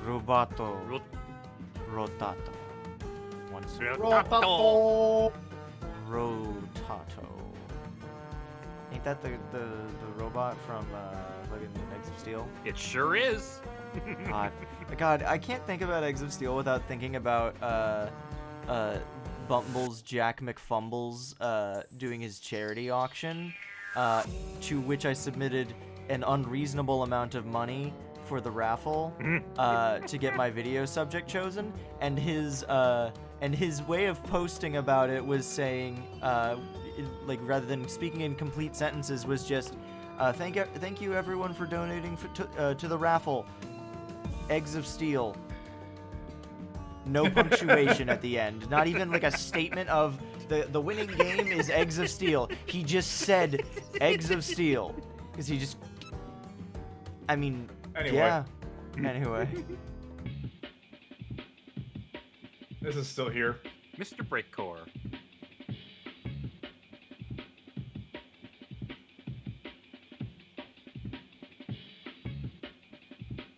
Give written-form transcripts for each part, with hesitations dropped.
Rubato. Rotato. Once. Rubato. Rotato. Ain't that the robot from fucking Eggs of Steel? It sure is. God, I can't think about Eggs of Steel without thinking about Bumble's Jack McFumbles doing his charity auction, to which I submitted an unreasonable amount of money for the raffle to get my video subject chosen, and his way of posting about it was saying, like, rather than speaking in complete sentences, was just thank you everyone for donating to the raffle. Eggs of Steel. No punctuation at the end. Not even like a statement of the winning game is Eggs of Steel. He just said Eggs of Steel. Because he just... I mean, Anyway. yeah. Anyway. This is still here. Mr. Breakcore.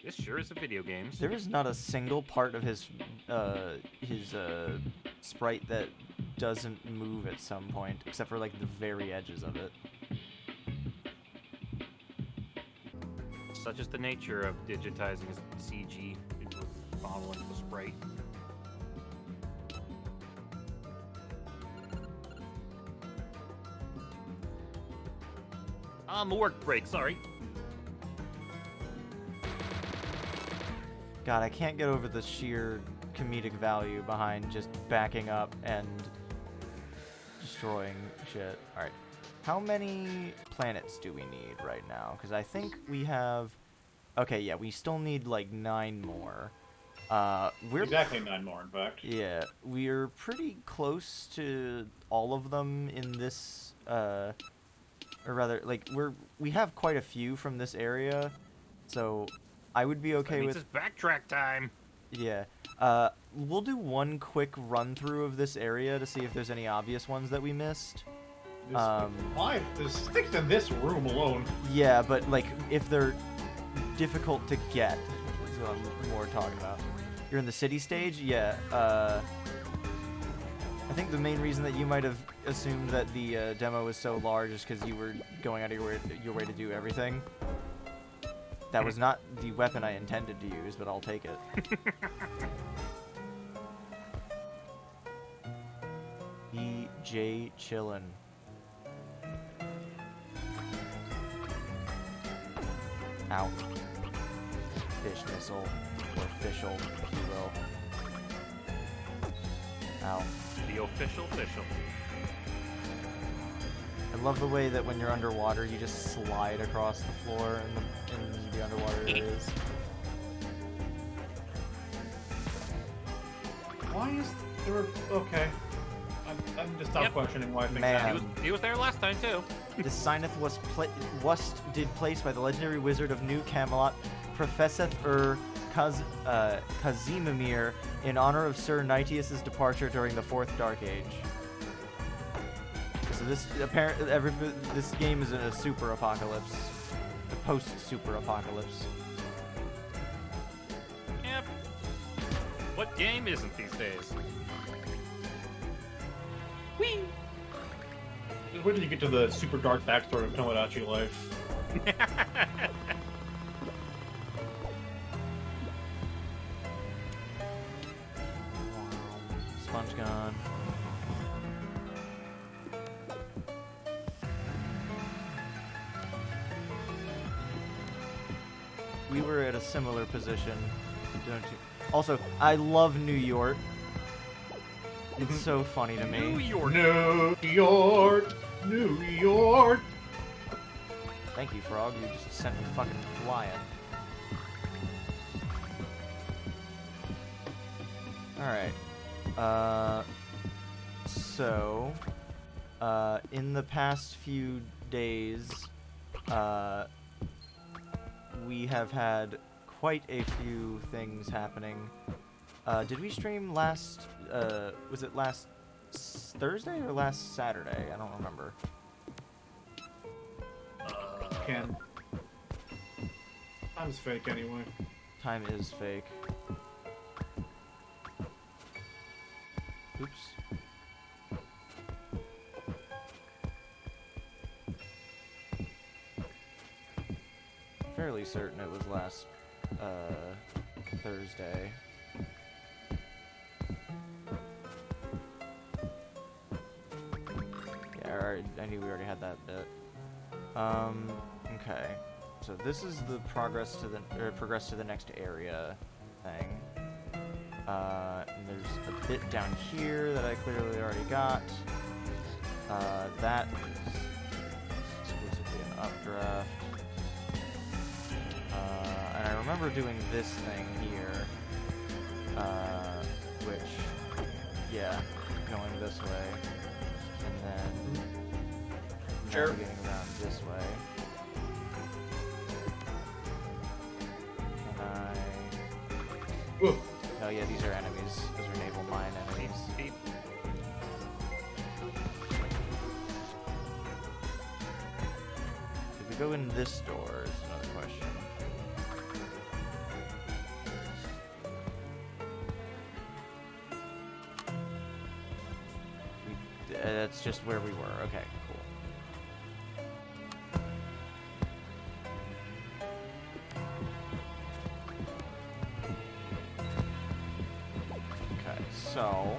This sure is a video game. There is not a single part of his sprite that doesn't move at some point, except for like the very edges of it. Such is the nature of digitizing a CG into a modeling the sprite. Work break, sorry. God, I can't get over the sheer comedic value behind just backing up and destroying shit. Alright. How many planets do we need right now? Because I think we have... Okay, yeah, we still need like 9 more. We're Exactly 9 more, in fact. Yeah, we're pretty close to all of them in this, or rather, like, we have quite a few from this area, so I would be okay with... It's backtrack time! Yeah. We'll do one quick run-through of this area to see if there's any obvious ones that we missed. Just stick to this room alone. Yeah, but, like, if they're difficult to get, is what I'm more talking about. You're in the city stage? Yeah, I think the main reason that you might have assumed that the demo was so large is because you were going out of your way to do everything. That was not the weapon I intended to use, but I'll take it. EJ chillin'. Ow. Fish missile, or official, if you will. Ow. The official. I love the way that when you're underwater, you just slide across the floor in the underwater areas. Why is there... Okay. I'm just not questioning why things happen. He was there last time, too. The signeth was did place by the legendary wizard of New Camelot, Professeth Kazimir, in honor of Sir Nitius' departure during the Fourth Dark Age. So this this game is in a super apocalypse, a post-super apocalypse. Yep. What game isn't these days? Whee! Just wait till you get to the super dark backstory of Tomodachi Life. Sponge gone. We were at a similar position, don't you? Also, I love New York. It's so funny to me. New York. New York! New York! Thank you, Frog. You just sent me fucking flying. Alright. So, in the past few days, we have had quite a few things happening. Did we stream last, was it last Thursday or last Saturday? I don't remember. Time's fake anyway. Time is fake. Oops. Fairly certain it was last Thursday. Yeah, I knew we already had that bit. Okay. So this is the progress to the next area thing. And there's a bit down here that I clearly already got. That is exclusively an updraft. And I remember doing this thing here, which, yeah, going this way, and then navigating around this way. Can I... Whoa. Oh yeah, these are enemies. Those are naval mine enemies. Beep. Did we go in this door is another question. That's just where we were. Okay, cool. Okay, so...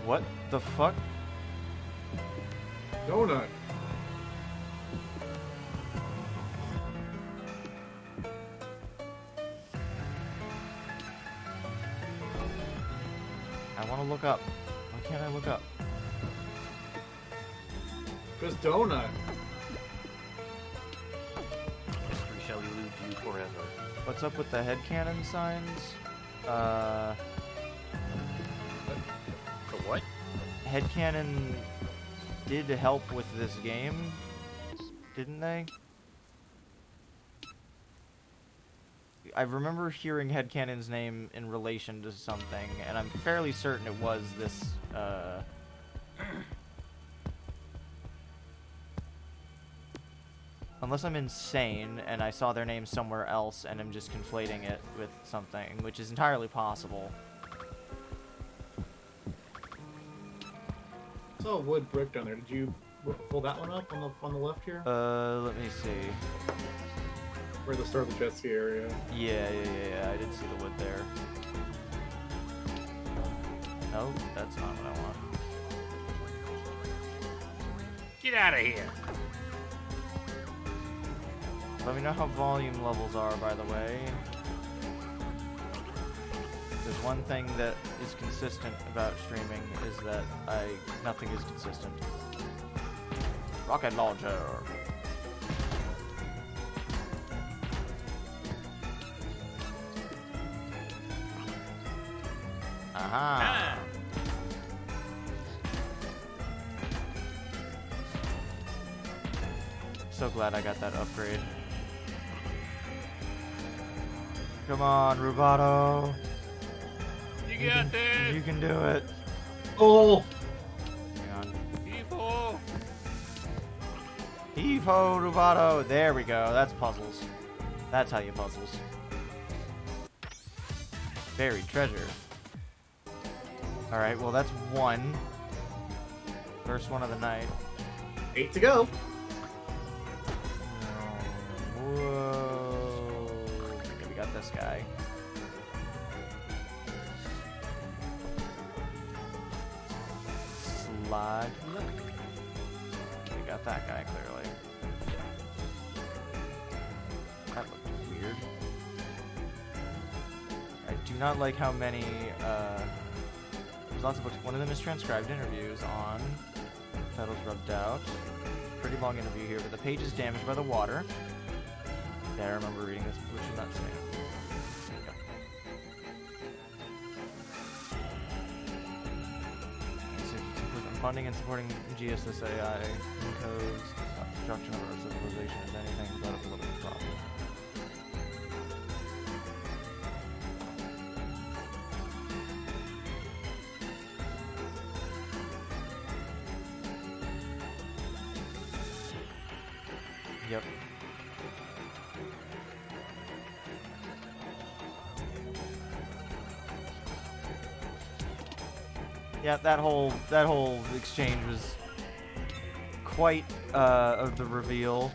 What the fuck? Donut. I want to look up. Why can't I look up? Because donut. History shall elude you forever. What's up with the headcanon signs? The what? Headcanon did help with this game, didn't they? I remember hearing Headcanon's name in relation to something, and I'm fairly certain it was this, Unless I'm insane, and I saw their name somewhere else, and I'm just conflating it with something, which is entirely possible. I saw a wood brick down there. Did you pull that one up on the left here? Let me see. Where the start of the jet ski area. Yeah, I did see the wood there. No, that's not what I want. Get out of here! Let me know how volume levels are, by the way. There's one thing that is consistent about streaming is that nothing is consistent. Rocket launcher. Aha. So glad I got that upgrade. Come on, Rubato. You got this! You can do it. Oh! Hang on. Evil! Heave-ho, Rubato. There we go. That's puzzles. That's how you puzzles. Buried treasure. Alright, well that's one. First one of the night. 8 to go. Whoa. Okay, we got this guy. Slide. We got that guy clearly. That looked weird. I do not like how many, there's lots of books. One of them is transcribed interviews on. Titles rubbed out. Pretty long interview here, but the page is damaged by the water. Yeah, I remember reading this, which is not saying. Funding and supporting GSSAI codes, destruction of our civilization is anything but a political problem. Yep. Yeah, that whole exchange was quite of the reveal.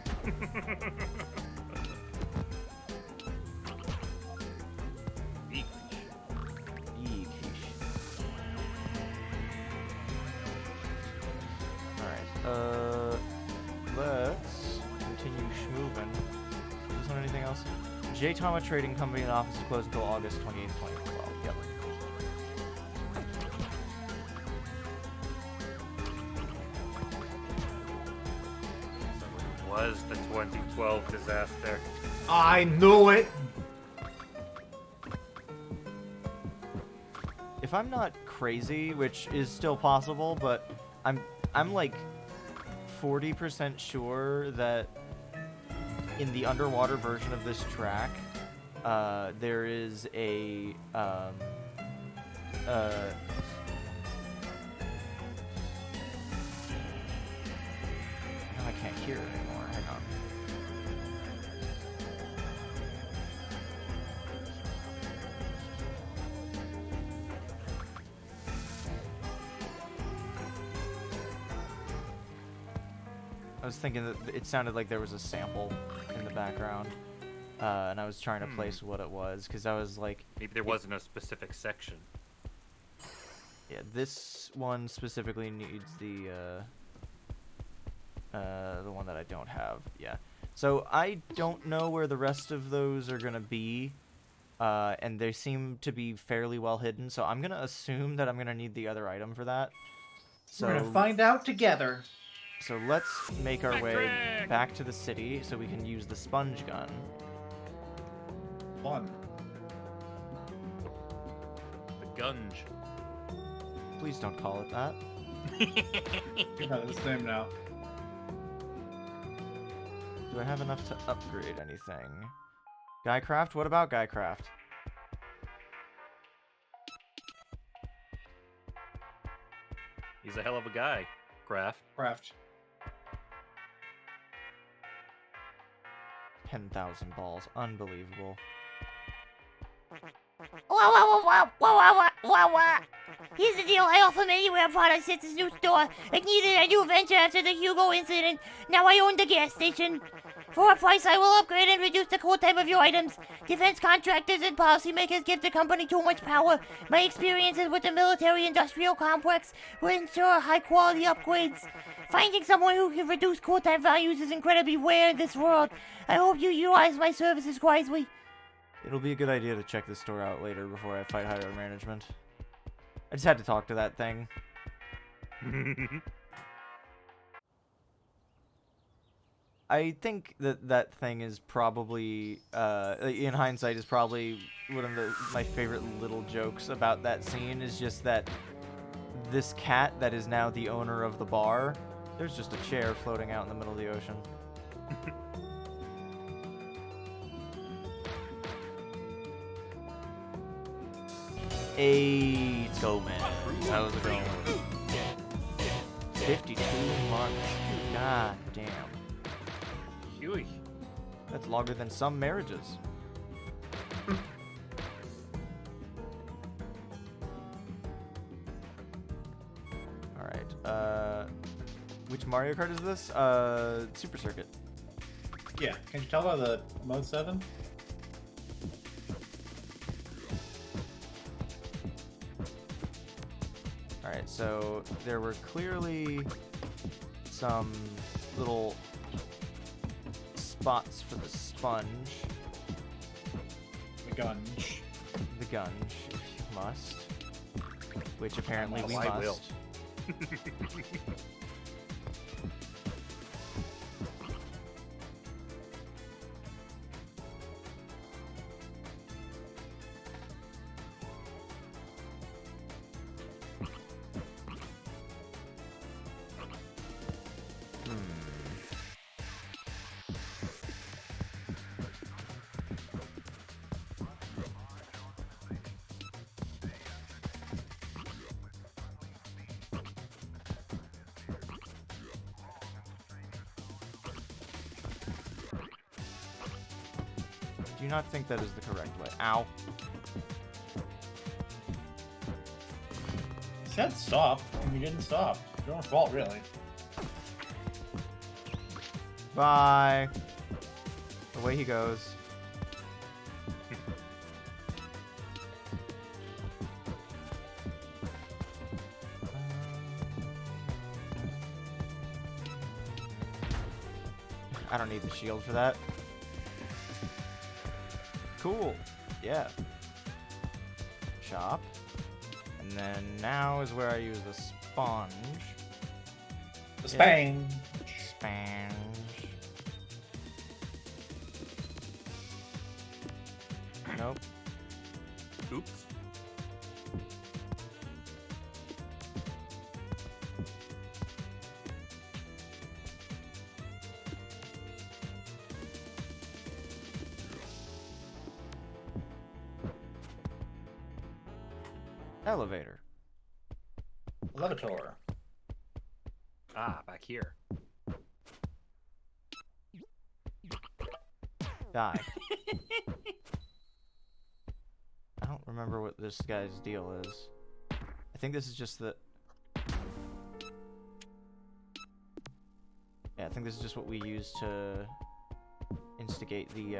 Alright, let's continue schmoovin'. Is there anything else? J. Tama Trading Company and office is closed until August 28th, 2012. Yep. So it was the 2012 disaster. I knew it. If I'm not crazy, which is still possible, but I'm like 40% sure that in the underwater version of this track, there is a now I can't hear it anymore. Hang on. I was thinking that it sounded like there was a sample in the background, and I was trying to place what it was, because I was like... Maybe there wasn't a specific section. Yeah, this one specifically needs the one that I don't have. Yeah. So I don't know where the rest of those are going to be, and they seem to be fairly well hidden, so I'm going to assume that I'm going to need the other item for that. So, We're gonna find out together. So let's make our way back to the city so we can use the sponge gun. Fun. The gunge. Please don't call it that. You know this name now. Do I have enough to upgrade anything? Guycraft? What about Guycraft? He's a hell of a guy, Kraft. Craft. 10,000 balls. Unbelievable. Wow. Here's the deal. I offer anywhere products at this new store. I needed a new venture after the Hugo incident. Now I own the gas station. For a price, I will upgrade and reduce the core time of your items. Defense contractors and policymakers give the company too much power. My experiences with the military-industrial complex will ensure high-quality upgrades. Finding someone who can reduce core time values is incredibly rare in this world. I hope you utilize my services wisely. It'll be a good idea to check the store out later before I fight higher management. I just had to talk to that thing. I think that thing is probably, in hindsight, is probably one of my favorite little jokes about that scene is just that this cat that is now the owner of the bar, there's just a chair floating out in the middle of the ocean. Hey, let's go, man. How's it going? 52 months. God damn. Huey. That's longer than some marriages. Alright, which Mario Kart is this? Super Circuit. Yeah, can you tell by the Mode 7? Alright, so there were clearly some little spots for the sponge. The gunge. The gunge, if you must. Which apparently we I must. will. Do you not think that is the correct way? Ow. said stop, and you didn't stop. It's your own fault, really. Bye. Away he goes. I don't need the shield for that. Cool. Yeah. Shop. And then now is where I use the sponge. The Spain. Sponge. Nope. Oops. Elevator. Levator. Ah, back here. Die. I don't remember what this guy's deal is. I think this is just the... Yeah, I think this is just what we use to instigate the,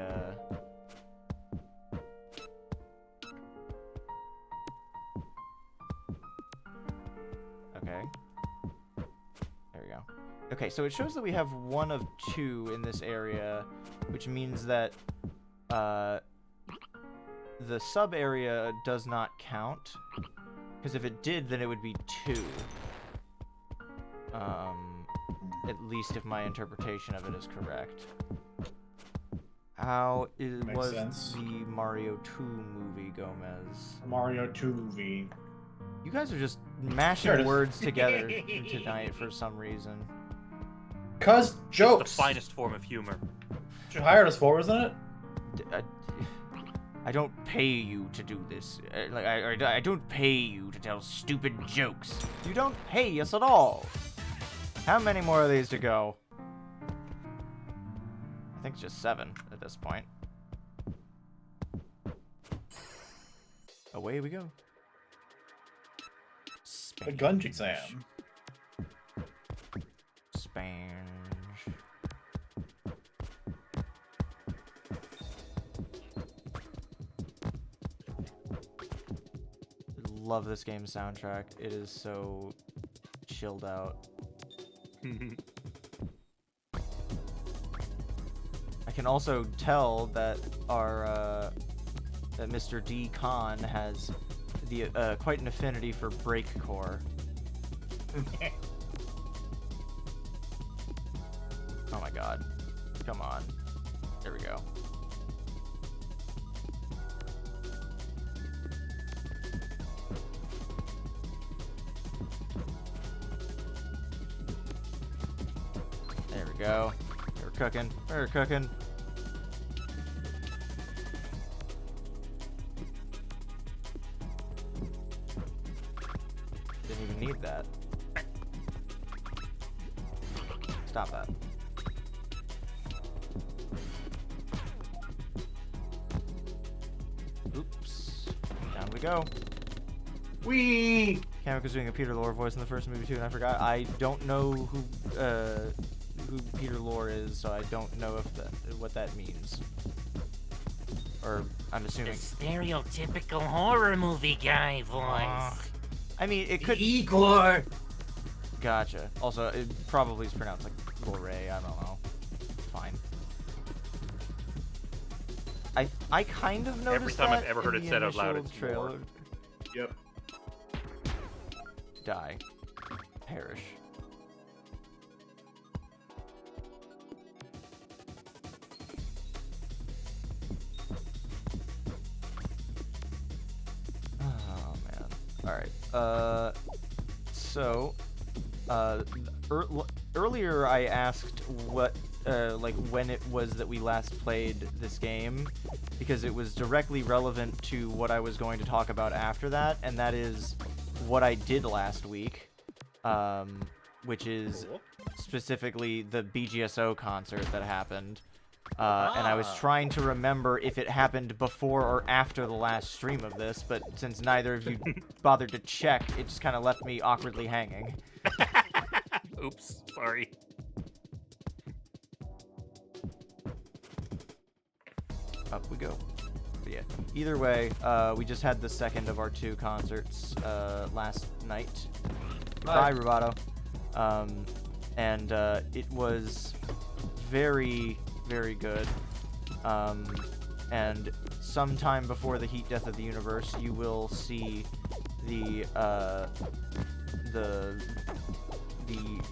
Okay. There we go. Okay, so it shows that we have 1 of 2 in this area, which means that, the sub-area does not count. Because if it did, then it would be 2. At least if my interpretation of it is correct. How was sense. the Mario 2 movie, Gomez? Mario 2V. You guys are just There it mashing is. words together tonight for some reason. Cause The jokes. finest form of humor. What you hired us for, isn't it? I don't pay you to do this. I don't pay you to tell stupid jokes. You don't pay us at all. How many more of these to go? I think it's just 7 at this point. Away we go. The Gunge exam. Sponge. Love this game's soundtrack. It is so chilled out. I can also tell that our that Mr. D. Khan has the quite an affinity for breakcore. Oh my god. Come on. There we go. There we go. We're cooking. We're cooking. Didn't even need that. Stop that. Oops. Down we go. Wee! Kamek was doing a Peter Lorre voice in the first movie too, and I forgot. I don't know who Peter Lorre is, so I don't know if what that means. Or I'm The assuming. stereotypical horror movie guy voice. I mean, it could. Igor! Gotcha. Also, it probably is pronounced like Lorre. I don't know. It's fine. I kind of noticed Every time I've that ever heard in it the said out loud, initial it's trailer. Lorre. Yep. Die. Perish. Oh man. All right. So, earlier I asked what, like when it was that we last played this game, because it was directly relevant to what I was going to talk about after that, and that is what I did last week, which is Cool. specifically the BGSO concert that happened. And I was trying to remember if it happened before or after the last stream of this, but since neither of you bothered to check, it just kind of left me awkwardly hanging. Oops, sorry. Up we go. But yeah, either way, we just had the second of our 2 concerts last night. Bye, Rubato. And it was very, very good. And sometime before the Heat Death of the Universe, you will see the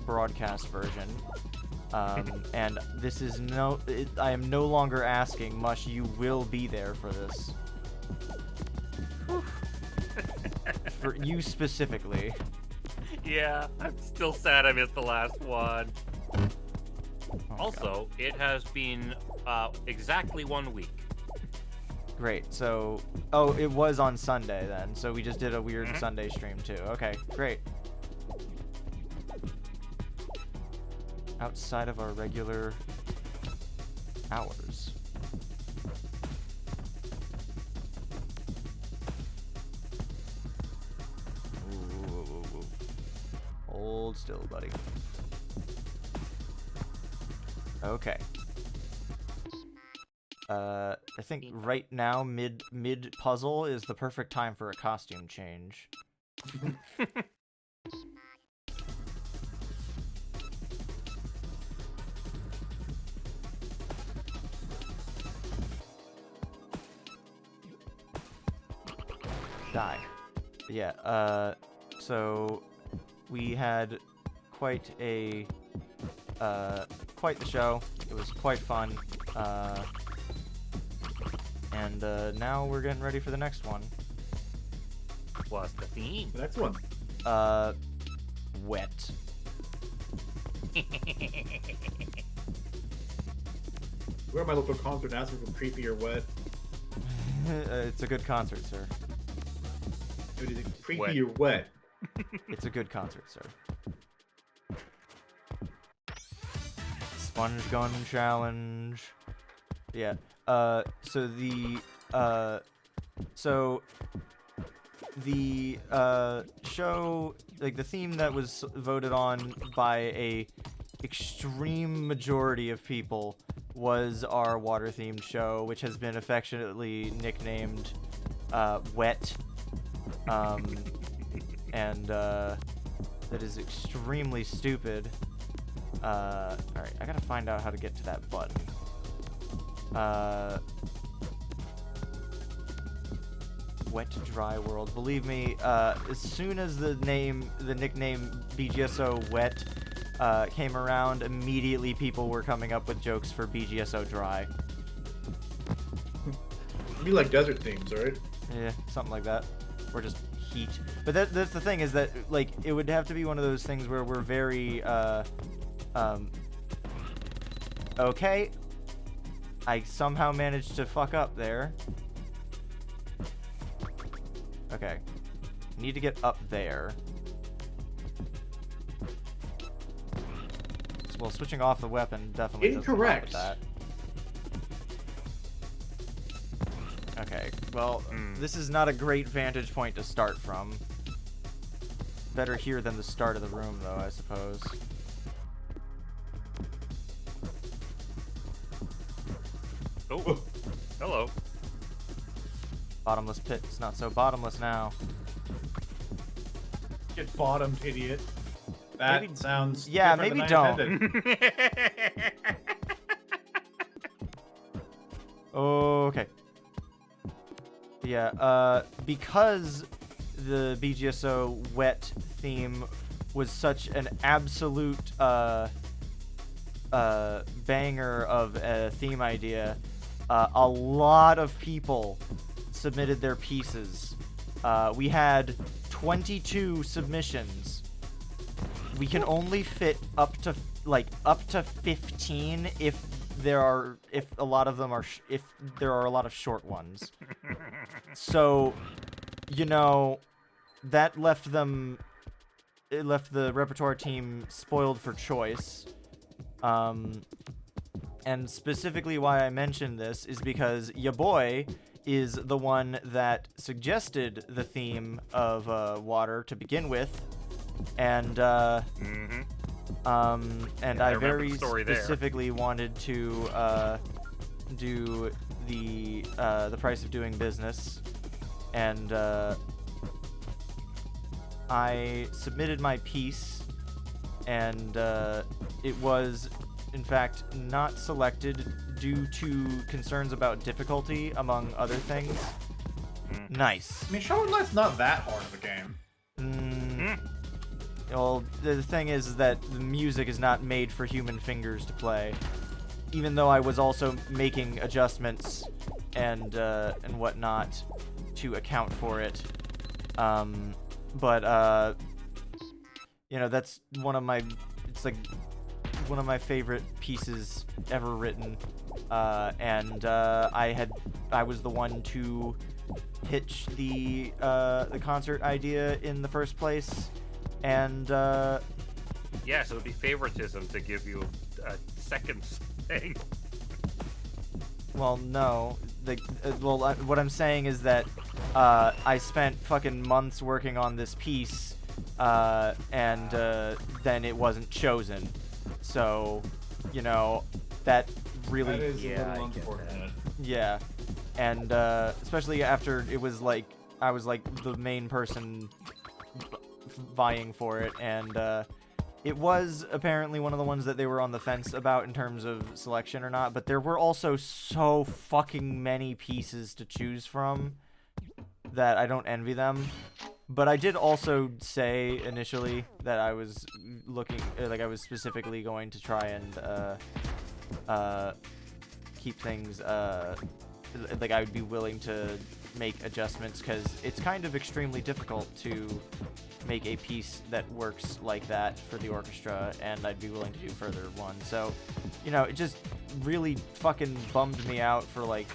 broadcast version. And this is I am no longer asking, Mush, you will be there for this. For you specifically. Yeah, I'm still sad I missed the last one. Oh, Also, it has been exactly 1 week. Great. So, oh, it was on Sunday then. So we just did a weird Sunday stream too. Okay, great. Outside of our regular hours. Ooh. Hold still, buddy. Okay. I think right now, mid puzzle is the perfect time for a costume change. Die. Yeah, so we had quite the show. It was quite fun. And now we're getting ready for the next one. What's the theme? The next one. Wet. Go to my local concert and ask me if I'm creepy or wet. It's a good concert, sir. Is it creepy Wet. or wet? It's a good concert, sir. Sponge gun challenge. Yeah. So the show, like the theme that was voted on by a extreme majority of people was our water-themed show, which has been affectionately nicknamed Wet. And that is extremely stupid. Alright, I gotta find out how to get to that button. Wet Dry World. Believe me, as soon as the nickname BGSO Wet came around, immediately people were coming up with jokes for BGSO Dry. You like desert themes, right? Yeah, something like that. Or just heat. But that's the thing, is that, like, it would have to be one of those things where we're very, okay. I somehow managed to fuck up there. Okay. Need to get up there. Well, switching off the weapon definitely doesn't help with that. Okay, well, this is not a great vantage point to start from. Better here than the start of the room, though, I suppose. Oh, hello. Bottomless pit. It's not so bottomless now. Get bottomed, idiot. That Maybe- sounds. yeah, different maybe than I don't. intended. Okay. Yeah, because the BGSO Wet theme was such an absolute banger of a theme idea, a lot of people submitted their pieces. We had 22 submissions. We can only fit up to 15 if there are a lot of short ones. So, you know, that left the repertoire team spoiled for choice. And And specifically why I mentioned this is because ya boy is the one that suggested the theme of water to begin with, and I remember very the story there. specifically wanted to do the price of doing business, and I submitted my piece, and it was in fact not selected due to concerns about difficulty, among other things. Nice. I mean, Shovel Knight's not that hard of a game. Well, the thing is that the music is not made for human fingers to play. Even though I was also making adjustments and whatnot to account for it. But you know, that's one of my, it's like one of my favorite pieces ever written. And I was the one to pitch the concert idea in the first place. And yeah, so it would be favoritism to give you a second thing. Well, no. What I'm saying is that I spent fucking months working on this piece, and then it wasn't chosen. So, you know, that really... That is Yeah, a I little get unfortunate. Yeah. And especially after it was like, I was like the main person vying for it, and it was apparently one of the ones that they were on the fence about in terms of selection or not, but there were also so fucking many pieces to choose from that I don't envy them. But I did also say initially that I was looking, like I was specifically going to try and keep things, like I would be willing to make adjustments, because it's kind of extremely difficult to make a piece that works like that for the orchestra, and I'd be willing to do further ones. So, you know, it just really fucking bummed me out for like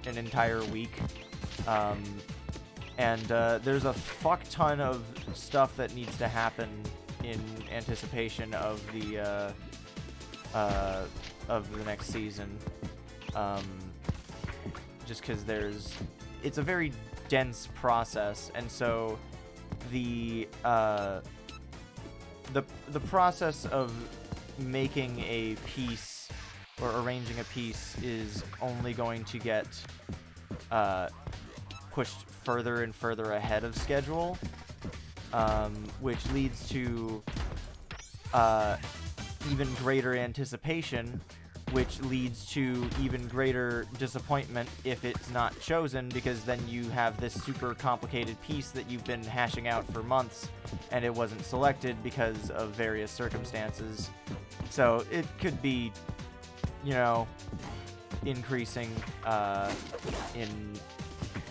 an entire week. And there's a fuck ton of stuff that needs to happen in anticipation of the next season. Just because it's a very dense process, and so the process of making a piece or arranging a piece is only going to get pushed further and further ahead of schedule, which leads to even greater anticipation, which leads to even greater disappointment if it's not chosen, because then you have this super complicated piece that you've been hashing out for months and it wasn't selected because of various circumstances. So it could be, you know, increasing in,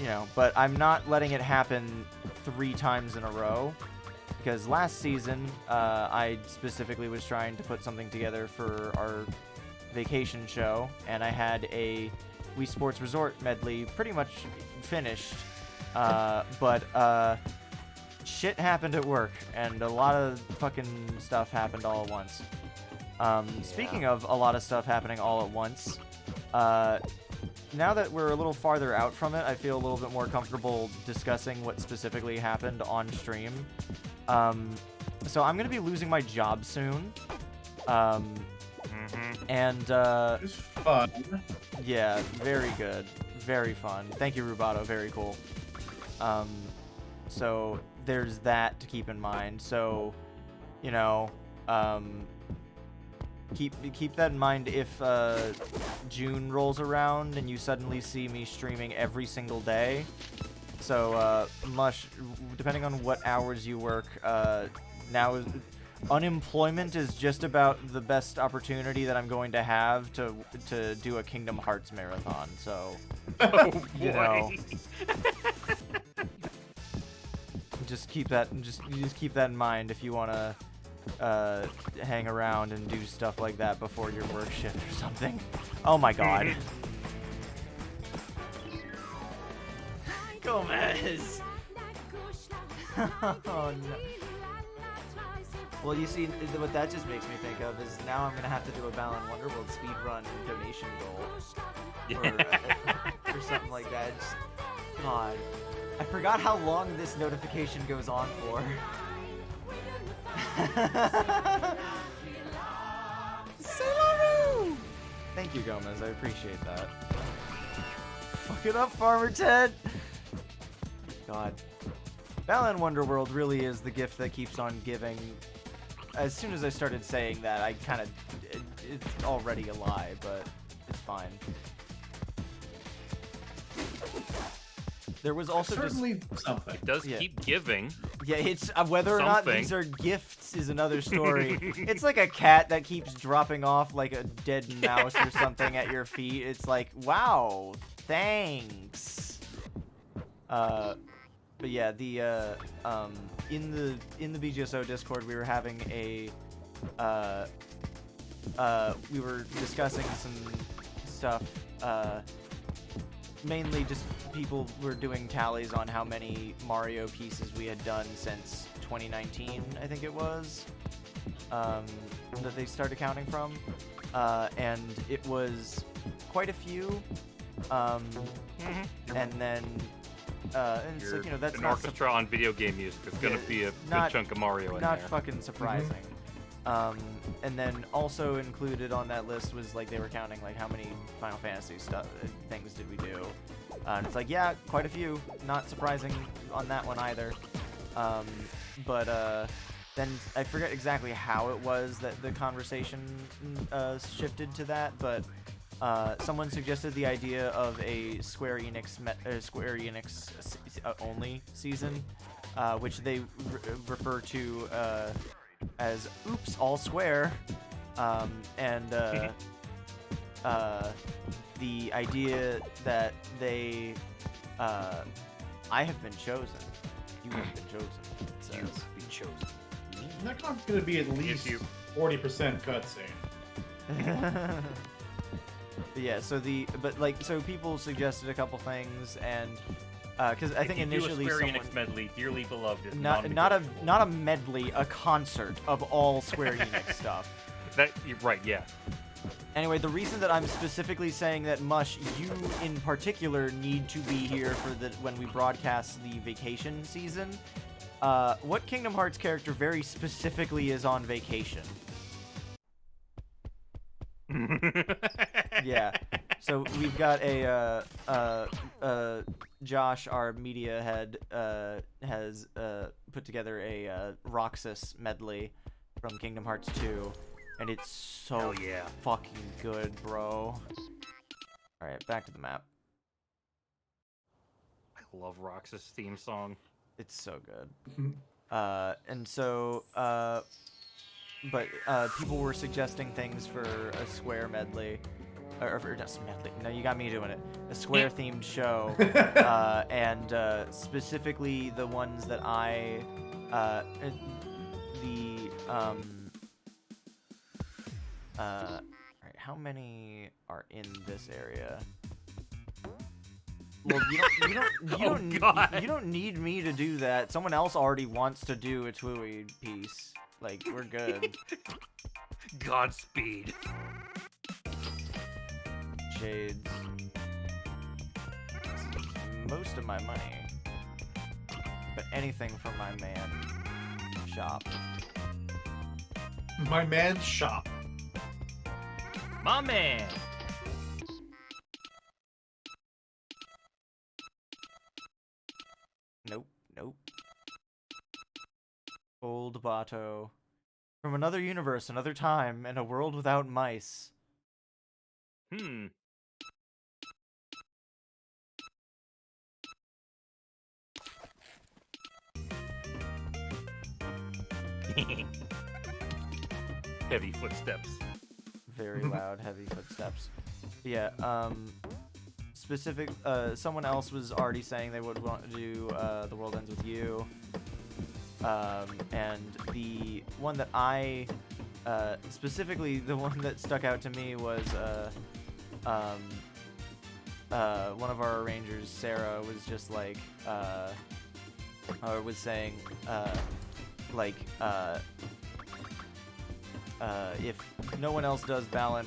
you know, but I'm not letting it happen 3 times in a row, because last season I specifically was trying to put something together for our vacation show, and I had a Wii Sports Resort medley pretty much finished, but shit happened at work, and a lot of fucking stuff happened all at once. Speaking of a lot of stuff happening all at once, now that we're a little farther out from it, I feel a little bit more comfortable discussing what specifically happened on stream. So I'm gonna be losing my job soon. And It's fun. yeah, very good, very fun. Thank you, Rubato. Very cool. So there's that to keep in mind. So, you know, keep that in mind if June rolls around and you suddenly see me streaming every single day. So depending on what hours you work, now unemployment is just about the best opportunity that I'm going to have to do a Kingdom Hearts marathon. So, Oh, you know, boy. just keep that keep that in mind if you want to hang around and do stuff like that before your work shift or something. Oh my god. Gomez. Oh no. Well, you see, what that just makes me think of is now I'm gonna have to do a Balan Wonderworld speedrun donation goal, or something like that. Just, God, I forgot how long this notification goes on for. Thank you, Gomez. I appreciate that. Fuck it up, Farmer Ted. God, Balan Wonderworld really is the gift that keeps on giving. As soon as I started saying that, I kind of, it's already a lie, but it's fine. There was also certainly something. It does keep giving. Yeah, it's whether or not these are gifts is another story. It's like a cat that keeps dropping off like a dead mouse or something at your feet. It's like, wow, thanks. But yeah, the in the BGSO Discord we were having a we were discussing some stuff. Mainly just people were doing tallies on how many Mario pieces we had done since 2019, I think it was, that they started counting from, and it was quite a few, and then and it's like, you know, that's an not orchestra on video game music. It's gonna be a good chunk of Mario in not there. fucking surprising. And then also included on that list was like they were counting like how many Final Fantasy things did we do, and it's like, yeah, quite a few. Not surprising on that one either. But then I forget exactly how it was that the conversation shifted to that, but someone suggested the idea of a Square Enix only season, which they refer to as Oops All Square, and the idea that they I have been chosen. You have been chosen. You've been chosen. That comp's gonna be at least 40% cutscene. But yeah, so so people suggested a couple things, and because I think initially do a Square someone, Enix medley, dearly beloved, is not a medley, a concert of all Square Enix stuff. You're right, yeah. Anyway, the reason that I'm specifically saying that, Mush, you in particular need to be here for when we broadcast the vacation season. What Kingdom Hearts character very specifically is on vacation? Yeah. So we've got Josh, our media head, has put together a Roxas medley from Kingdom Hearts 2, and it's so fucking good, bro. All right, back to the map. I love Roxas' theme song. It's so good. And so, but people were suggesting things for a Square medley. Or just medley. No, you got me doing it. A Square-themed show, and specifically the ones that I, alright, how many are in this area? Well, you don't need me to do that. Someone else already wants to do a Twooey piece. Like, we're good. Godspeed. Shades. Most of my money. But anything from my man shop. My man's shop. My man. Nope. Old Rubato. From another universe, another time, and a world without mice. Heavy footsteps. Very loud, heavy footsteps. Yeah, someone else was already saying they would want to do The World Ends With You. And the one that I, specifically the one that stuck out to me was, one of our arrangers, Sarah, was just like, was saying, if no one else does Balan,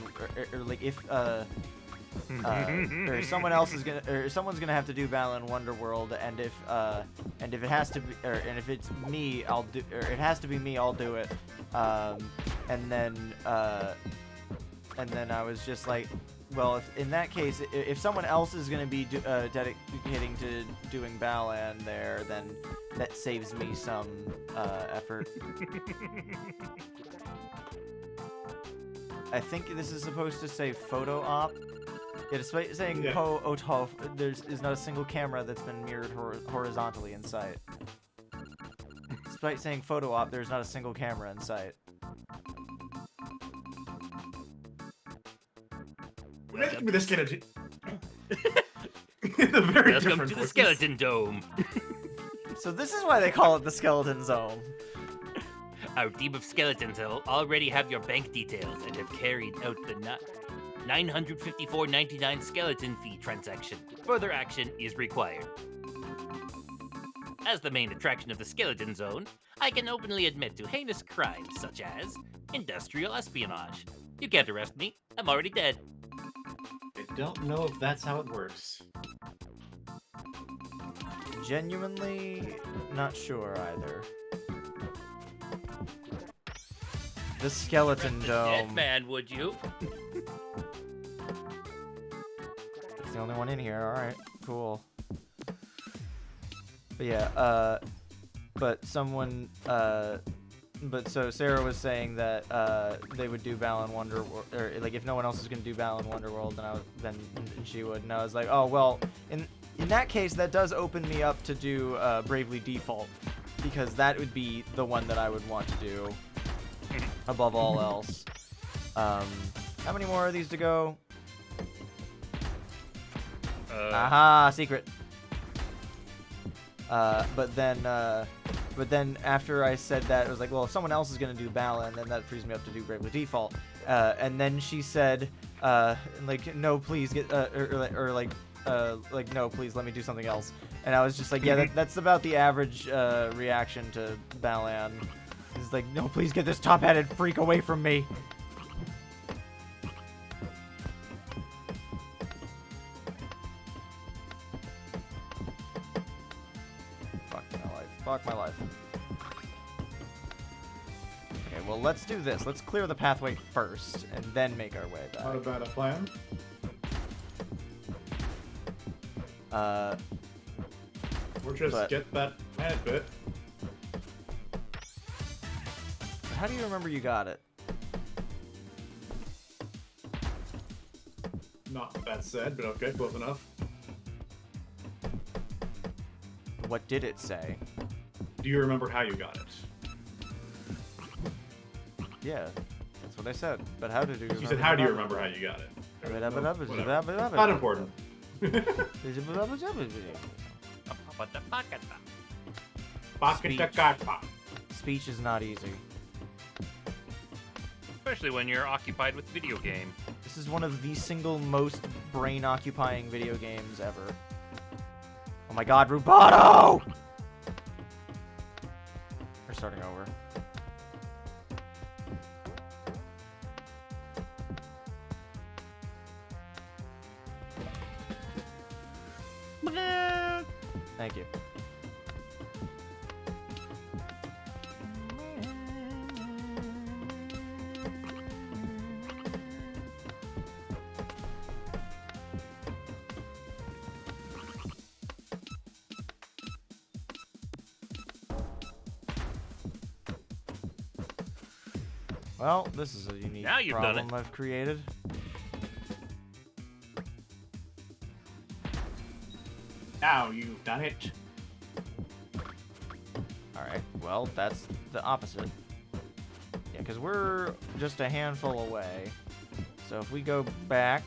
or like if or someone else is gonna, or someone's gonna have to do Balan Wonderworld, and if it has to be, and if it's me, I'll do, or it has to be me, I'll do it. And then I was just like, well, if in that case, if someone else is gonna be dedicating to doing Balan there, then that saves me some effort. I think this is supposed to say photo op. Yeah, despite saying po otof, is not a single camera that's been mirrored horizontally in sight. Despite saying photo op, there's not a single camera in sight. Welcome to the skeleton. The very Welcome different to the voices. Skeleton Dome. So this is why they call it the Skeleton Zone. Our team of skeletons already have your bank details and have carried out the $954.99 skeleton fee transaction. Further action is required. As the main attraction of the Skeleton Zone, I can openly admit to heinous crimes such as industrial espionage. You can't arrest me. I'm already dead. I don't know if that's how it works. Genuinely not sure either. The Skeleton Dead Dome. man, would you? It's the only one in here. All right, cool. But yeah, but someone, but so Sarah was saying that they would do Balan Wonder, or like if no one else is gonna do Balan Wonderworld, then she would. And I was like, oh well, in that case, that does open me up to do Bravely Default, because that would be the one that I would want to do above all else. How many more are these to go? Aha, secret. But then after I said that, it was like, well, if someone else is gonna do Balan, then that frees me up to do Bravely Default. And then she said, like, no, please get, or like, no, please let me do something else. And I was just like, yeah, that's about the average reaction to Balan. It's like, no, please get this top-hatted freak away from me. Fuck my life. Fuck my life. Okay, well, let's do this. Let's clear the pathway first, and then make our way back. Not a bad plan. Or just get that planet bit. How do you remember you got it? Not what that said, but okay, close enough. What did it say? Do you remember how you got it? Yeah, that's what I said. But how did you remember? You said, how do you remember how you got it? Not important. Speech is not easy. Especially when you're occupied with video game. This is one of the single most brain-occupying video games ever. Oh my god, Rubato! We're starting over. Thank you. Well, this is a unique Now you've done problem it. I've created. Now you've done it. Alright, well, that's the opposite. Yeah, because we're just a handful away. So if we go back,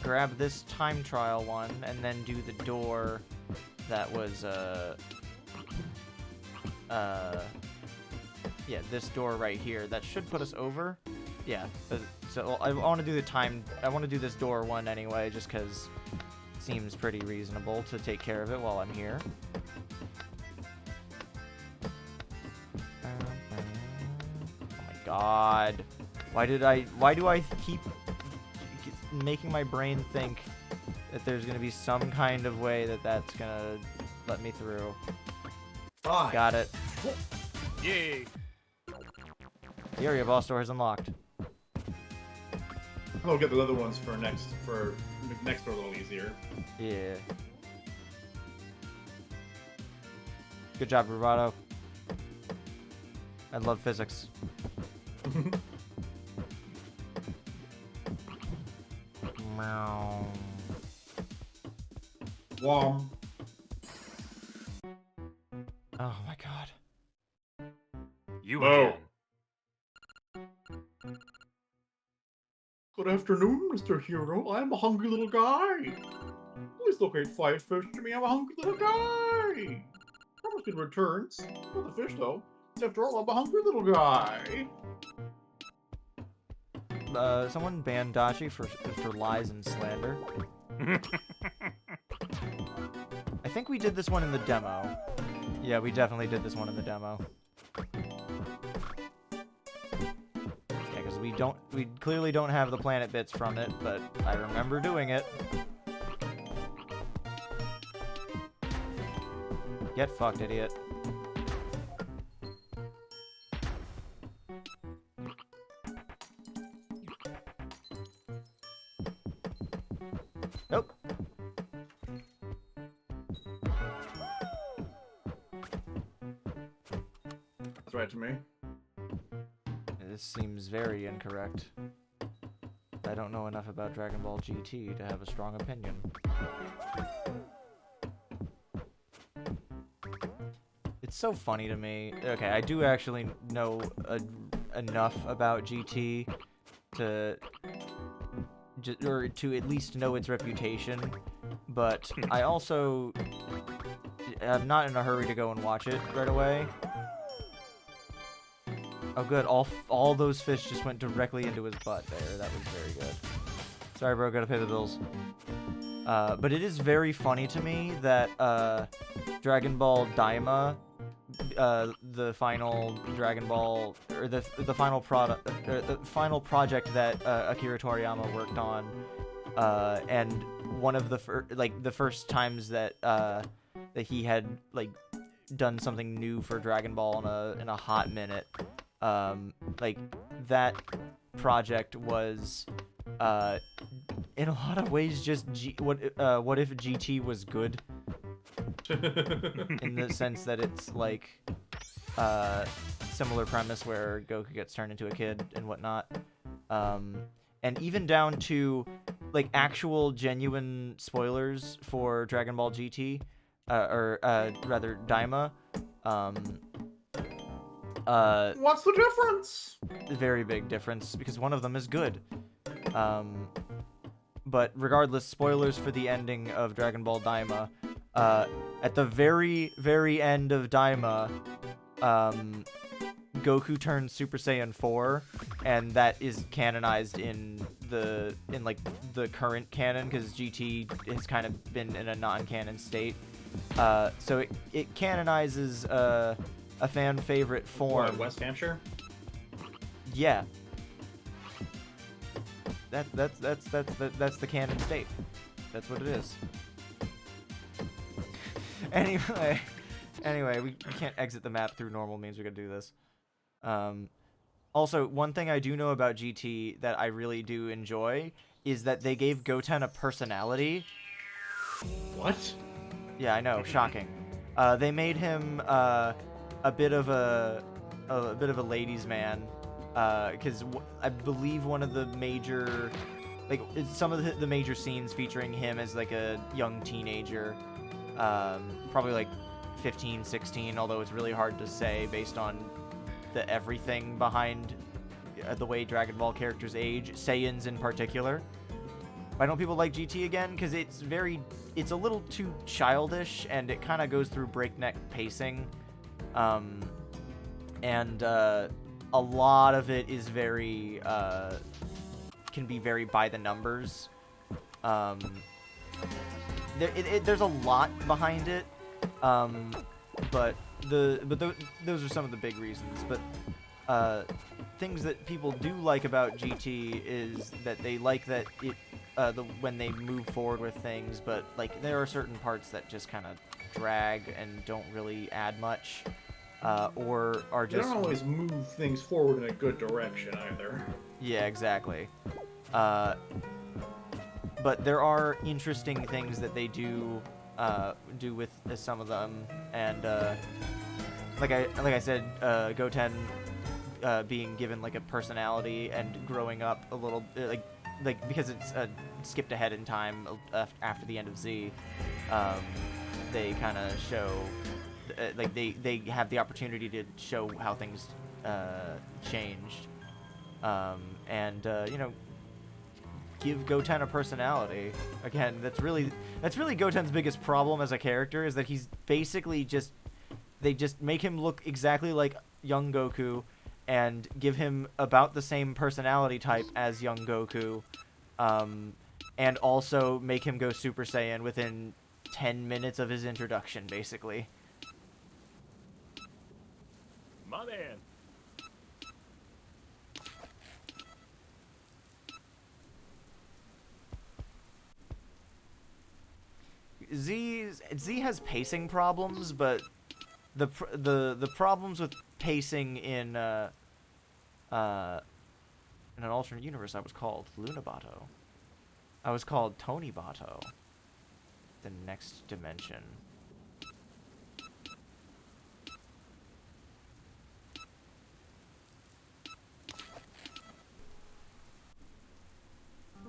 grab this time trial one, and then do the door that was, yeah, this door right here. That should put us over. Yeah, so I want to do the time, I want to do this door one anyway, just because it seems pretty reasonable to take care of it while I'm here. Oh my god. Why do I keep making my brain think that there's gonna be some kind of way that that's gonna let me through? 5. Got it. Yay! The area boss door is unlocked. I'll get the other ones for next door a little easier. Yeah. Good job, Rubato. I love physics. Meow. Wom. Oh my god. You Whoa. again. Good afternoon, Mr. Hero. I'm a hungry little guy. Please locate 5 fish to me. I'm a hungry little guy. Promise good returns. Not the fish, though. After all, I'm a hungry little guy. Someone banned Dachi for lies and slander. I think we did this one in the demo. Yeah, we definitely did this one in the demo. Yeah, because we clearly don't have the planet bits from it, but I remember doing it. Get fucked, idiot. Nope. That's right to me. This seems very incorrect. I don't know enough about Dragon Ball GT to have a strong opinion. It's so funny to me. Okay, I do actually know enough about GT to or to at least know its reputation, but I also am not in a hurry to go and watch it right away. Oh good, all those fish just went directly into his butt there. That was very good. Sorry bro, gotta pay the bills. But it is very funny to me that Dragon Ball Daima, the final Dragon Ball, or the final product, the final project that Akira Toriyama worked on, and one of the first times that that he had like done something new for Dragon Ball in a hot minute. Like that project was in a lot of ways just what if GT was good. In the sense that it's like similar premise where Goku gets turned into a kid and whatnot, and even down to like actual genuine spoilers for Dragon Ball GT, or rather Daima. What's the difference? Very big difference because one of them is good. But regardless, spoilers for the ending of Dragon Ball Daima. At the very, very end of Daima, Goku turns Super Saiyan 4, and that is canonized in the current canon because GT has kind of been in a non-canon state. So it canonizes a fan favorite form. What, West Hampshire? Yeah. That's the canon state. That's what it is. Anyway, we can't exit the map through normal means. We gotta do this. Also, one thing I do know about GT that I really do enjoy is that they gave Goten a personality. What? Yeah, I know, shocking. They made him a bit of a ladies' man, because I believe one of the major, like some of the major scenes featuring him as like a young teenager. Probably like 15, 16, although it's really hard to say based on the everything behind the way Dragon Ball characters age, Saiyans in particular. Why don't people like GT again? Because it's a little too childish, and it kind of goes through breakneck pacing. And a lot of it is very, can be very by the numbers. There's a lot behind it, but those are some of the big reasons. But things that people do like about GT is that they like that it when they move forward with things, but like there are certain parts that just kind of drag and don't really add much, or are You just don't always move things forward in a good direction either. yeah, exactly. But there are interesting things that they do with some of them, and like I said, Goten being given like a personality and growing up a little like because it's skipped ahead in time after the end of Z, they kind of show like they have the opportunity to show how things changed, and you know, give Goten a personality. Again, that's really Goten's biggest problem as a character, is that he's basically they just make him look exactly like young Goku and give him about the same personality type as young Goku, and also make him go Super Saiyan within 10 minutes of his introduction, basically. My man. Z has pacing problems, but the problems with pacing in an alternate universe, I was called Lunabato. I was called Tony Bato. The next dimension.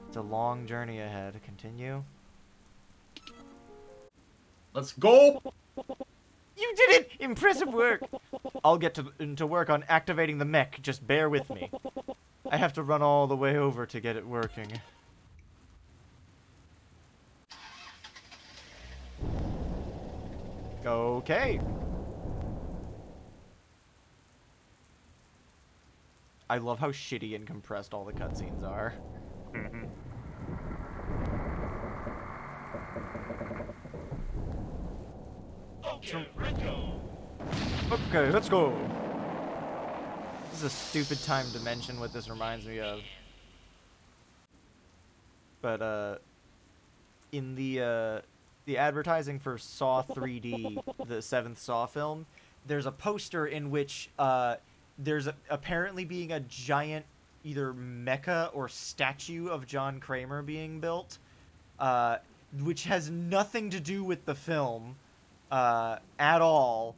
It's a long journey ahead. Continue. Let's go! You did it! Impressive work! I'll get to work on activating the mech. Just bear with me. I have to run all the way over to get it working. Okay. I love how shitty and compressed all the cutscenes are. Okay, let's go. This is a stupid time to mention what this reminds me of. But in the advertising for Saw 3D, the 7th Saw film, there's a poster in which there's apparently being a giant either mecha or statue of John Kramer being built, which has nothing to do with the film at all.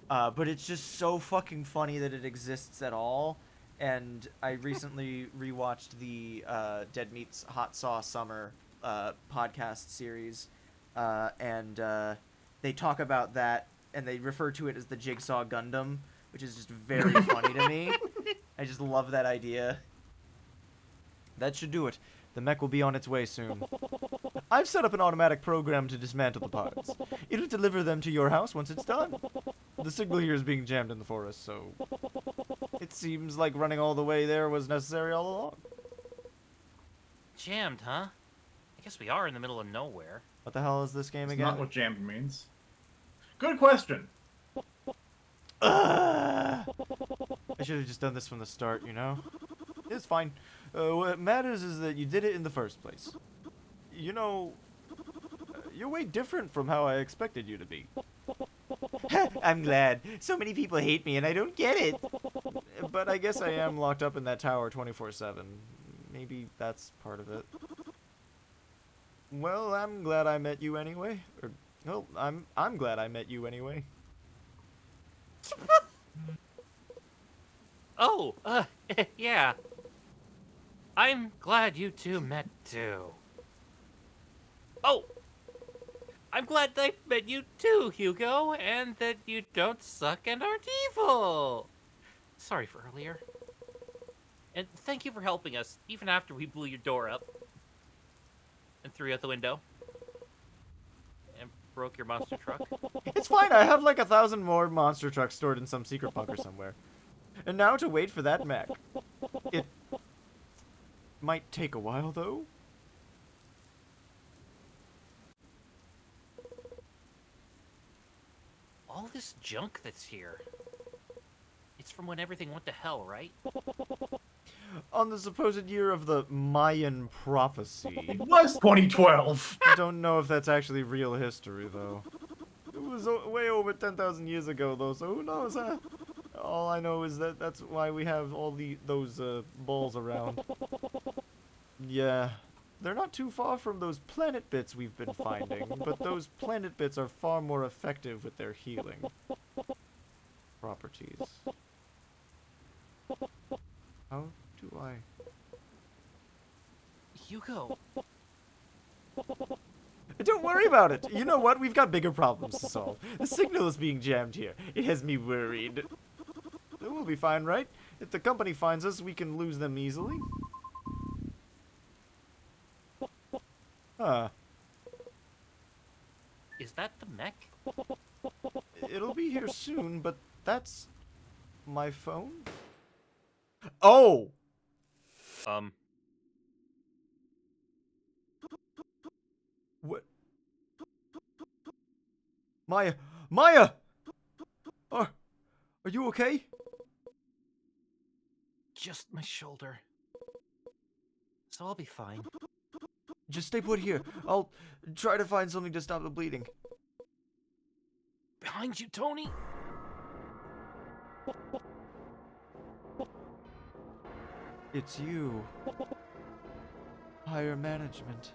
But it's just so fucking funny that it exists at all. And I recently rewatched the Dead Meat's Hot Sauce Summer podcast series, and they talk about that, and they refer to it as the Jigsaw Gundam, which is just very funny to me. I just love that idea. That should do it. The mech will be on its way soon. I've set up an automatic program to dismantle the parts. It'll deliver them to your house once it's done. The signal here is being jammed in the forest, so it seems like running all the way there was necessary all along. Jammed, huh? I guess we are in the middle of nowhere. What the hell is this game That's again? not what jammed means. Good question. I should have just done this from the start, you know? It's fine. What matters is that you did it in the first place. You know, you're way different from how I expected you to be. I'm glad. So many people hate me and I don't get it. But I guess I am locked up in that tower 24/7. Maybe that's part of it. Well, I'm glad I met you anyway. Well, I'm glad I met you anyway. Oh, yeah. I'm glad you two met too. Oh! I'm glad I met you too, Hugo, and that you don't suck and aren't evil. Sorry for earlier. And thank you for helping us, even after we blew your door up. And threw you out the window. And broke your monster truck. It's fine, I have like 1,000 more monster trucks stored in some secret bunker somewhere. And now to wait for that mech. It might take a while, though. All this junk that's here. It's from when everything went to hell, right? On the supposed year of the Mayan prophecy. It was 2012. I don't know if that's actually real history, though. It was way over 10,000 years ago, though, so who knows, huh? All I know is that that's why we have all those balls around. Yeah, they're not too far from those planet bits we've been finding, but those planet bits are far more effective with their healing properties. How do I... Hugo, Don't worry about it. You know what? We've got bigger problems to solve. The signal is being jammed here. It has me worried. We'll be fine, right? If the company finds us, we can lose them easily. Huh. is that the mech? It'll be here soon, but that's... my phone? Oh! What? Maya! Maya! Are you okay? Just my shoulder. So I'll be fine. Just stay put here. I'll try to find something to stop the bleeding. Behind you, Tony! It's you. Higher management.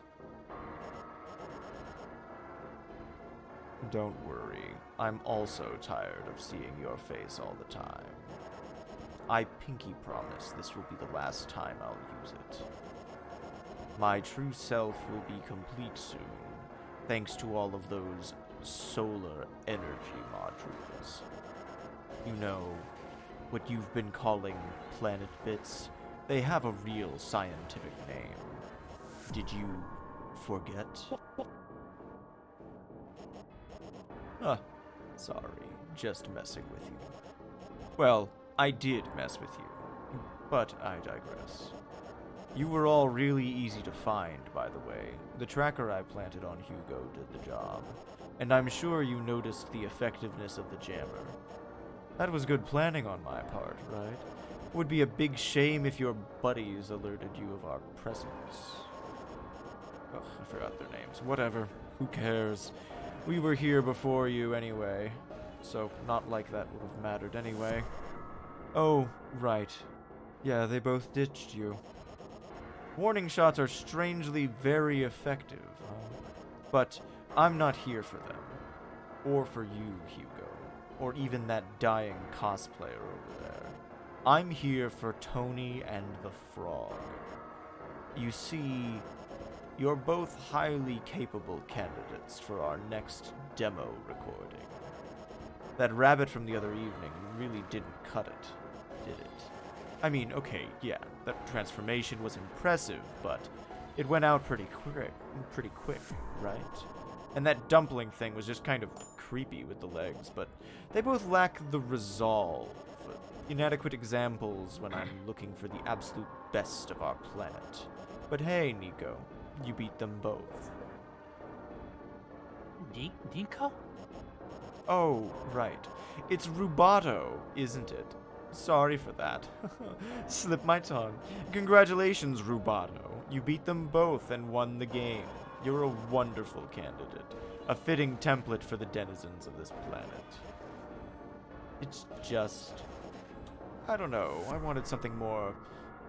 Don't worry. I'm also tired of seeing your face all the time. I pinky promise this will be the last time I'll use it. My true self will be complete soon, thanks to all of those solar energy modules. You know, what you've been calling planet bits, they have a real scientific name. Did you forget? Sorry, just messing with you. Well, I did mess with you, but I digress. You were all really easy to find, by the way. The tracker I planted on Hugo did the job, and I'm sure you noticed the effectiveness of the jammer. That was good planning on my part, right? Would be a big shame if your buddies alerted you of our presence. Ugh, I forgot their names. Whatever. Who cares? We were here before you anyway, so not like that would have mattered anyway. Oh, right. Yeah, they both ditched you. Warning shots are strangely very effective, but I'm not here for them. Or for you, Hugo. Or even that dying cosplayer over there. I'm here for Tony and the Frog. You see, you're both highly capable candidates for our next demo recording. That rabbit from the other evening really didn't cut it, did it? I mean, okay, yeah, that transformation was impressive, but it went out pretty quick, right? And that dumpling thing was just kind of creepy with the legs, but they both lack the resolve. Inadequate examples when I'm looking for the absolute best of our planet. But hey, Nico, you beat them both. Nico? Oh, right. It's Rubato, isn't it? Sorry for that. Slipped my tongue. Congratulations, Rubato. You beat them both and won the game. You're a wonderful candidate. A fitting template for the denizens of this planet. It's just... I don't know. I wanted something more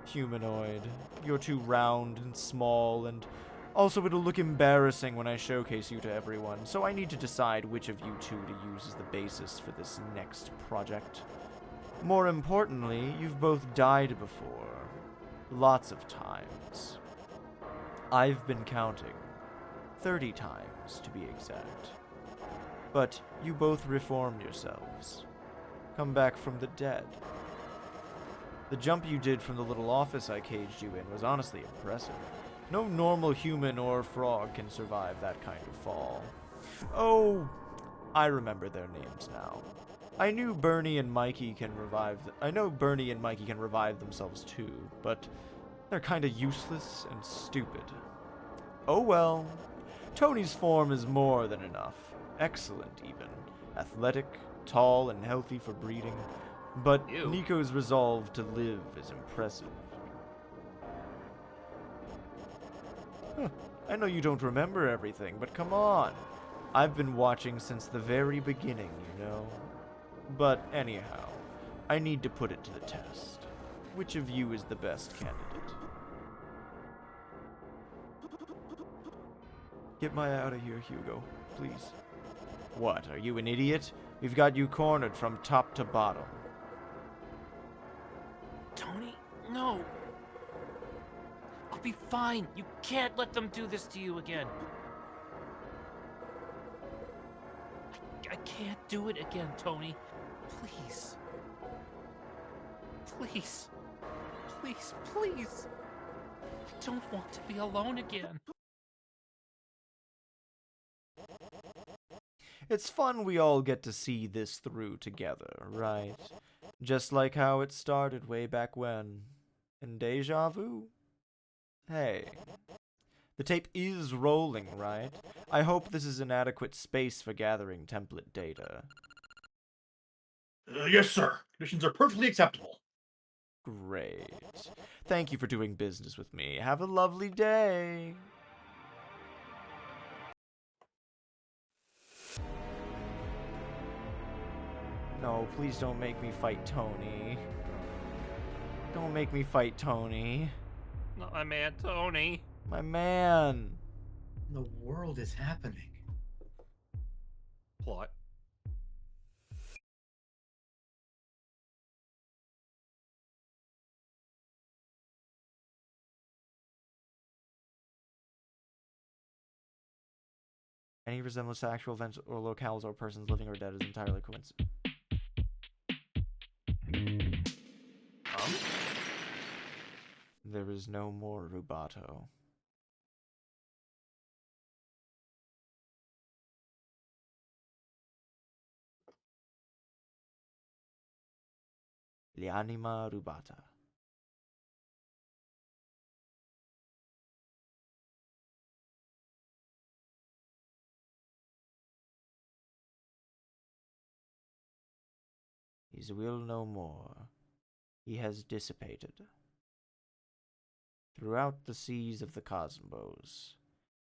humanoid. You're too round and small, and also it'll look embarrassing when I showcase you to everyone, so I need to decide which of you two to use as the basis for this next project. More importantly, you've both died before. Lots of times. I've been counting. 30 times, to be exact. But you both reformed yourselves. Come back from the dead. The jump you did from the little office I caged you in was honestly impressive. No normal human or frog can survive that kind of fall. Oh, I remember their names now. I know Bernie and Mikey can revive themselves too, but they're kinda useless and stupid. Oh well. Tony's form is more than enough. Excellent, even. Athletic, tall, and healthy for breeding. But Ew. Nico's resolve to live is impressive. Huh. I know you don't remember everything, but come on. I've been watching since the very beginning, you know. But anyhow, I need to put it to the test. Which of you is the best candidate? Get Maya out of here, Hugo. Please. What, are you an idiot? We've got you cornered from top to bottom. Tony, no. I'll be fine. You can't let them do this to you again. I can't do it again, Tony. Please. Please. Please, please. I don't want to be alone again. It's fun we all get to see this through together, right? Just like how it started way back when. In Deja Vu? Hey. The tape is rolling, right? I hope this is an adequate space for gathering template data. Yes, sir. Conditions are perfectly acceptable. Great. Thank you for doing business with me. Have a lovely day. No, please don't make me fight Tony. Don't make me fight Tony. Not my man, Tony. My man. The world is happening. Plot. Any resemblance to actual events or locales or persons living or dead is entirely coincident. There is no more Rubato. L'anima rubata. His will no more. He has dissipated. Throughout the seas of the cosmos,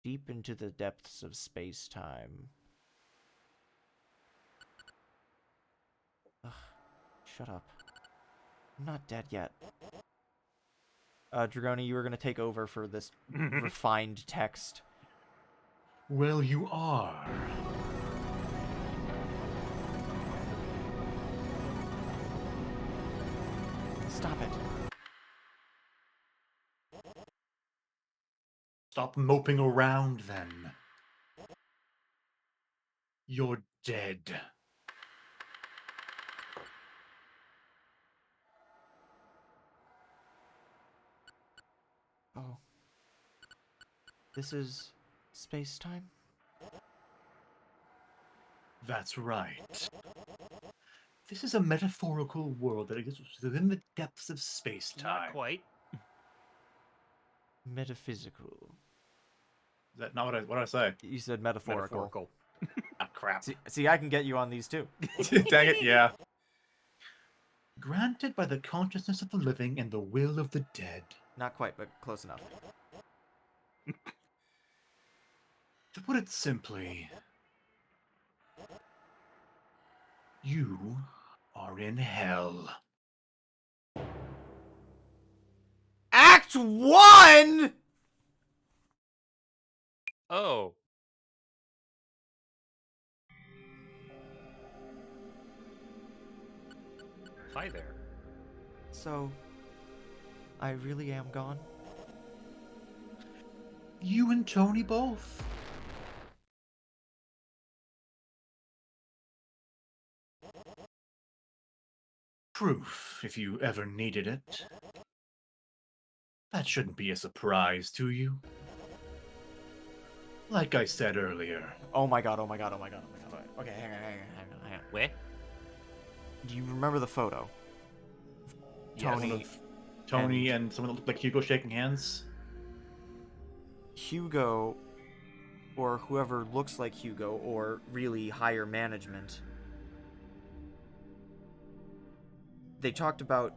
deep into the depths of space-time. Ugh, shut up. I'm not dead yet. Dragoni, you were gonna take over for this refined text. Well, you are. Stop it. Stop moping around, then. You're dead. Oh. This is space-time? That's right. This is a metaphorical world that exists within the depths of space-time. Not quite. Metaphysical. Is that not what did I say? You said metaphorical. Metaphorical. Ah, crap. See, I can get you on these too. Dang it, yeah. Granted by the consciousness of the living and the will of the dead. Not quite, but close enough. To put it simply, you are in hell. Act 1! Oh. Hi there. So, I really am gone? You and Tony both. Proof, if you ever needed it. That shouldn't be a surprise to you. Like I said earlier. Oh my god, oh my god, oh my god, oh my god. Okay, hang on. Where? Do you remember the photo? Tony, Tony and someone that looked like Hugo shaking hands. Hugo, or whoever looks like Hugo, or really higher management, they talked about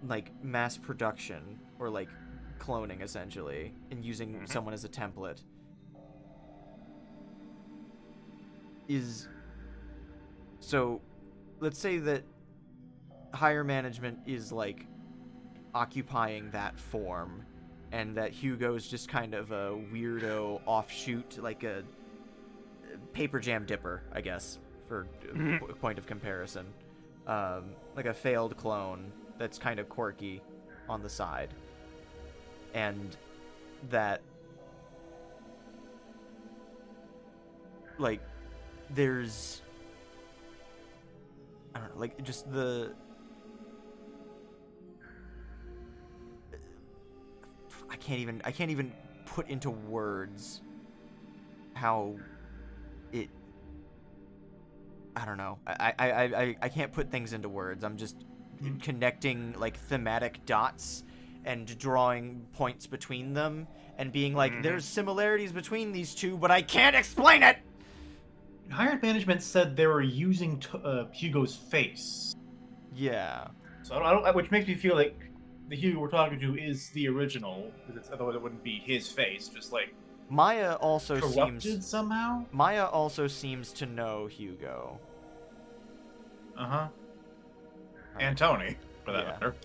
like mass production or like cloning essentially and using someone as a template. So let's say that higher management is like occupying that form and that Hugo's just kind of a weirdo offshoot, like a paper jam dipper, I guess, for point of comparison. Like a failed clone that's kind of quirky on the side. And that, like, there's, I don't know, like, just I can't even put into words how it, I don't know. I can't put things into words. I'm just connecting like thematic dots and drawing points between them and being like, there's similarities between these two, but I can't explain it. Higher management said they were using Hugo's face. Yeah. So I don't, which makes me feel like the Hugo we're talking to is the original, because otherwise it wouldn't be his face, just like Maya also corrupted somehow. Maya also seems to know Hugo. And Tony, for that matter.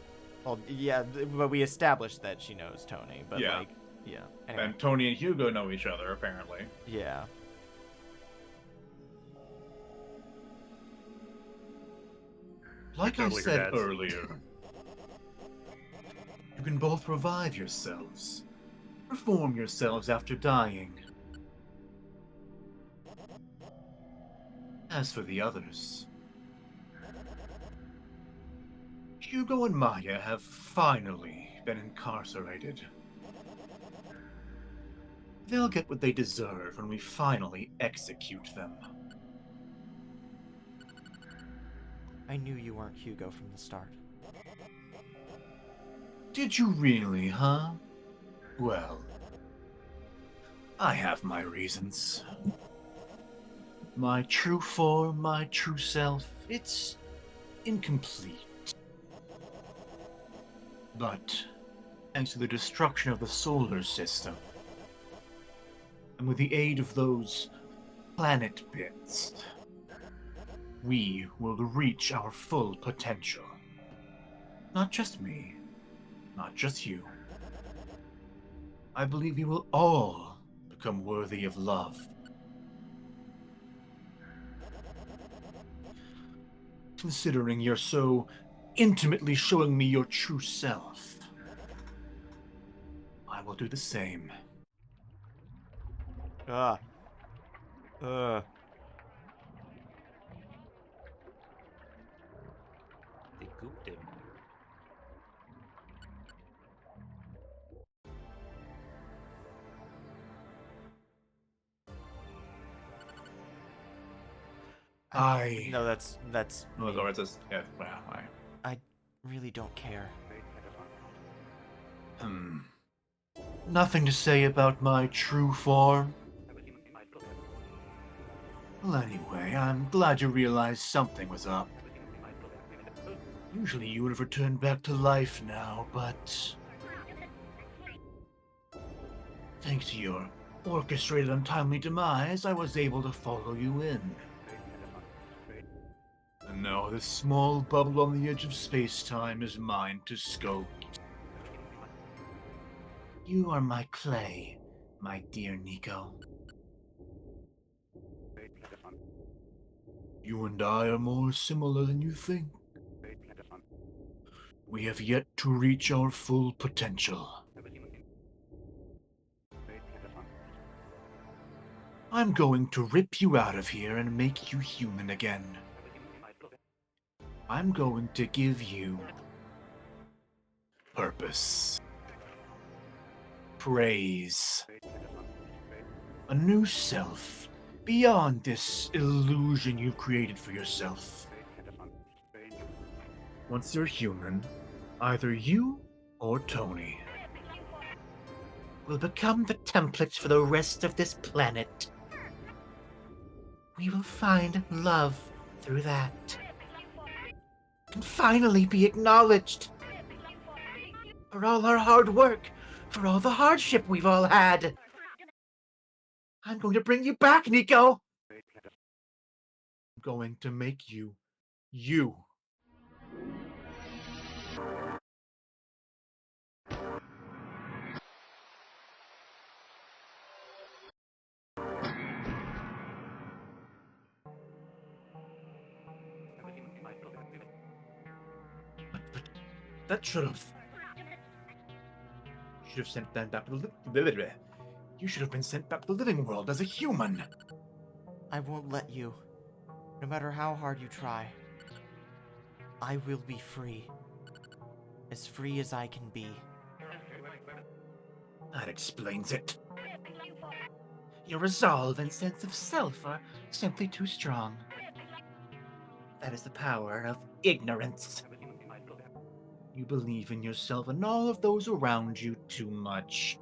Well, yeah, but we established that she knows Tony. But Yeah. like, yeah. Anyway. And Tony and Hugo know each other, apparently. Yeah. Like I Totally her said dad's. earlier, you can both revive yourselves, reform yourselves after dying. As for the others, Hugo and Maya have finally been incarcerated. They'll get what they deserve when we finally execute them. I knew you weren't Hugo from the start. Did you really, huh? Well, I have my reasons. My true form, my true self, it's incomplete. But, thanks to the destruction of the solar system, and with the aid of those planet bits, we will reach our full potential. Not just me, not just you. I believe we will all become worthy of love. Considering you're so intimately showing me your true self, I will do the same. Ugh. They gooped him. No, that's Oh, me. it's just, yeah, wow, I really don't care. Nothing to say about my true form? Well, anyway, I'm glad you realized something was up. Usually you would have returned back to life now, but thanks to your orchestrated untimely demise, I was able to follow you in. And now this small bubble on the edge of space-time is mine to scope. You are my clay, my dear Nico. You and I are more similar than you think. We have yet to reach our full potential. I'm going to rip you out of here and make you human again. I'm going to give you purpose, praise, a new self beyond this illusion you've created for yourself. Once you're human, either you or Tony will become the templates for the rest of this planet. We will find love through that. can finally be acknowledged. For all our hard work, for all the hardship we've all had. I'm going to bring you back, Nico. I'm going to make you, you. But that should have... Should have sent them back to the... You should have been sent back to the living world as a human. I won't let you. No matter how hard you try. I will be free. As free as I can be. That explains it. Your resolve and sense of self are simply too strong. That is the power of ignorance. You believe in yourself and all of those around you too much.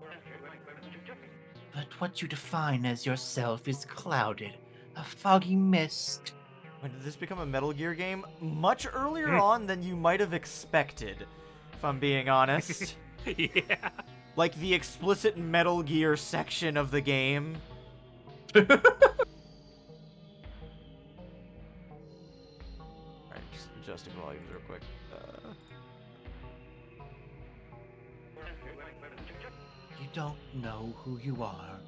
But what you define as yourself is clouded, a foggy mist. When did this become a Metal Gear game? Much earlier on than you might have expected, if I'm being honest. Yeah. Like the explicit Metal Gear section of the game. Alright, just adjusting volumes real quick. You don't know who you are,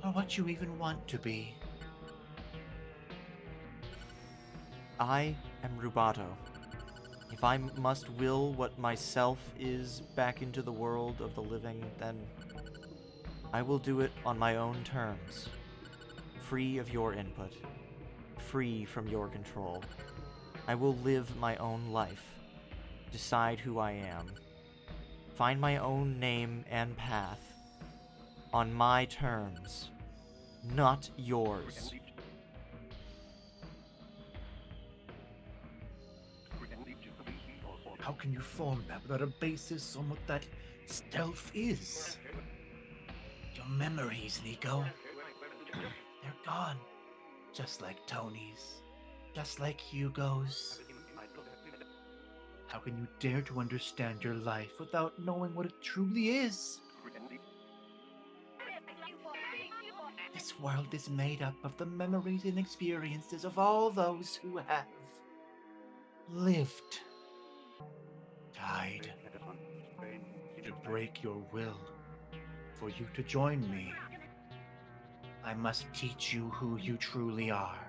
or what you even want to be. I am Rubato. If I must will what myself is back into the world of the living, then I will do it on my own terms. Free of your input. Free from your control. I will live my own life. Decide who I am. Find my own name and path. On my terms. Not yours. How can you form that without a basis on what that stealth is? Your memories, Nico. They're gone. Just like Tony's. Just like Hugo's. How can you dare to understand your life without knowing what it truly is? This world is made up of the memories and experiences of all those who have lived. Died. To break your will, for you to join me, I must teach you who you truly are.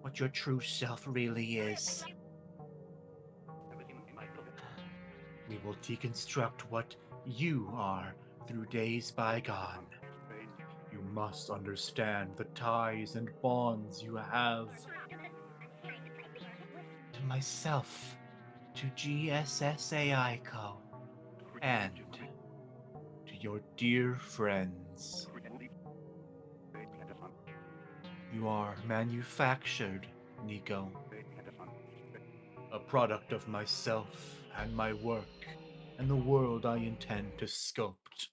What your true self really is. We will deconstruct what you are through days bygone. You must understand the ties and bonds you have. To myself, to GSSAI Co. And To your dear friends. you are manufactured, Nico. A product of myself and my work and the world I intend to sculpt.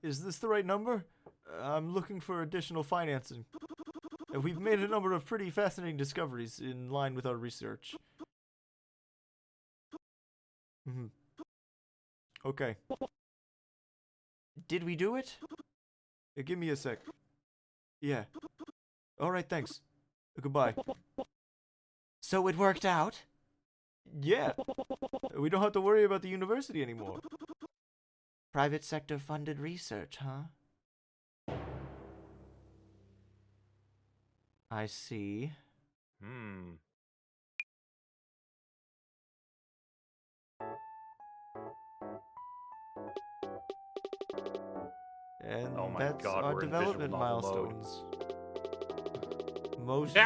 Is this the right number? I'm looking for additional financing. We've made a number of pretty fascinating discoveries in line with our research. Okay. Did we do it? Give me a sec. Yeah. Alright, thanks. Goodbye. So it worked out? Yeah. We don't have to worry about the university anymore. Private sector funded research, huh? I see. And Oh my that's God, our we're in visual development novel mode. milestones. Most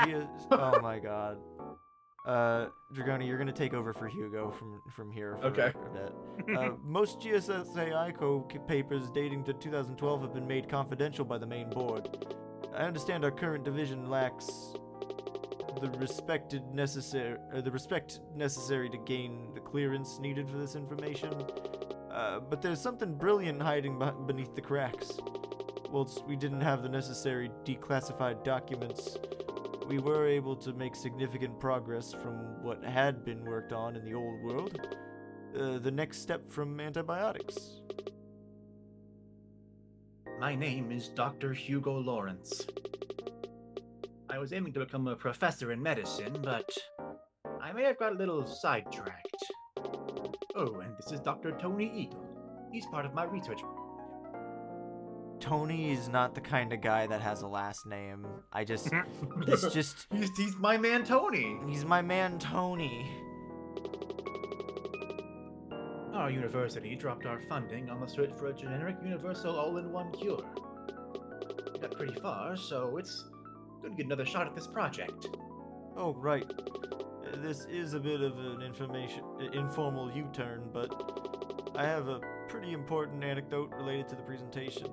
oh my god. Dragoni, you're gonna take over for Hugo from here for Okay. a bit. Most GSSA ICO papers dating to 2012 have been made confidential by the main board. I understand our current division lacks the respect necessary to gain the clearance needed for this information. But there's something brilliant hiding beneath the cracks. Whilst we didn't have the necessary declassified documents, we were able to make significant progress from what had been worked on in the old world. The next step from antibiotics. My name is Dr. Hugo Lawrence. I was aiming to become a professor in medicine, but I may have got a little sidetracked. Oh, and this is Dr. Tony Eagle. He's part of my research. Tony is not the kind of guy that has a last name. It's just, He's my man Tony. he's my man Tony. Our university dropped our funding on the search for a generic universal all-in-one cure. We got pretty far, so it's good to get another shot at this project. Oh, right. This is a bit of an informal U-turn, but I have a pretty important anecdote related to the presentation.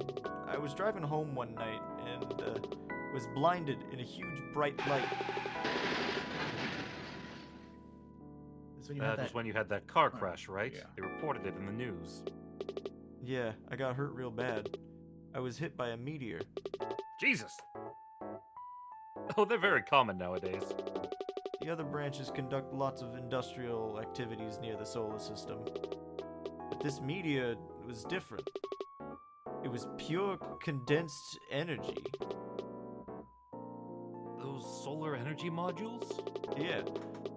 I was driving home one night and was blinded in a huge bright light. That was when you had that car crash, right? yeah. They reported it in the news. Yeah, I got hurt real bad. I was hit by a meteor. Jesus! Oh, they're very common nowadays. The other branches conduct lots of industrial activities near the solar system. But this meteor was different. It was pure condensed energy. Those solar energy modules? Yeah,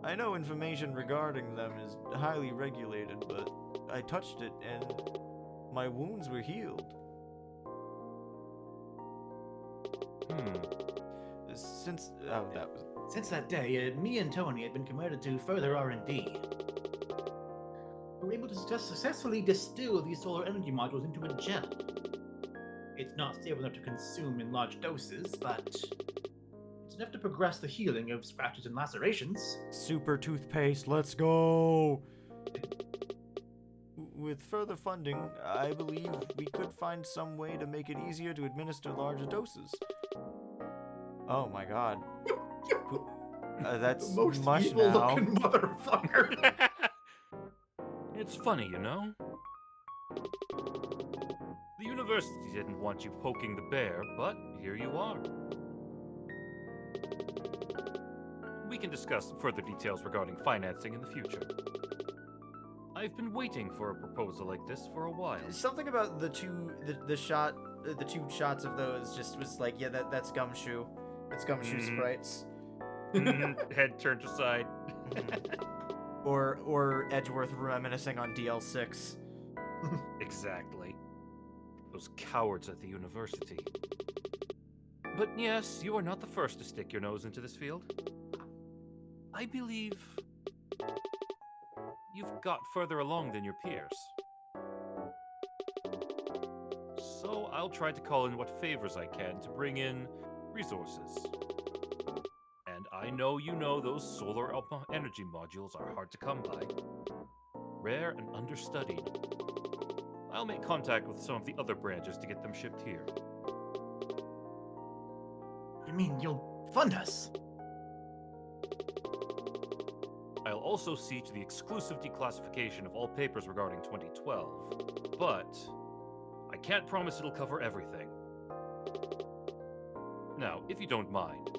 I know information regarding them is highly regulated, but I touched it and my wounds were healed. Since that day, me and Tony had been committed to further R&D. We were able to successfully distill these solar energy modules into a gel. It's not stable enough to consume in large doses, but it's enough to progress the healing of scratches and lacerations. Super toothpaste, let's go! With further funding, I believe we could find some way to make it easier to administer larger doses. Oh my god. That's The most much evil now. looking motherfucker. It's funny, you know? The university didn't want you poking the bear, but here you are. We can discuss further details regarding financing in the future. I've been waiting for a proposal like this for a while. Something about the two shots of those just was like, yeah, that's Gumshoe. It's Gumshoe sprites. Head turned aside. Or Edgeworth reminiscing on DL6. Exactly. Those cowards at the university. But yes, you are not the first to stick your nose into this field. I believe you've got further along than your peers. So I'll try to call in what favors I can to bring in resources. And I know you know those solar energy modules are hard to come by. Rare and understudied. I'll make contact with some of the other branches to get them shipped here. You mean you'll fund us? I'll also see to the exclusive declassification of all papers regarding 2012, but I can't promise it'll cover everything. Now, if you don't mind,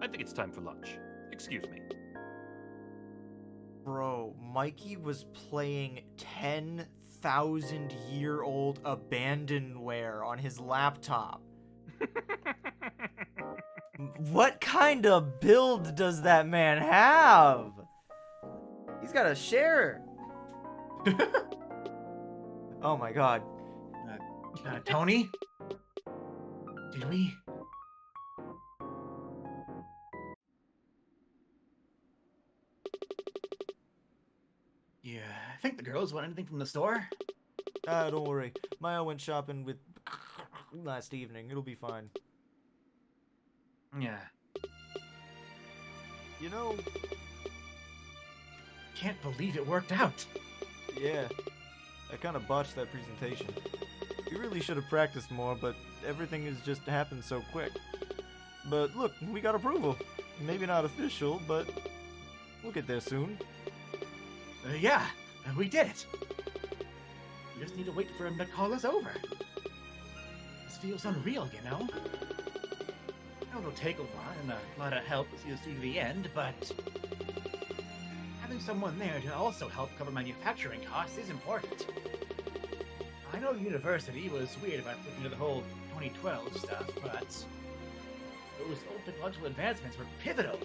I think it's time for lunch. Excuse me. Bro, Mikey was playing 10,000-year-old abandonware on his laptop. What kind of build does that man have? He's got a share. Oh my god. Tony? Did we? Yeah, I think the girls want anything from the store. Don't worry. Maya went shopping with last evening. It'll be fine. Yeah. You know, Can't believe it worked out. yeah, I kind of botched that presentation. We really should have practiced more, but everything has just happened so quick. But look, we got approval. Maybe not official, but we'll get there soon. Yeah, we did it. We just need to wait for him to call us over. This feels unreal, you know? know it'll take a while and a lot of help to see us through to the end, but having someone there to also help cover manufacturing costs is important. I know the university was weird about looking into the whole 2012 stuff, but those old technological advancements were pivotal.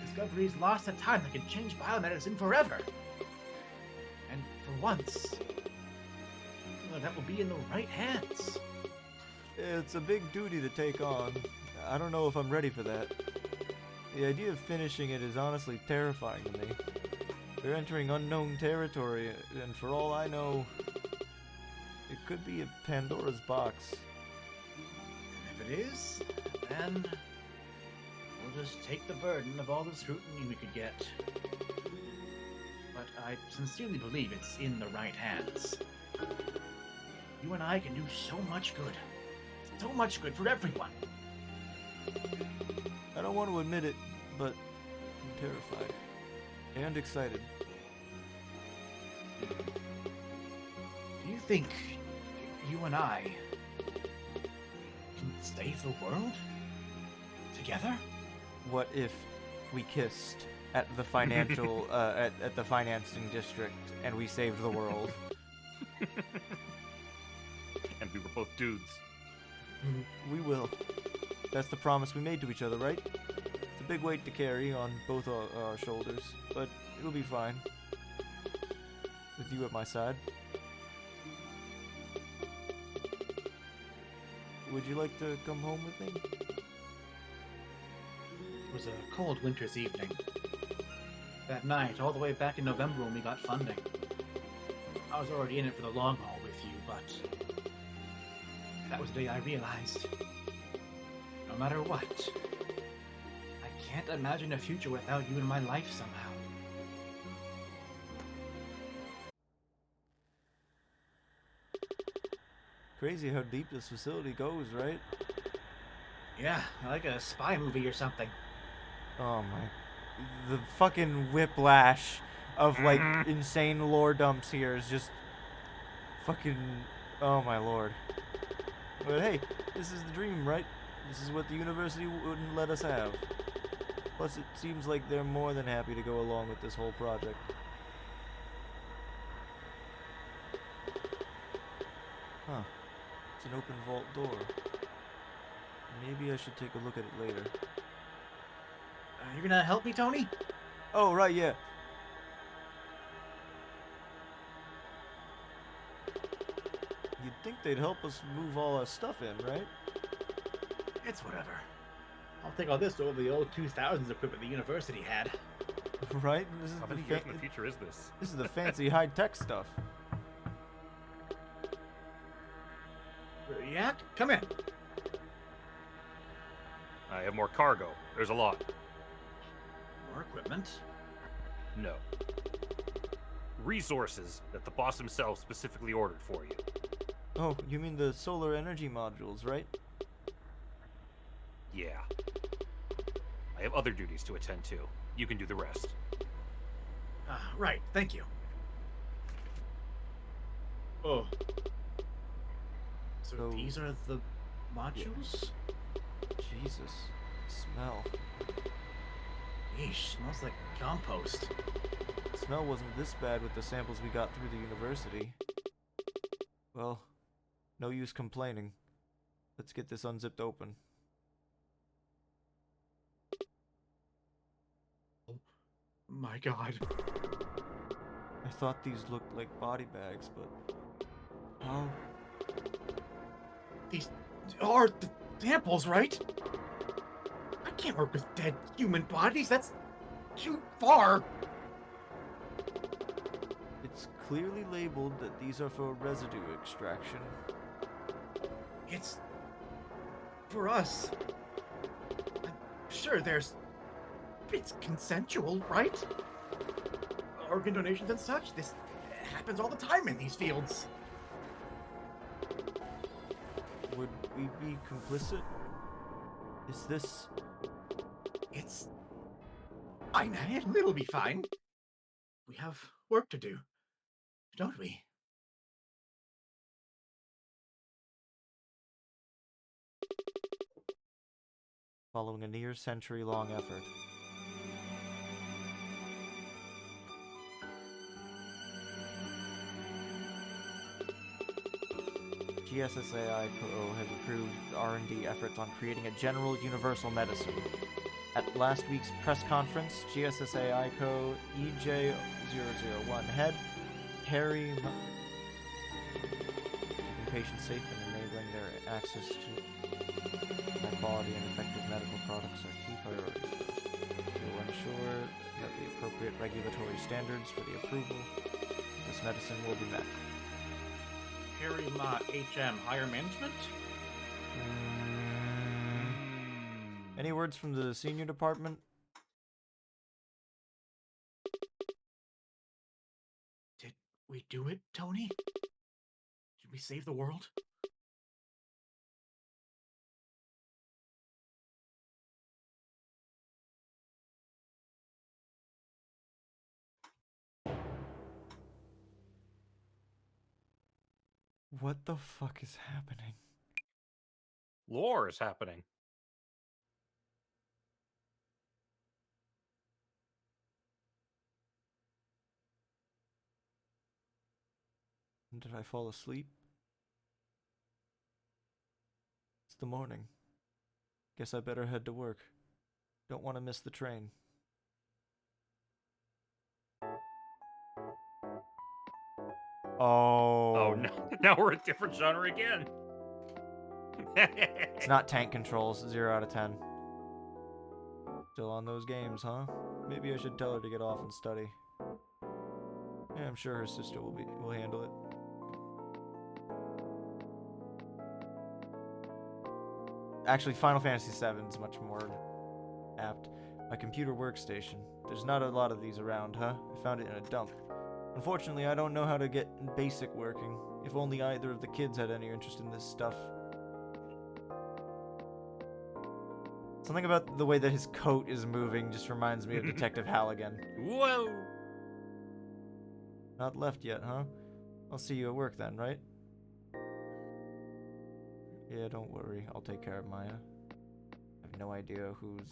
Discoveries lost a time that could change biomedicine forever. And for once, that will be in the right hands. It's a big duty to take on. I don't know if I'm ready for that. The idea of finishing it is honestly terrifying to me. We're entering unknown territory, and for all I know, it could be a Pandora's box. If it is, then we'll just take the burden of all the scrutiny we could get. But I sincerely believe it's in the right hands. You and I can do so much good. So much good for everyone. I don't want to admit it, but I'm terrified. And excited. Do you think you and I can save the world? Together? What if we kissed at the financial, at the financing district, and we saved the world? And we were both dudes. We will. That's the promise we made to each other, right? It's a big weight to carry on both our shoulders, but it'll be fine. With you at my side. Would you like to come home with me? It was a cold winter's evening. That night, all the way back in November when we got funding. I was already in it for the long haul with you, but that was the day I realized, no matter what, I can't imagine a future without you in my life somehow. Crazy how deep this facility goes, right? Yeah, like a spy movie or something. Oh my. The fucking whiplash of, like, insane lore dumps here is just fucking. Oh my lord. But hey, this is the dream, right? This is what the university wouldn't let us have. Plus, it seems like they're more than happy to go along with this whole project. Huh. It's an open vault door. Maybe I should take a look at it later. You're gonna help me, Tony? Oh, right, yeah. You'd think they'd help us move all our stuff in, right? It's whatever. I'll take all this over the old 2000s equipment the university had. Right? This is How the many years in the future is this? This is the fancy high-tech stuff. Yeah, come in. I have more cargo. There's a lot. More equipment. No. Resources that the boss himself specifically ordered for you. Oh, you mean the solar energy modules, right? Yeah. I have other duties to attend to. You can do the rest. Right, thank you. Oh. So these are the modules? Jesus. Smell. Yeesh, smells like compost. The smell wasn't this bad with the samples we got through the university. Well, no use complaining. Let's get this unzipped open. My god. I thought these looked like body bags, but... how? These are the samples, right? I can't work with dead human bodies. That's too far. It's clearly labeled that these are for residue extraction. It's for us. I'm sure it's consensual, right? Organ donations and such. This happens all the time in these fields. Would we be complicit? Is this... It's fine. It'll be fine. We have work to do, don't we? following a near century-long effort. GSSAI Co. has approved R&D efforts on creating a general universal medicine. At last week's press conference, GSSAI Co. EJ001 head Harry keeping patients safe and enabling their access to high quality and effective medical products are key priorities. We will ensure that the appropriate regulatory standards for the approval of this medicine will be met. Harry Ma HM Higher Management? Any words from the senior department? Did we do it, Tony? Did we save the world? What the fuck is happening? Lore is happening. Did I fall asleep? It's the morning. Guess I better head to work. Don't want to miss the train. Oh no! Now we're a different genre again. It's not tank controls. 0 out of 10. Still on those games, huh? Maybe I should tell her to get off and study. Yeah, I'm sure her sister will handle it. Actually, Final Fantasy VII is much more apt. My computer workstation. There's not a lot of these around, huh? I found it in a dump. Unfortunately, I don't know how to get BASIC working. If only either of the kids had any interest in this stuff. Something about the way that his coat is moving just reminds me of Detective Halligan. Whoa! Not left yet, huh? I'll see you at work then, right? Yeah, don't worry. I'll take care of Maya. I have no idea who's...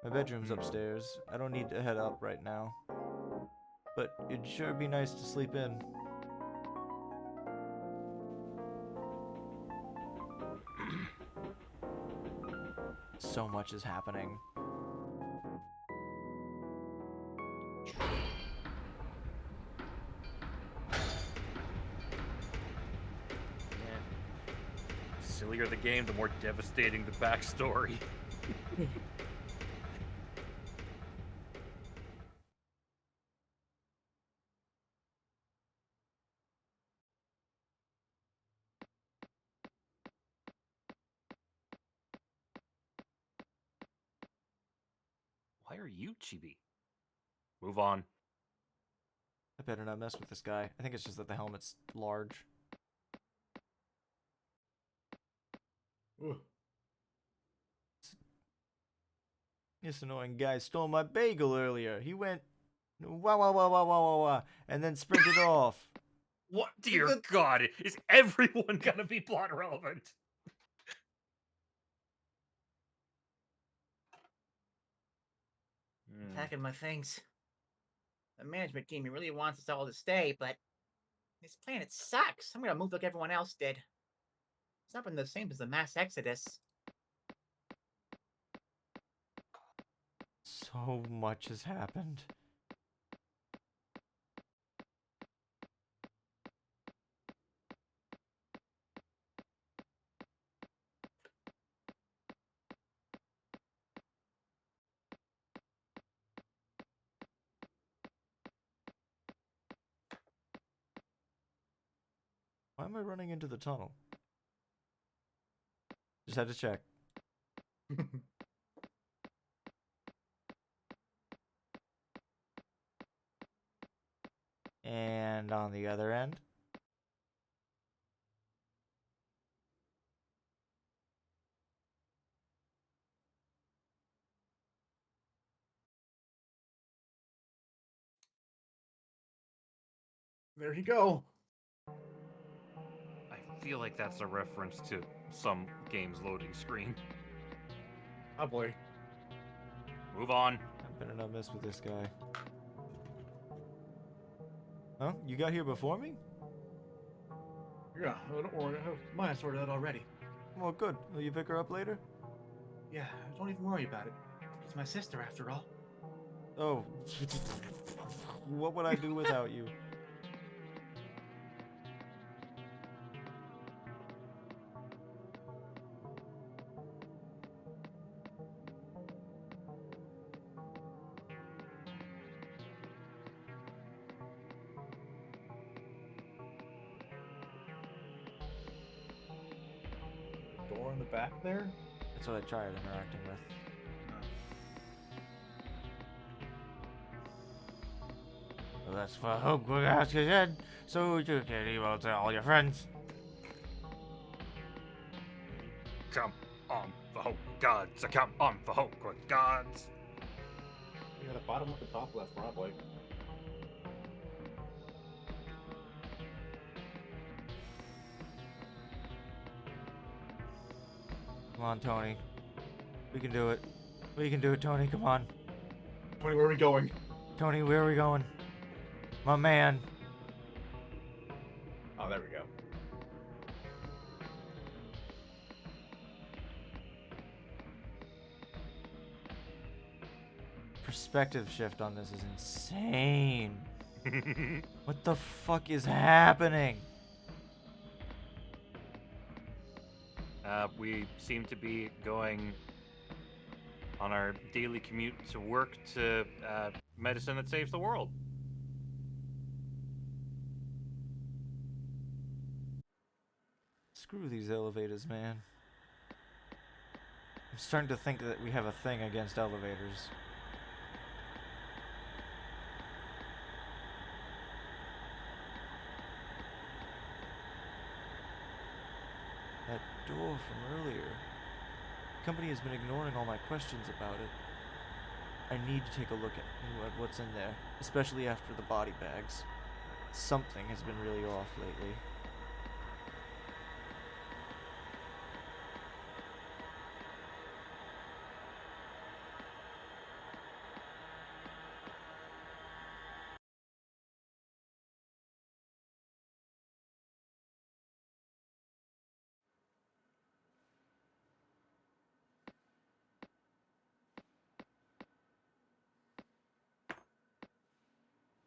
My bedroom's upstairs. I don't need to head up right now. But it'd sure be nice to sleep in. So much is happening. Sillier the game, the more devastating the backstory. Why are you chibi? Move on. I better not mess with this guy. I think it's just that the helmet's large. Ugh. This annoying guy stole my bagel earlier. He went wah wah wah wah wah wah wah and then sprinted off. What? Dear God, is everyone gonna be plot relevant? Packing my things. The management team really wants us all to stay, but this planet sucks. I'm gonna move like everyone else did. It's not been the same as the mass exodus. So much has happened. Why am I running into the tunnel? Just had to check. And on the other end. There you go. I feel like that's a reference to some game's loading screen. Probably. Move on. I better not mess with this guy. Huh? You got here before me? Yeah, don't worry. I have mine sorted out already. Well, good. Will you pick her up later? Yeah, don't even worry about it. She's my sister, after all. Oh. What would I do without you? Door in the back there? That's what I tried interacting with. Well, that's for hope we ask you said, so you can email to all your friends. Come on, for hope, gods. Come on, for hope, gods. Yeah, the bottom of the top left, probably. Come on, Tony. We can do it. We can do it, Tony. Come on. Tony, where are we going? Tony, where are we going? My man. Oh, there we go. Perspective shift on this is insane. What the fuck is happening? We seem to be going on our daily commute to work to medicine that saves the world. Screw these elevators, man. I'm starting to think that we have a thing against elevators. That door from earlier. The company has been ignoring all my questions about it. I need to take a look at what's in there, especially after the body bags. Something has been really off lately.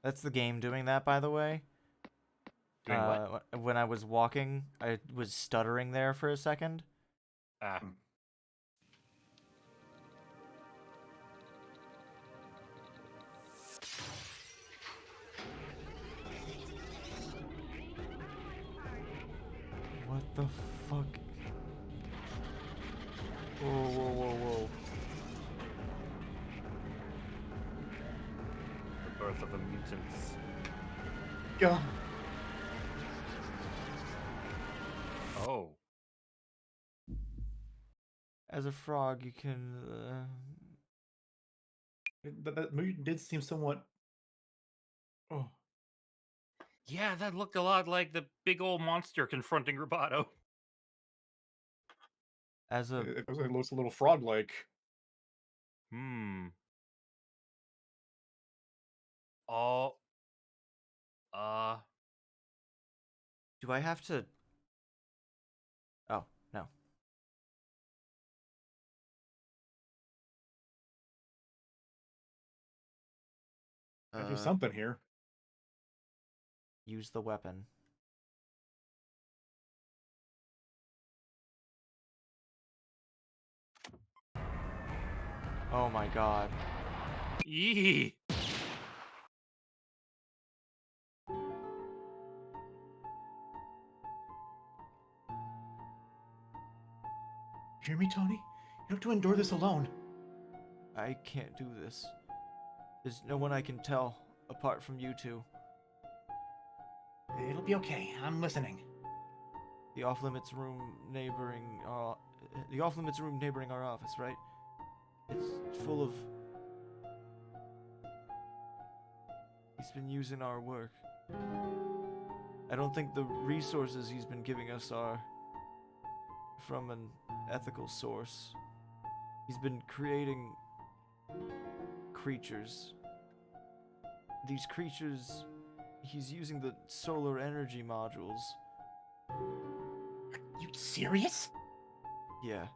That's the game doing that, by the way. Doing what? When I was walking, I was stuttering there for a second. Ah. What the fuck? Whoa, whoa, whoa, whoa. The birth of the mutants. Go. Oh. As a frog, you can. That mutant did seem somewhat. Oh, Yeah, that looked a lot like the big old monster confronting Rubato. As a. it looks a little frog-like. Hmm. Oh. Do I have to. Oh, no. I do something here. Use the weapon. Oh my god. Yee. Hear me, Tony? You have to endure this alone. I can't do this. There's no one I can tell apart from you two. It'll be okay. I'm listening. The off-limits room neighboring our office, right? It's full of. He's been using our work. I don't think the resources he's been giving us are from an ethical source. He's been creating creatures. These creatures, he's using the solar energy modules. You serious? Yeah.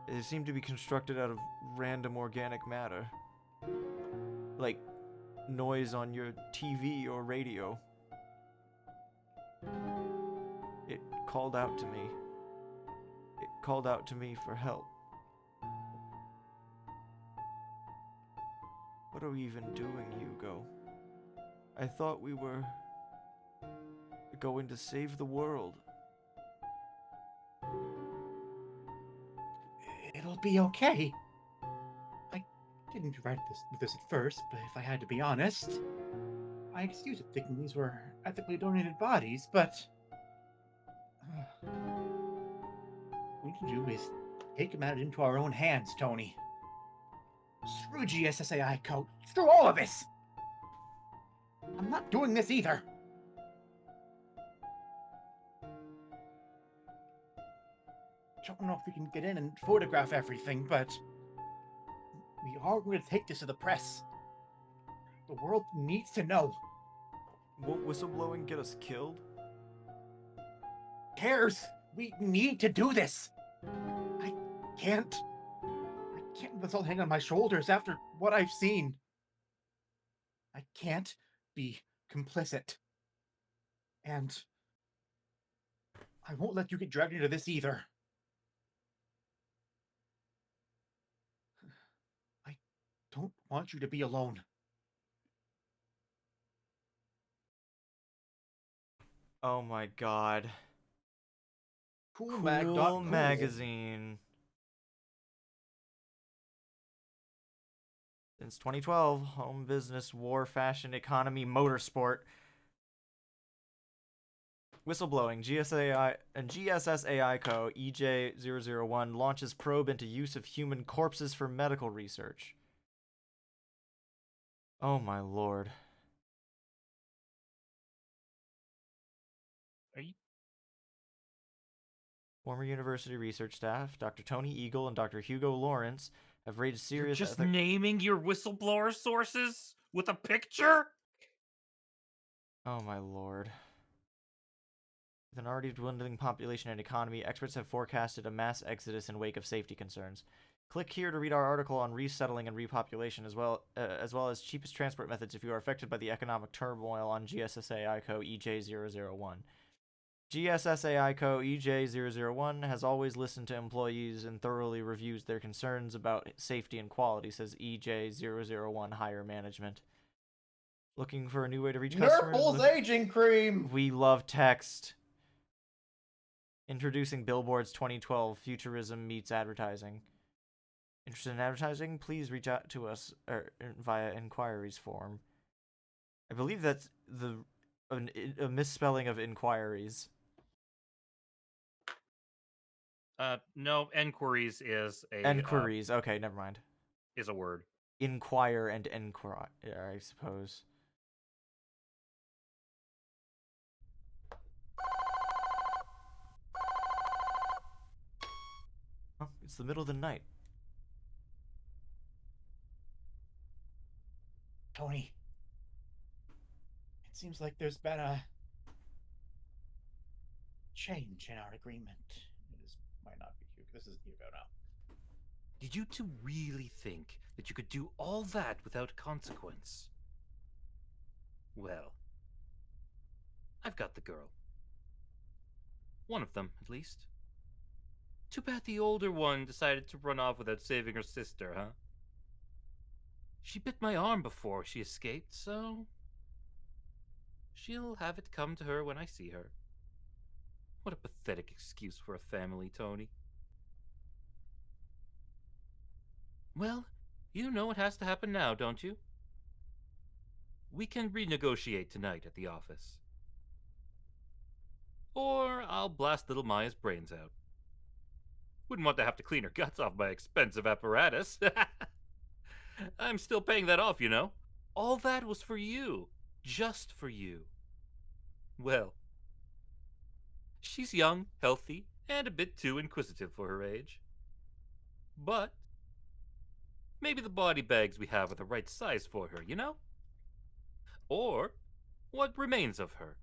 They seem to be constructed out of random organic matter. Like noise on your TV or radio. It called out to me. It called out to me for help. What are we even doing, Hugo? I thought we were going to save the world. It'll be okay. I didn't write this at first, but if I had to be honest, I excused it thinking these were ethically donated bodies, but what we need to do is take matters into our own hands, Tony. Screw GSSAI code. Screw all of this! I'm not doing this either. Don't know if we can get in and photograph everything, but we are going to take this to the press. The world needs to know. Won't whistleblowing get us killed? Cares? We need to do this. I can't let this all hang on my shoulders after what I've seen. I can't be complicit. And I won't let you get dragged into this either. I don't want you to be alone. Oh my god. Cool magazine. Since 2012, home business, war, fashion, economy, motorsport. Whistleblowing, GSAI and GSSAI Co. EJ001 launches probe into use of human corpses for medical research. Oh my lord. Are you? Former university research staff, Dr. Tony Eagle and Dr. Hugo Lawrence, have raised You're serious just naming your whistleblower sources with a picture? Oh my lord. With an already dwindling population and economy, experts have forecasted a mass exodus in wake of safety concerns. Click here to read our article on resettling and repopulation, as well as cheapest transport methods if you are affected by the economic turmoil on GSSAI Co. EJ001. GSSAI Co. EJ001 has always listened to employees and thoroughly reviews their concerns about safety and quality, says EJ001 Higher Management. Looking for a new way to reach customers? Nurple's aging cream! We love text. Introducing Billboard's 2012 Futurism Meets Advertising. Interested in advertising? Please reach out to us via inquiries form. I believe that's a misspelling of inquiries. No, enquiries is a Enquiries. Okay, never mind. is a word. Inquire and enquire, I suppose. Oh, it's the middle of the night. Tony, it seems like there's been a change in our agreement. Might not be Hugo. This is Hugo now. Did you two really think that you could do all that without consequence? Well, I've got the girl. One of them, at least. Too bad the older one decided to run off without saving her sister, huh? She bit my arm before she escaped, so she'll have it come to her when I see her. What a pathetic excuse for a family, Tony. Well, you know what has to happen now, don't you? We can renegotiate tonight at the office. Or I'll blast little Maya's brains out. Wouldn't want to have to clean her guts off my expensive apparatus. I'm still paying that off, you know. All that was for you. Just for you. Well, she's young, healthy, and a bit too inquisitive for her age. But Maybe the body bags we have are the right size for her, you know? Or what remains of her.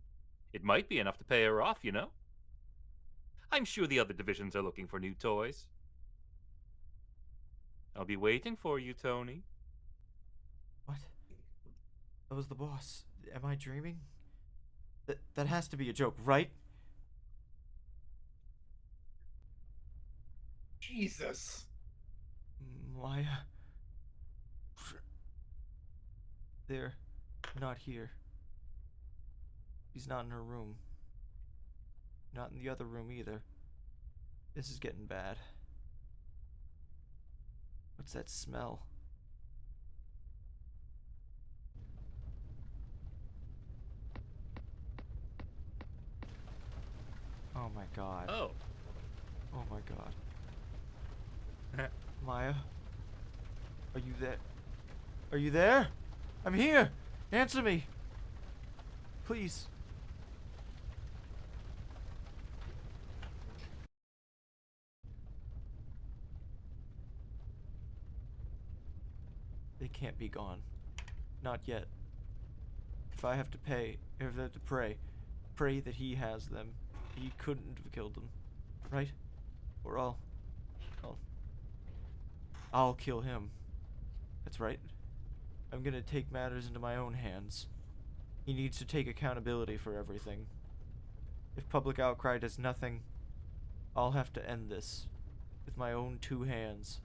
It might be enough to pay her off, you know? I'm sure the other divisions are looking for new toys. I'll be waiting for you, Tony. What? That was the boss. Am I dreaming? That has to be a joke, right? Jesus. Maya. They're not here. She's not in her room. Not in the other room either. This is getting bad. What's that smell? Oh my god. Oh. Oh my god. Maya? Are you there? Are you there? I'm here! Answer me! Please. They can't be gone. Not yet. If I have to pay, if I have to pray that he has them. He couldn't have killed them, right? Or I'll kill him. That's right. I'm gonna take matters into my own hands. He needs to take accountability for everything. If public outcry does nothing, I'll have to end this with my own 2 hands.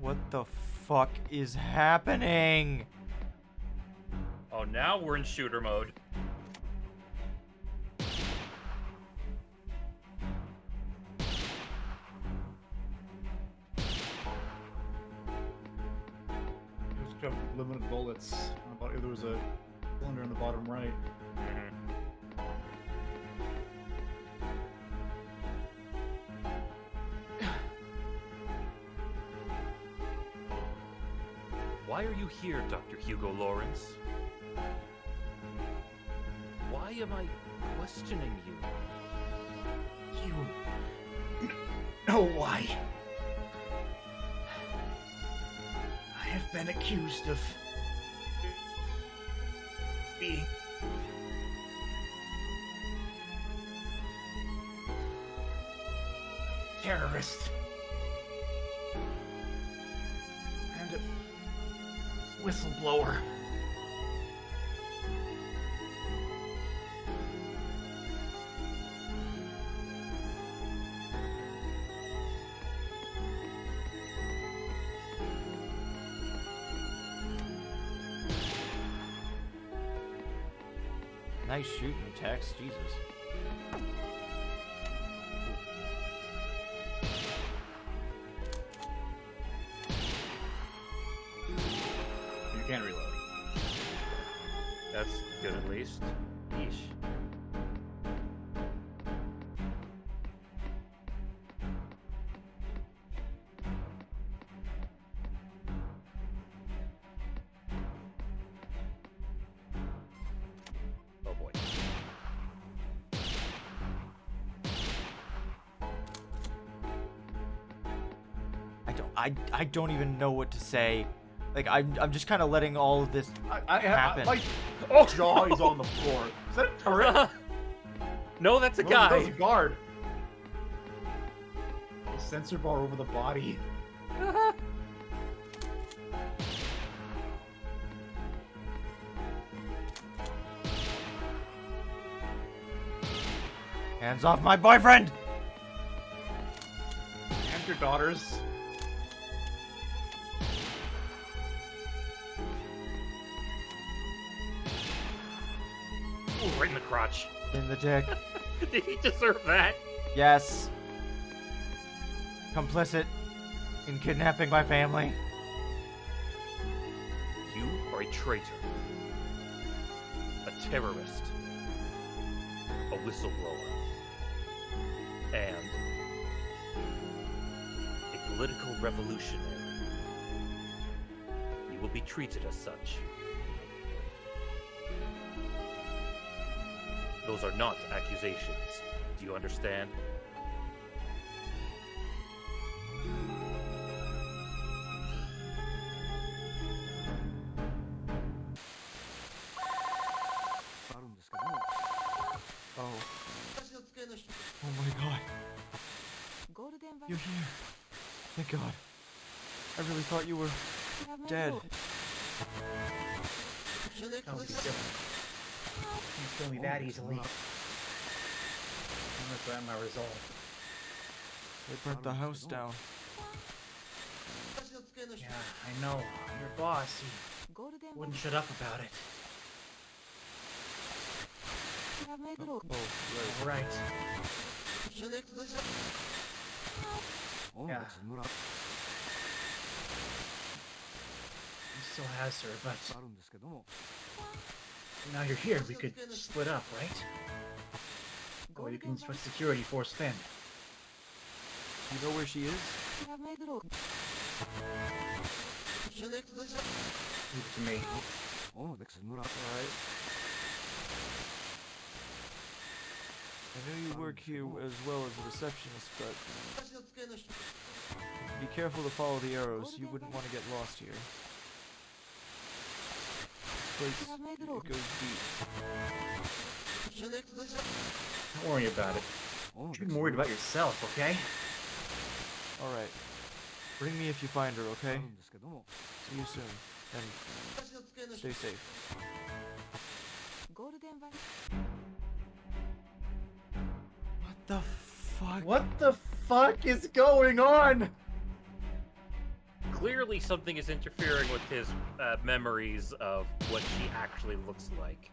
What the fuck is happening? Oh, now we're in shooter mode. Just got limited bullets. There was a cylinder in the bottom right. Why are you here, Dr. Hugo Lawrence? Why am I questioning you? You know why? I have been accused of being a terrorist and a whistleblower. Nice shooting, Tex. Jesus. You can't reload. That's good at least. Yeesh. Oh boy. I don't even know what to say. Like I'm just kind of letting all of this happen. My jaw is on the floor. Is that a turret? No, that's a No, guy. that was a guard. The sensor bar over the body. Hands off my boyfriend! And your daughters. right in the crotch. In the dick. Did he deserve that? Yes. Complicit in kidnapping my family. You are a traitor. A terrorist. A whistleblower. And a political revolutionary. You will be treated as such. Those are not accusations. Do you understand? Oh. Oh my god. You're here. Thank god. I really thought you were dead. Don't be silly. You kill me that easily. I'm gonna grab my resolve. They burnt the house down. Yeah, I know. Your boss, he wouldn't shut up about it. Oh, Right. Yeah. He still has her, but now you're here, we could split up, right? Or you can switch security force then. You know where she is? Leave it to me. Alright. I know you work here as well as a receptionist, but be careful to follow the arrows. You wouldn't want to get lost here. This place, it goes deep. Don't worry about it. You're worried about yourself, okay? Alright. Bring me if you find her, okay? See you soon. And stay safe. What the fuck? What the fuck is going on? Clearly something is interfering with his memories of what she actually looks like.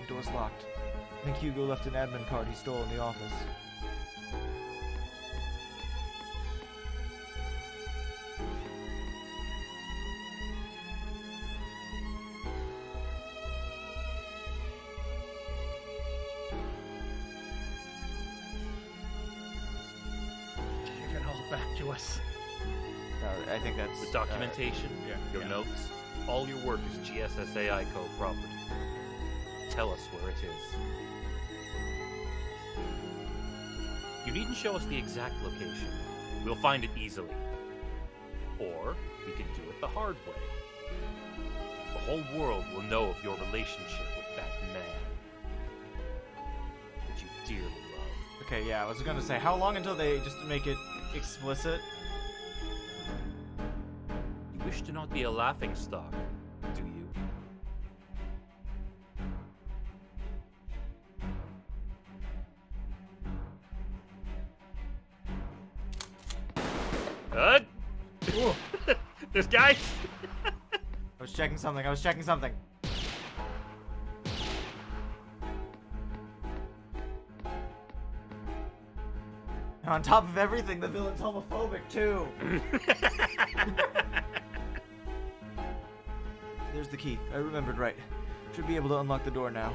The door's locked. I think Hugo left an admin card he stole in the office. Give it all back to us. I think that's... The documentation, your yeah. notes, all your work is GSSAI code property. Tell us where it is. You needn't show us the exact location. We'll find it easily. Or we can do it the hard way. The whole world will know of your relationship with that man that you dearly love. Okay, yeah, I was gonna say, how long until they just make it explicit? You wish to not be a laughingstock, do you? This guy. I was checking something, I was checking something. And on top of everything, the villain's homophobic, too. There's the key. I remembered right. Should be able to unlock the door now.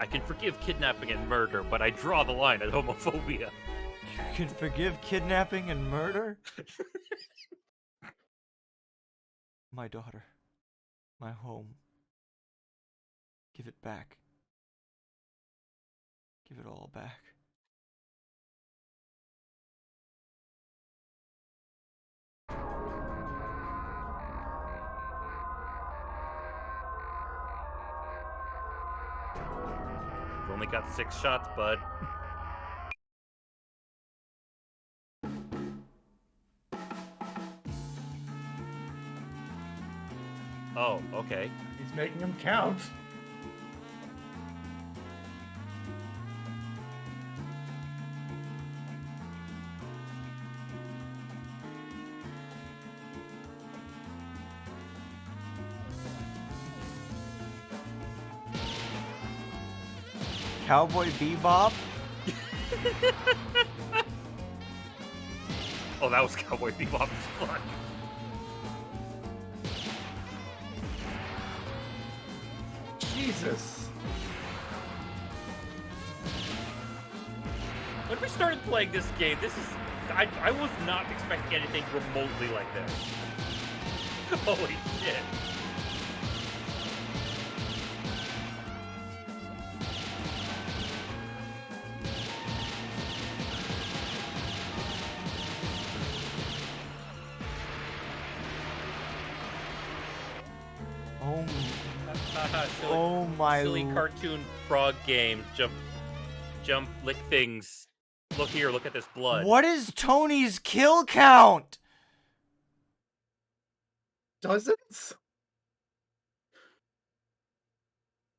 I can forgive kidnapping and murder, but I draw the line at homophobia. You can forgive kidnapping and murder? My daughter. My home. Give it back. Give it all back. You've only got 6 shots, bud. Oh, okay. He's making them count. Cowboy Bebop? Oh, that was Cowboy Bebop as fuck. Jesus. When we started playing this game, I was not expecting anything remotely like this. Holy shit. Oh, silly, oh my silly l- cartoon frog game. Jump, lick things. Look here, look at this blood. What is Tony's kill count? Dozens?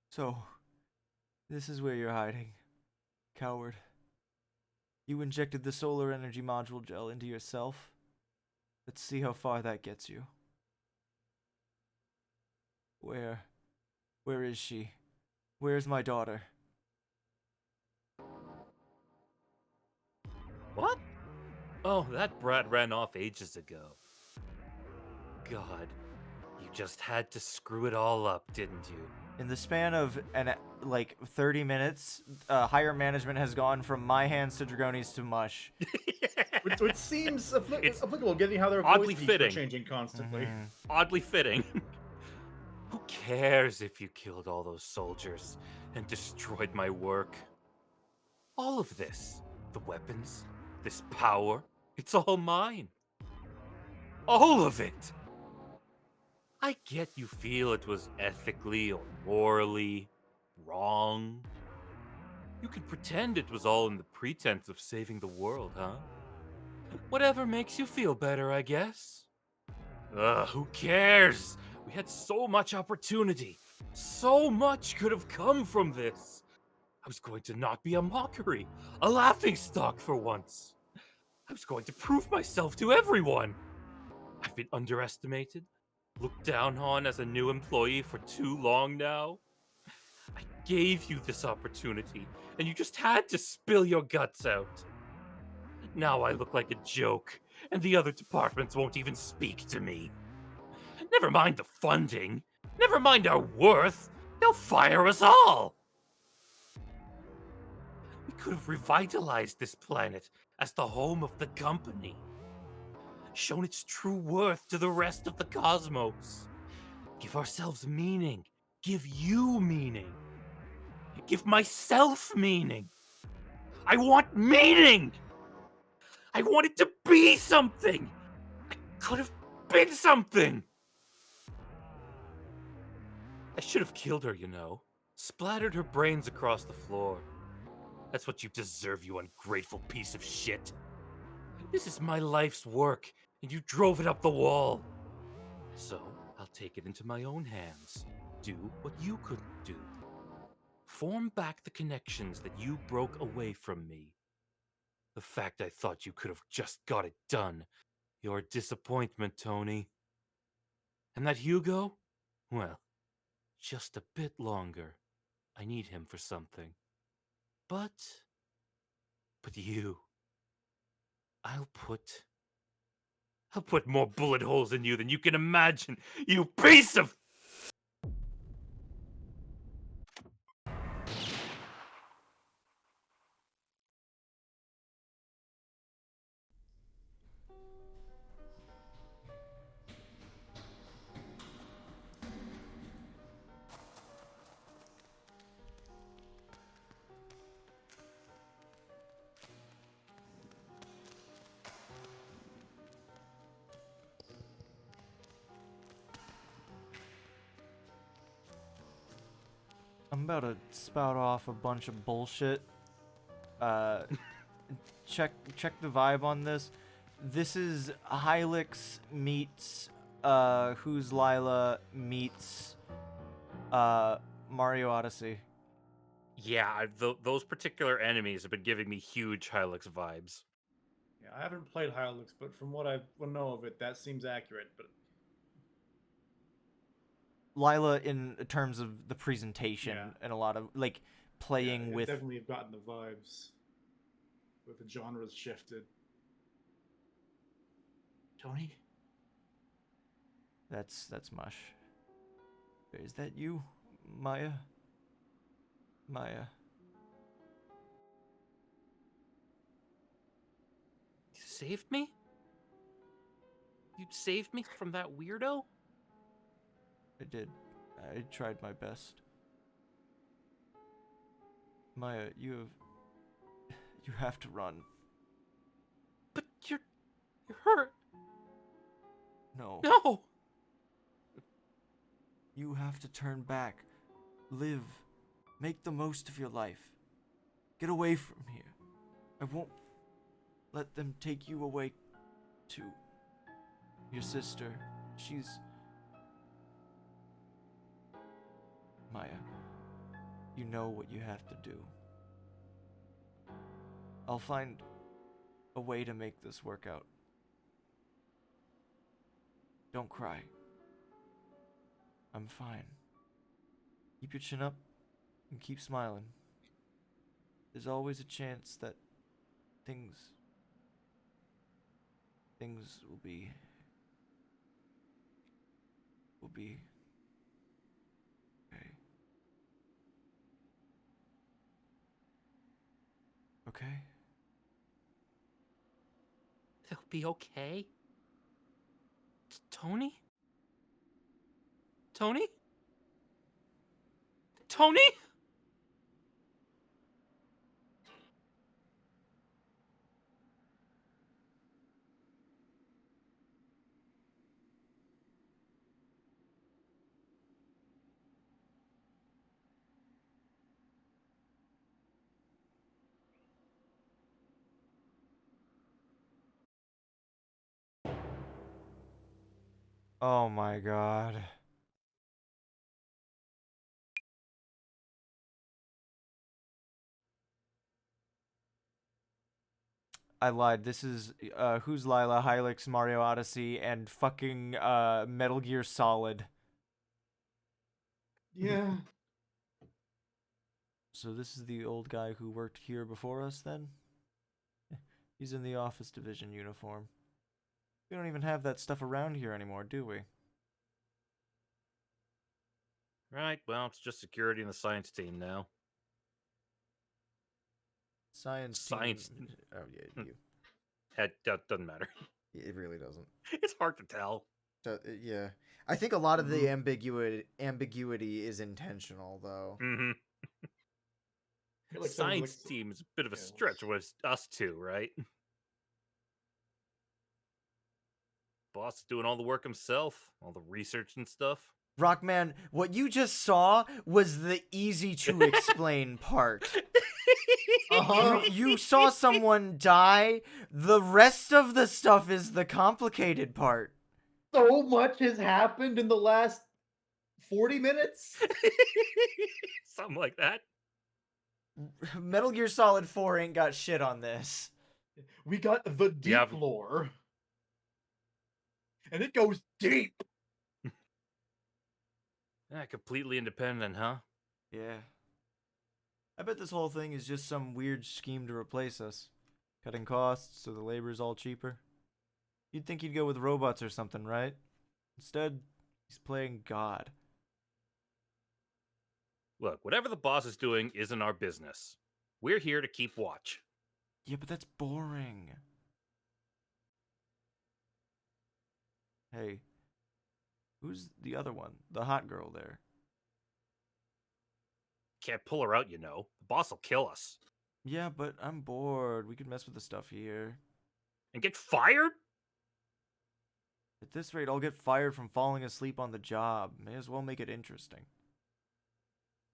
So, this is where you're hiding. Coward. You injected the solar energy module gel into yourself. Let's see how far that gets you. Where is she? Where's my daughter? What? Oh, that brat ran off ages ago. God, you just had to screw it all up, didn't you? In the span of 30 minutes, higher management has gone from my hands to Dragoni's to mush. Which seems It's applicable, given how their oddly voice beats were fitting. changing constantly. Mhm. Oddly fitting. Who cares if you killed all those soldiers and destroyed my work? All of this, the weapons, this power, it's all mine. All of it! I get you feel it was ethically or morally wrong. You can pretend it was all in the pretense of saving the world, huh? Whatever makes you feel better, I guess. Ugh, who cares? We had so much opportunity. So much could have come from this. I was going to not be a mockery, a laughingstock for once. I was going to prove myself to everyone. I've been underestimated, looked down on as a new employee for too long now. I gave you this opportunity, and you just had to spill your guts out. Now I look like a joke, and the other departments won't even speak to me. Never mind the funding. Never mind our worth. They'll fire us all. We could have revitalized this planet as the home of the company. Shown its true worth to the rest of the cosmos. Give ourselves meaning. Give you meaning. Give myself meaning. I want meaning! I wanted to be something! I could have been something! I should have killed her, you know. Splattered her brains across the floor. That's what you deserve, you ungrateful piece of shit. This is my life's work, and you drove it up the wall. So, I'll take it into my own hands. Do what you couldn't do. Form back the connections that you broke away from me. The fact I thought you could have just got it done. You're a disappointment, Tony. And that Hugo? Well, just a bit longer. I need him for something. But you, I'll put more bullet holes in you than you can imagine, you piece of... I'm about to spout off a bunch of bullshit. Check the vibe on this. This is Hylix meets Who's Lila meets Mario Odyssey. Yeah, those particular enemies have been giving me huge Hylix vibes. Yeah, I haven't played Hylix, but from what I know of it, that seems accurate. But Lila in terms of the presentation Yeah. and a lot of like playing yeah, with definitely have gotten the vibes with the genres shifted. Tony? that's mush. Is that you, Maya? Maya. You saved me? You saved me from that weirdo? I did. I tried my best. Maya, you have to run. But you're hurt. No. No! You have to turn back. Live. Make the most of your life. Get away from here. I won't let them take you away to your sister. She's... Maya, you know what you have to do. I'll find a way to make this work out. Don't cry. I'm fine. Keep your chin up and keep smiling. There's always a chance that things will be okay. Okay? They'll be okay? Tony? Tony? Tony? Oh my god. I lied. This is Who's Lila, Hylix, Mario Odyssey, and fucking Metal Gear Solid. Yeah. So this is the old guy who worked here before us then? He's in the office division uniform. We don't even have that stuff around here anymore, do we? Right, well, it's just security and the science team now. Science Team. Oh yeah, you. That doesn't matter. It really doesn't. It's hard to tell. Yeah. I think a lot of the Mhm. ambiguity is intentional though. Mm-hmm. I feel like some of the, Science team is a bit of a yeah, stretch with us two, right? Boss is doing all the work himself, all the research and stuff. Rockman, what you just saw was the easy to explain part. Uh-huh. You saw someone die. The rest of the stuff is the complicated part. So much has happened in the last 40 minutes. Something like that. Metal Gear Solid 4 ain't got shit on this. We got the deep Yeah. lore. And it goes deep. Yeah, completely independent, huh? Yeah. I bet this whole thing is just some weird scheme to replace us. Cutting costs so the labor's all cheaper. You'd think he'd go with robots or something, right? Instead, he's playing God. Look, whatever the boss is doing isn't our business. We're here to keep watch. Yeah, but that's boring. Hey, who's the other one? The hot girl there. Can't pull her out, you know. The boss will kill us. Yeah, but I'm bored. We could mess with the stuff here. And get fired? At this rate, I'll get fired from falling asleep on the job. May as well make it interesting.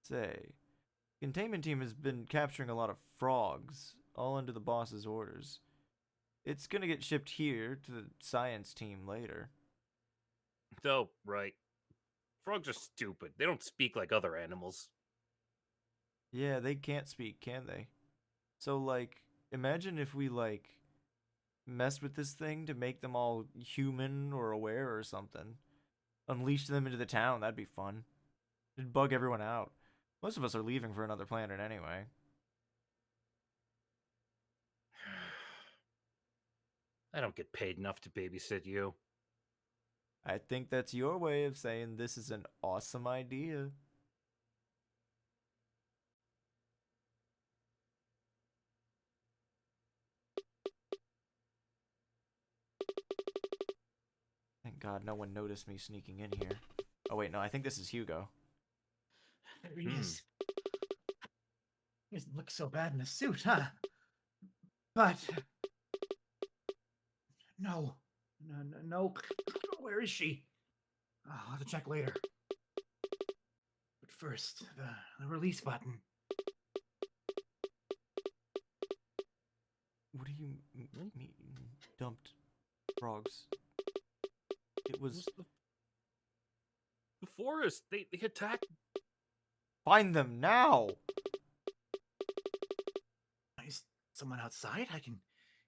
Say, containment team has been capturing a lot of frogs, all under the boss's orders. It's gonna get shipped here to the science team later. Oh, right. Frogs are stupid. They don't speak like other animals. Yeah, they can't speak, can they? So, like, imagine if we, like, messed with this thing to make them all human or aware or something. Unleash them into the town, that'd be fun. It'd bug everyone out. Most of us are leaving for another planet anyway. I don't get paid enough to babysit you. I think that's your way of saying this is an awesome idea. Thank God no one noticed me sneaking in here. Oh wait, no, I think this is Hugo. There he is. He doesn't look so bad in a suit, huh? But no, no. Where is she? I'll have to check later. But first, the release button. What do you mean, dumped frogs? It was... The forest. They attacked. Find them now! Is someone outside? I can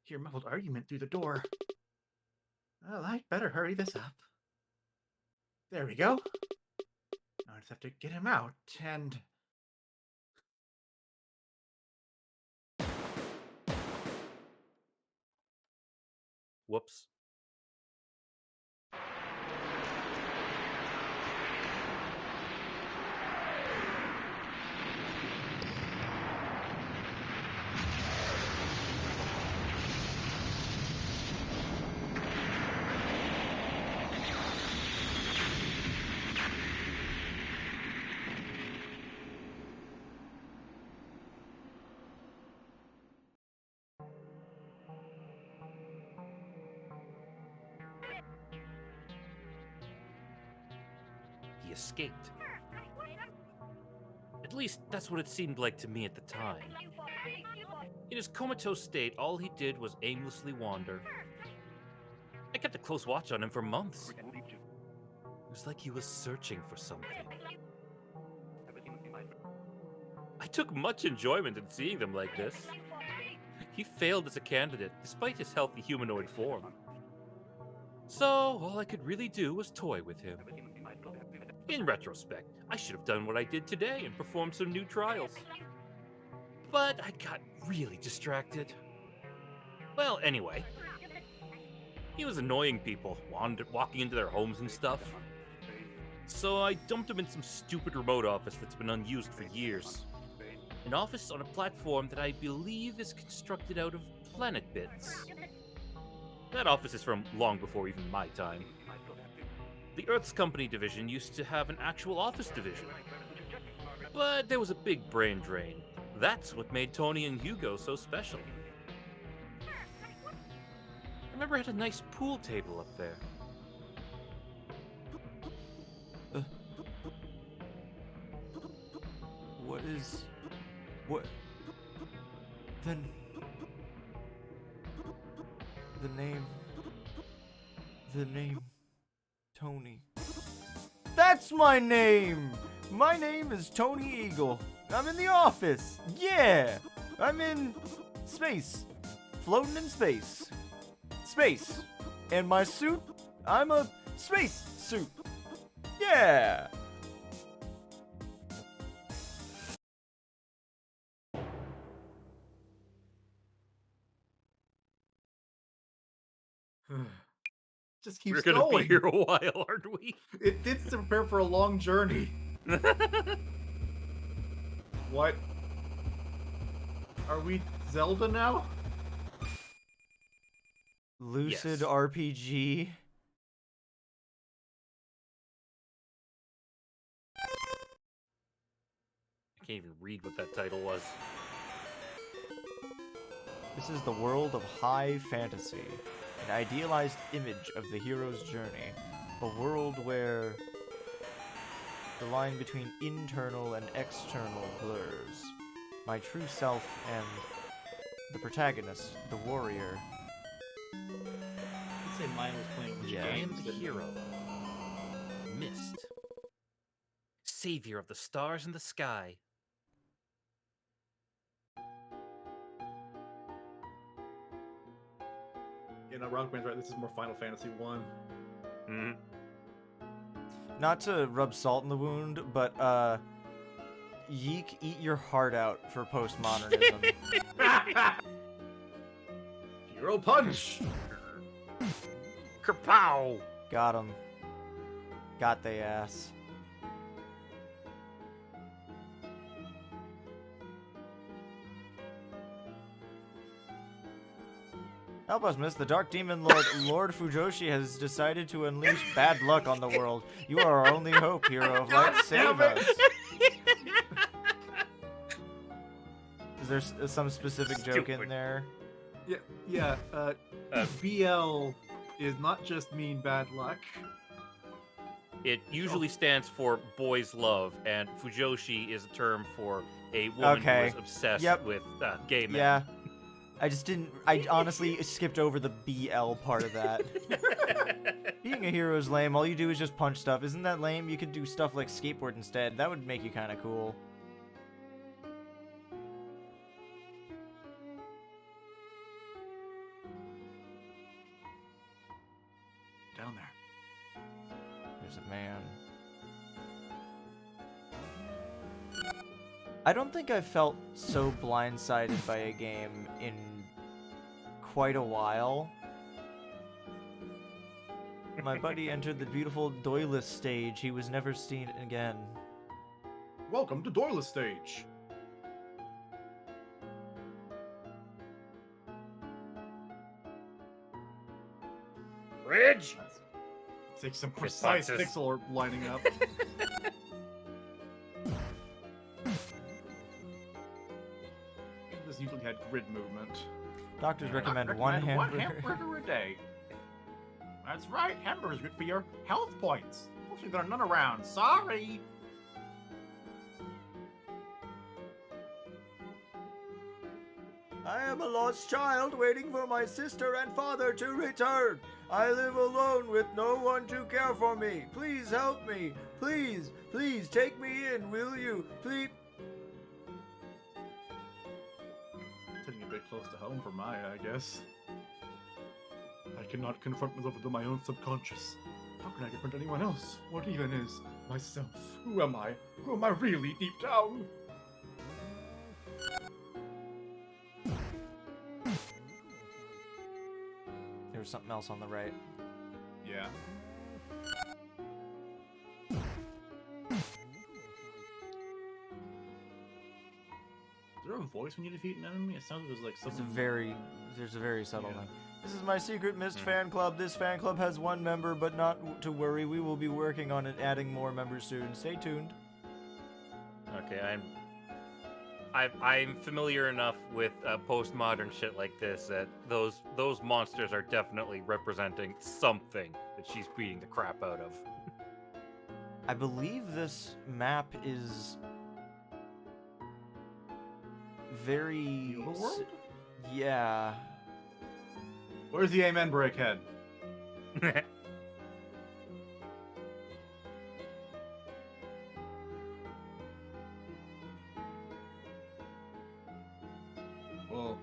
hear muffled argument through the door. Well, I'd better hurry this up. There we go. Now I just have to get him out, and... Whoops. He escaped. At least that's what it seemed like to me at the time. In his comatose state, all he did was aimlessly wander. I kept a close watch on him for months. It was like he was searching for something. I took much enjoyment in seeing them like this. He failed as a candidate, despite his healthy humanoid form. So, all I could really do was toy with him. In retrospect, I should have done what I did today and performed some new trials. But I got really distracted. Well, anyway. He was annoying people, walking into their homes and stuff. So I dumped him in some stupid remote office that's been unused for years. An office on a platform that I believe is constructed out of planet bits. That office is from long before even my time. The Earth's Company division used to have an actual office division. But there was a big brain drain. That's what made Tony and Hugo so special. I remember it had a nice pool table up there. What? Then... The name... Tony. That's my name! My name is Tony Eagle. I'm in the office. Yeah! I'm in... space. Floating in space. Space. And my suit? I'm a space suit. Yeah! Just keeps We're gonna going. be here a while, aren't we? It did to prepare for a long journey. What? Are we Zelda now? Lucid Yes. RPG. I can't even read what that title was. This is the world of high fantasy, an idealized image of the hero's journey, a world where The line between internal and external blurs. My true self and the protagonist, the warrior. I'd say mine was playing which Yeah. I am games the didn't- hero. Mist. Savior of the stars and the sky. You know, Rockman's right. This is more Final Fantasy 1. Mm. Not to rub salt in the wound, but Yeek, eat your heart out for postmodernism. Hero Punch! Kerpow! Got him. Got they ass. Help us, miss. The Dark Demon Lord, Lord Fujoshi, has decided to unleash bad luck on the world. You are our only hope, hero of light. Save us. Is there some specific joke in Stupid. there? Yeah. BL is not just mean bad luck. It usually stands for boys love, and Fujoshi is a term for a woman who Okay. is obsessed Yep. with gay men. Yeah. I just didn't. I honestly skipped over the BL part of that. Being a hero is lame. All you do is just punch stuff. Isn't that lame? You could do stuff like skateboard instead. That would make you kind of cool. Down there. There's a man. I don't think I've felt so blindsided by a game in quite a while. My buddy entered the beautiful doyless stage. He was never seen again. Welcome to Doyless Stage. Ridge! Take some precise boxes. pixel lining up. This usually had grid movement. Doctors recommend Recommend one one hamburger. hamburger a day. That's right, hamburger's good for your health points. Hopefully there are none around. Sorry. I am a lost child waiting for my sister and father to return. I live alone with no one to care for me. Please help me. Please, please take me in, will you? Please. Sitting a bit close to home for Maya, I guess. I cannot confront myself within my own subconscious. How can I confront anyone else? What even is myself? Who am I? Who am I really deep down? There's something else on the right. Yeah. Is there a voice when you defeat an enemy? It sounded like There's a something. there's a very subtle Yeah. one. This is my secret Mist fan club. This fan club has one member, but not to worry. We will be working on it, adding more members soon. Stay tuned. Okay, I'm familiar enough with postmodern shit like this that those monsters are definitely representing something that she's beating the crap out of. I believe this map is very. The overworld? Yeah. Where's the Amen Breakhead? Well,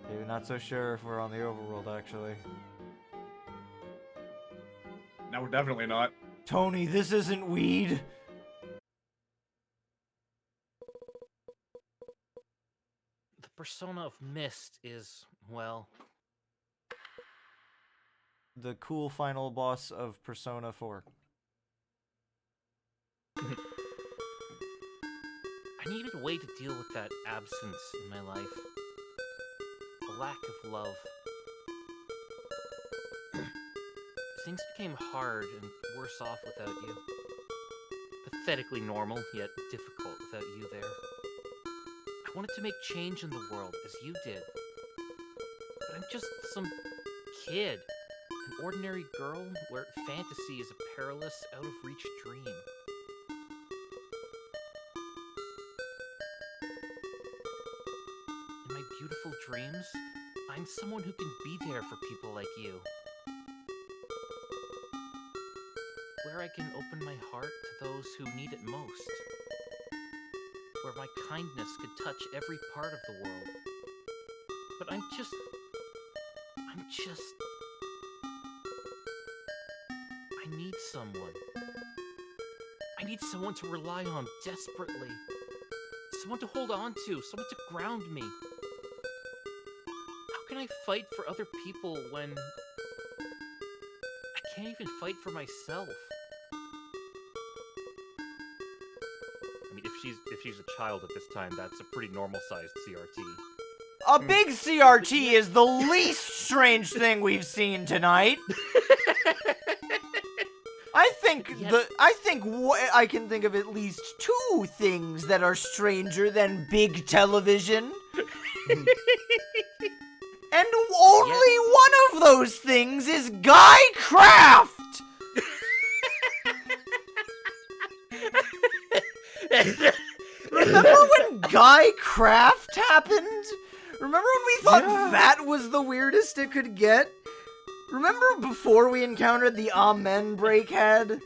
Maybe not so sure if we're on the overworld, actually. now we're definitely not. Tony, this isn't weed. The persona of Mist is, well, The cool final boss of Persona 4. I needed a way to deal with that absence in my life. A lack of love. Things became hard and worse off without you. Pathetically normal, yet difficult without you there. I wanted to make change in the world, as you did. But I'm just some kid. An ordinary girl where fantasy is a perilous, out-of-reach dream. In my beautiful dreams, I'm someone who can be there for people like you. Where I can open my heart to those who need it most. Where my kindness could touch every part of the world. But I need someone. I need someone to rely on desperately. Someone to hold on to, someone to ground me. How can I fight for other people when I can't even fight for myself? I mean, if she's a child at this time, that's a pretty normal-sized CRT. A big CRT is the least strange thing we've seen tonight. I can think of at least 2 things that are stranger than big television. And only one of those things is Guy Craft! Remember when Guy Craft happened? Remember when we thought that was the weirdest it could get? Remember before we encountered the Amen Breakhead?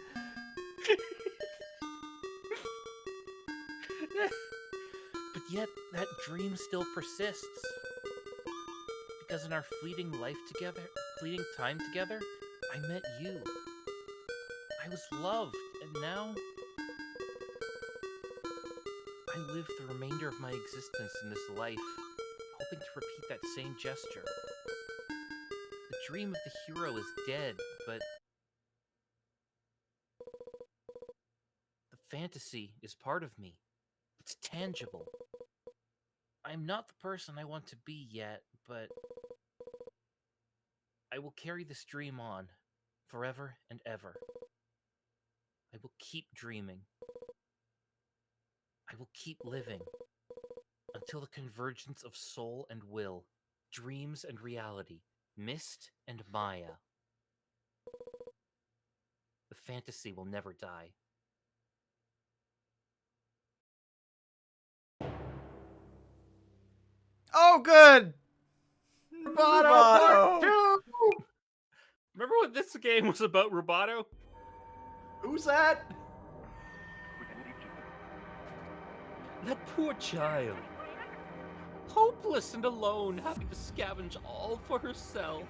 But yet, that dream still persists. Because in our fleeting time together, I met you. I was loved, and now I live the remainder of my existence in this life, hoping to repeat that same gesture. The dream of the hero is dead, but the fantasy is part of me. It's tangible. I'm not the person I want to be yet, but I will carry this dream on, forever and ever. I will keep dreaming. I will keep living, until the convergence of soul and will, dreams and reality, mist and Maya. The fantasy will never die. Oh, good! Rubato! Remember when this game was about Rubato? Who's that? That poor child. Hopeless and alone, having to scavenge all for herself.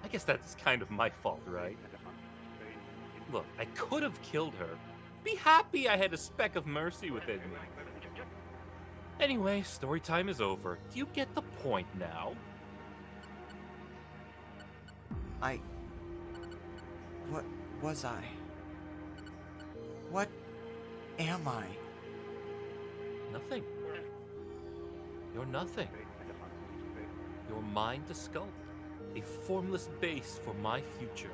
I guess that's kind of my fault, right? Look, I could have killed her. Be happy I had a speck of mercy within me. Anyway, story time is over. Do you get the point now? What was I? What am I? Nothing. You're nothing. Your mind to sculpt, a formless base for my future.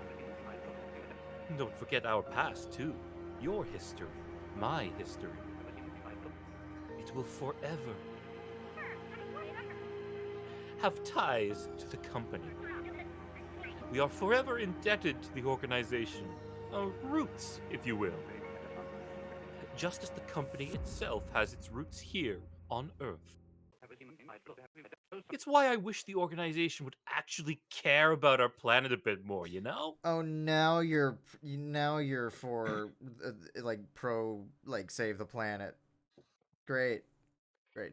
Don't forget our past, too. Your history, my history. It will forever have ties to the company. We are forever indebted to the organization, roots, if you will. Just as the company itself has its roots here on Earth. It's why I wish the organization would actually care about our planet a bit more, you know? Oh, now you're for pro save the planet. Great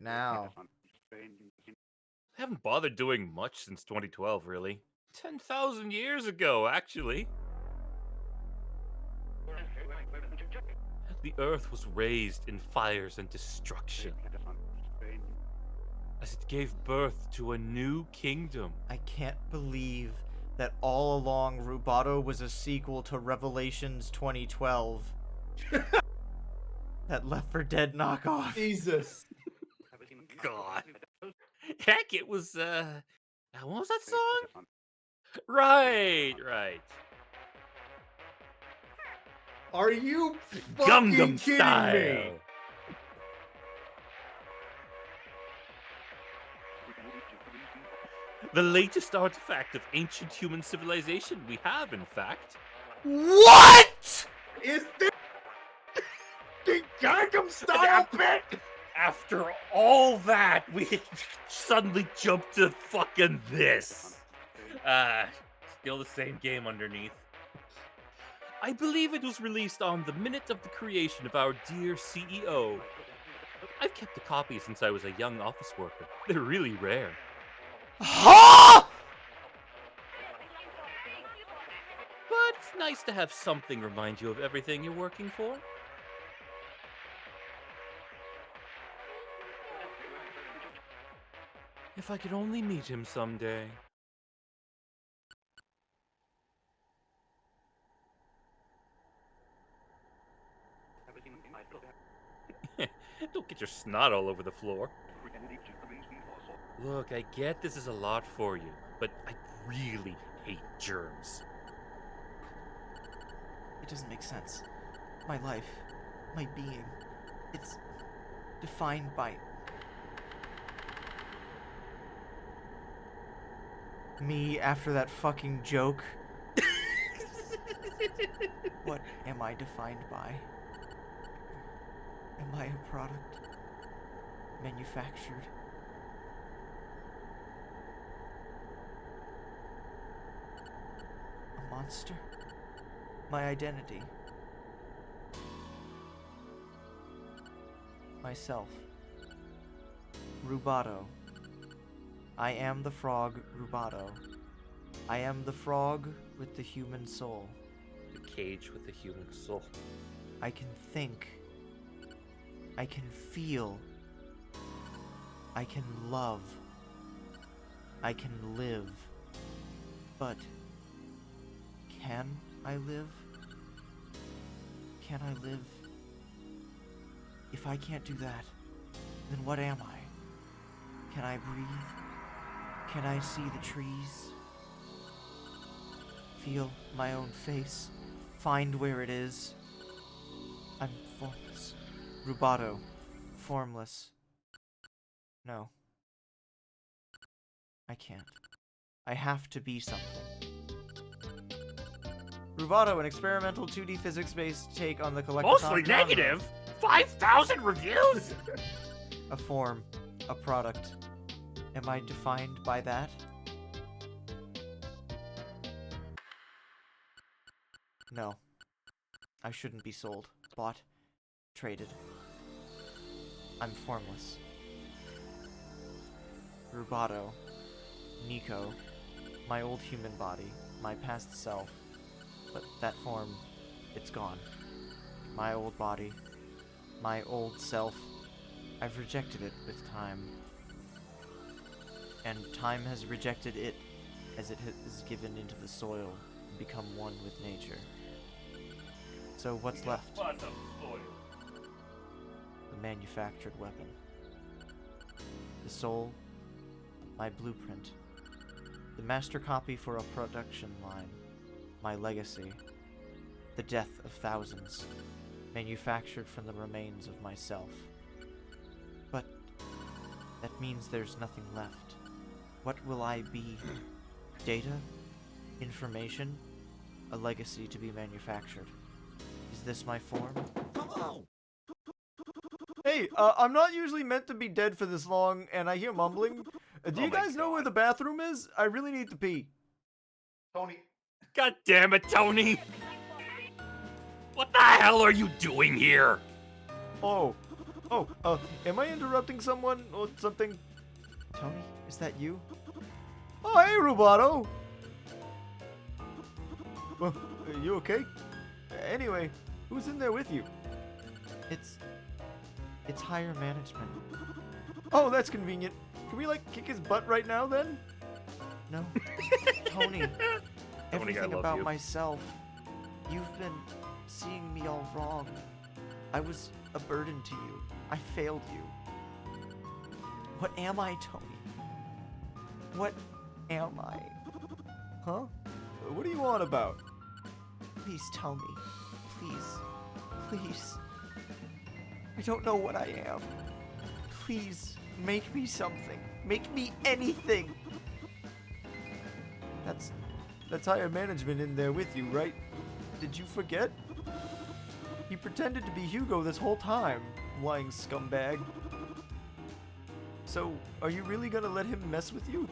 now. I haven't bothered doing much since 2012, really. 10,000 years ago, actually. The Earth was raised in fires and destruction, as it gave birth to a new kingdom. I can't believe that all along Rubato was a sequel to Revelations 2012. That Left 4 Dead knockoff. Jesus. God. Heck, it was, what was that song? Right. Are you fucking Gundam kidding style. me? The latest artifact of ancient human civilization we have, in fact. What? Is this the Gangnam Style bit? After all that, we suddenly jumped to fucking this. Still the same game underneath. I believe it was released on the minute of the creation of our dear CEO. I've kept a copy since I was a young office worker. They're really rare. Huh? But it's nice to have something remind you of everything you're working for. If I could only meet him someday. Don't get your snot all over the floor. Look, I get this is a lot for you, but I really hate germs. It doesn't make sense. My life, my being, it's defined by me after that fucking joke. What am I defined by? Am I a product? Manufactured? A monster? My identity? Myself. Rubato. I am the frog, Rubato. I am the frog with the human soul. The cage with the human soul. I can think. I can feel. I can love. I can live. But can I live? Can I live? If I can't do that, then what am I? Can I breathe? Can I see the trees? Feel my own face? Find where it is? I'm formless. Rubato. Formless. No. I can't. I have to be something. Rubato, an experimental 2D physics-based take on the collective Mostly negative? 5,000 reviews? A form. A product. Am I defined by that? No. I shouldn't be sold. Bought. Traded. I'm formless. Rubato. Nico. My old human body. My past self. But that form, it's gone. My old body. My old self. I've rejected it with time. And time has rejected it as it is given into the soil and become one with nature. So what's left? The manufactured weapon. The soul. My blueprint. The master copy for a production line. My legacy. The death of thousands. Manufactured from the remains of myself. But that means there's nothing left. What will I be? Data? Information? A legacy to be manufactured. Is this my form? Hey, I'm not usually meant to be dead for this long, and I hear mumbling. Do you guys know where the bathroom is? I really need to pee. Tony, God damn it, Tony! What the hell are you doing here? Oh, am I interrupting someone or something? Tony, is that you? Oh, hey, Rubato! Well, are you okay? Anyway, who's in there with you? It's higher management. Oh, that's convenient. Can we, like, kick his butt right now, then? No. Tony, everything love about you. myself. You've been seeing me all wrong. I was a burden to you. I failed you. What am I, Tony? What am I? Huh? What are you on about? Please tell me. Please. Please. I don't know what I am. Please, make me something. Make me anything. That's higher management in there with you, right? Did you forget? He pretended to be Hugo this whole time, lying scumbag. So, are you really gonna let him mess with you?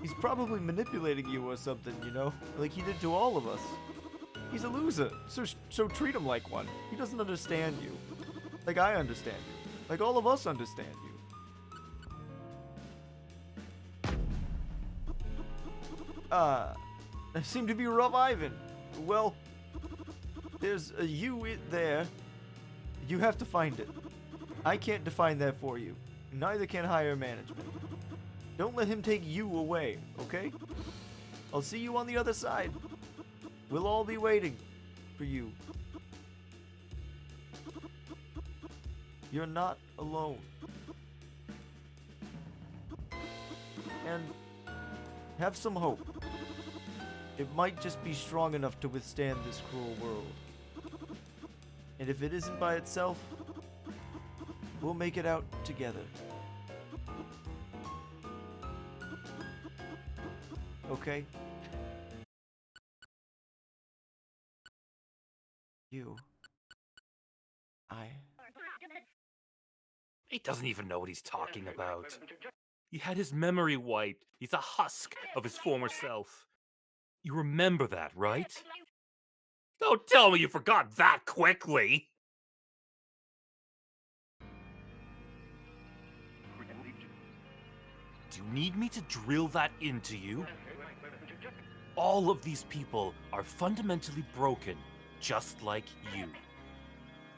He's probably manipulating you or something, you know? Like he did to all of us. He's a loser, so treat him like one. He doesn't understand you. Like I understand you. Like all of us understand you. I seem to be rough Ivan. Well, there's a you there. You have to find it. I can't define that for you. Neither can higher management. Don't let him take you away, okay? I'll see you on the other side. We'll all be waiting for you. You're not alone. And have some hope. It might just be strong enough to withstand this cruel world. And if it isn't by itself, we'll make it out together. Okay? You. He doesn't even know what he's talking about. He had his memory wiped. He's a husk of his former self. You remember that, right? Don't tell me you forgot that quickly! Do you need me to drill that into you? All of these people are fundamentally broken, just like you.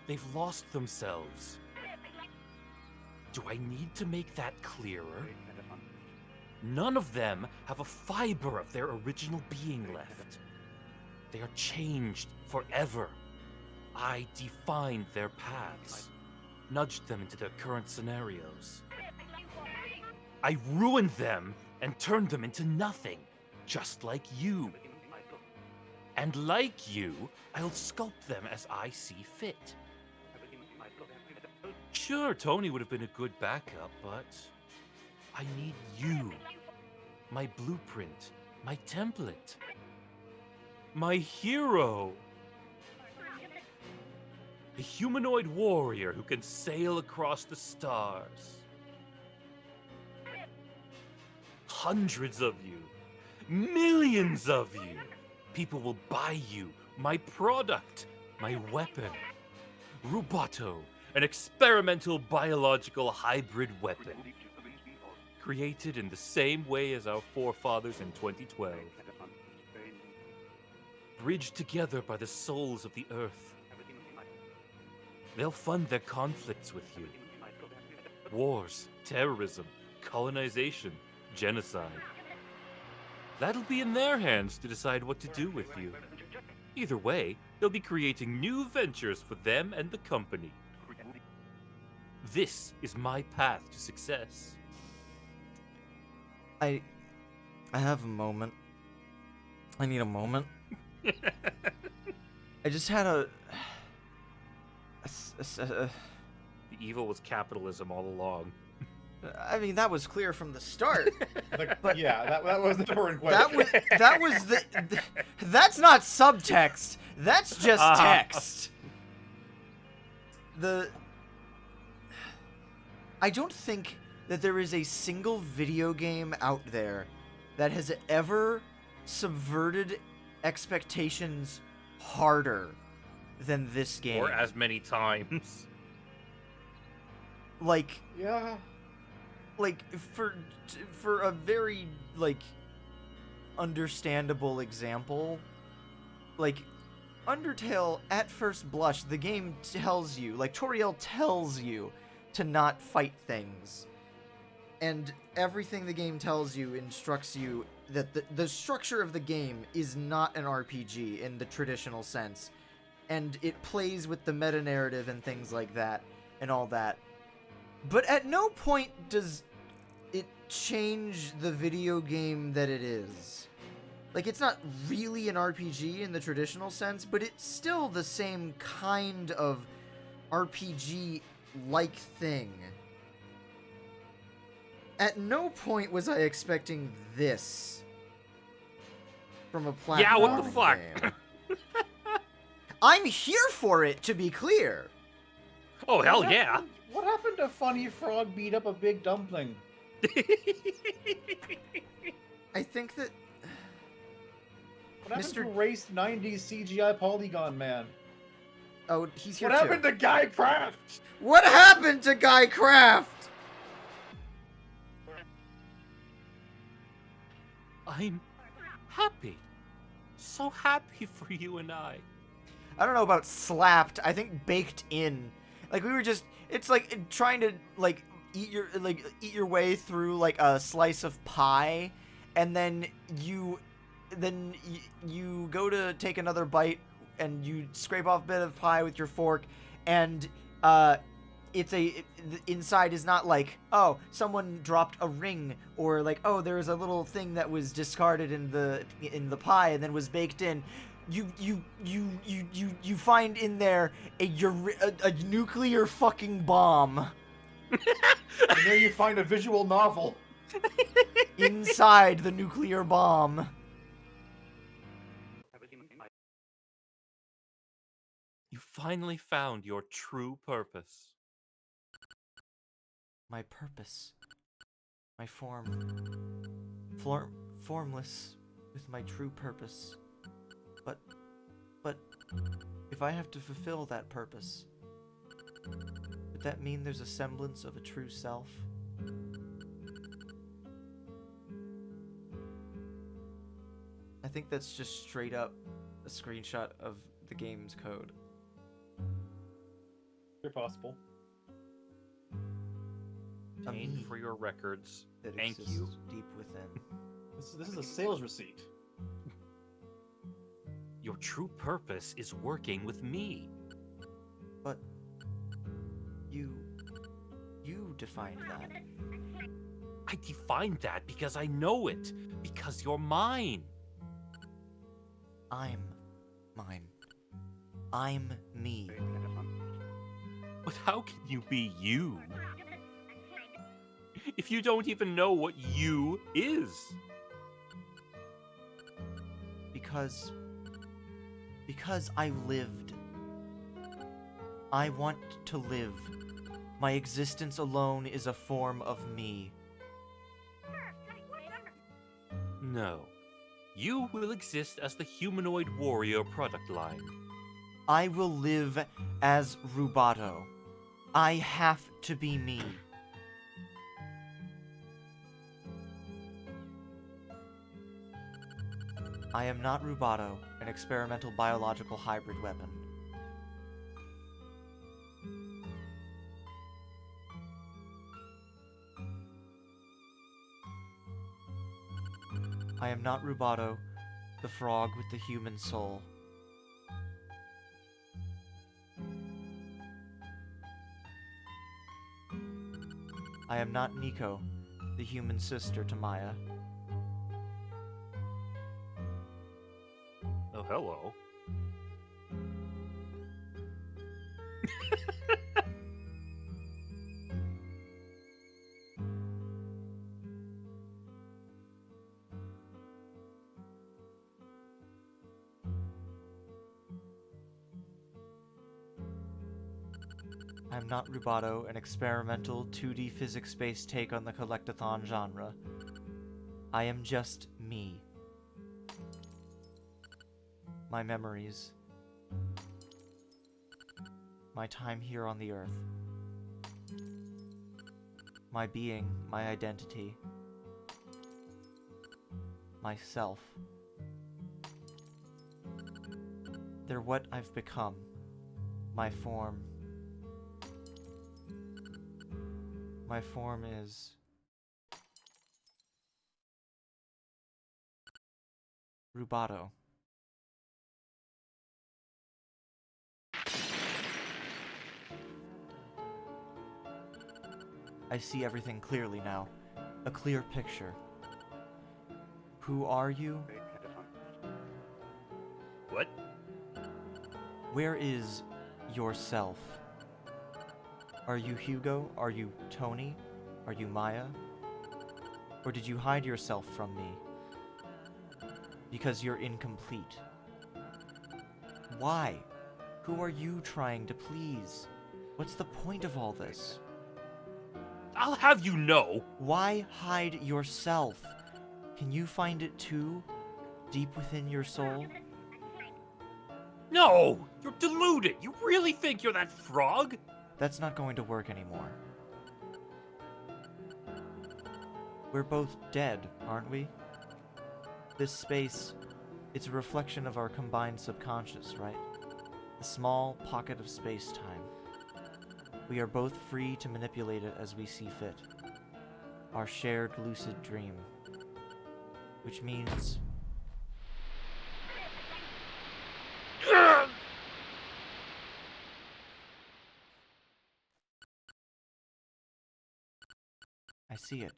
They've lost themselves. Do I need to make that clearer? None of them have a fiber of their original being left. They are changed forever. I defined their paths, nudged them into their current scenarios. I ruined them and turned them into nothing, just like you. And like you, I'll sculpt them as I see fit. Sure, Tony would have been a good backup, but I need you. My blueprint, my template, my hero. A humanoid warrior who can sail across the stars. Hundreds of you, millions of you. People will buy you, my product, my weapon. Rubato, an experimental biological hybrid weapon. Created in the same way as our forefathers in 2012. Bridged together by the souls of the Earth. They'll fund their conflicts with you. Wars, terrorism, colonization, genocide. That'll be in their hands to decide what to do with you. Either way, they'll be creating new ventures for them and the company. This is my path to success. I have a moment. I need a moment. I just had a The evil was capitalism all along. I mean, that was clear from the start. Yeah, that was the important question. That was the that's not subtext. That's just text. I don't think that there is a single video game out there that has ever subverted expectations harder than this game. Or as many times. Like, Yeah. like for a very like understandable example, like Undertale at first blush, the game tells you, like Toriel tells you to not fight things. And everything the game tells you instructs you that the structure of the game is not an RPG in the traditional sense. And it plays with the meta-narrative and things like that and all that. But at no point does it change the video game that it is. Like, it's not really an RPG in the traditional sense, but it's still the same kind of RPG-like thing. At no point was I expecting this from a platform. Yeah, what the fuck? I'm here for it, to be clear. Oh, hell What yeah. happened- What happened to Funny Frog beat up a big dumpling? I think that What happened Mr. to Race 90s CGI Polygon Man? Oh, he's here What too. happened to Guy Craft? What happened to Guy Craft? I'm happy. So happy for you and I. I don't know about slapped. I think baked in. Like we were just. It's like trying to like eat your way through like a slice of pie, and then you go to take another bite, and you scrape off a bit of pie with your fork, and the inside is not like, oh, someone dropped a ring, or like, oh, there's a little thing that was discarded in the pie and then was baked in. You find in there a nuclear fucking bomb And there you find a visual novel. inside the nuclear bomb. You finally found your true purpose. My purpose. My formless with my true purpose. But if I have to fulfill that purpose, would that mean there's a semblance of a true self? I think that's just straight up a screenshot of the game's code. Very possible. A Pain me for your records. that Thank exists you. deep within. This is a sales receipt. Your true purpose is working with me. But you defined that. I defined that because I know it. Because you're mine. I'm mine. I'm me. But how can you be you? If you don't even know what you is. Because I lived. I want to live. My existence alone is a form of me. No. You will exist as the humanoid warrior product line. I will live as Rubato. I have to be me. I am not Rubato, an experimental biological hybrid weapon. I am not Rubato, the frog with the human soul. I am not Nico, the human sister to Maya. Oh, hello. I am not Rubato, an experimental 2D physics-based take on the collectathon genre. I am just me. My memories. My time here on the Earth. My being, my identity. Myself. They're what I've become. My form. My form is... Rubato. I see everything clearly now. A clear picture. Who are you? What? Where is yourself? Are you Hugo? Are you Tony? Are you Maya? Or did you hide yourself from me? Because you're incomplete. Why? Who are you trying to please? What's the point of all this? I'll have you know. Why hide yourself? Can you find it too, deep within your soul? No! You're deluded! You really think you're that frog? That's not going to work anymore. We're both dead, aren't we? This space, it's a reflection of our combined subconscious, right? A small pocket of space-time. We are both free to manipulate it as we see fit. Our shared lucid dream. Which means... I see it.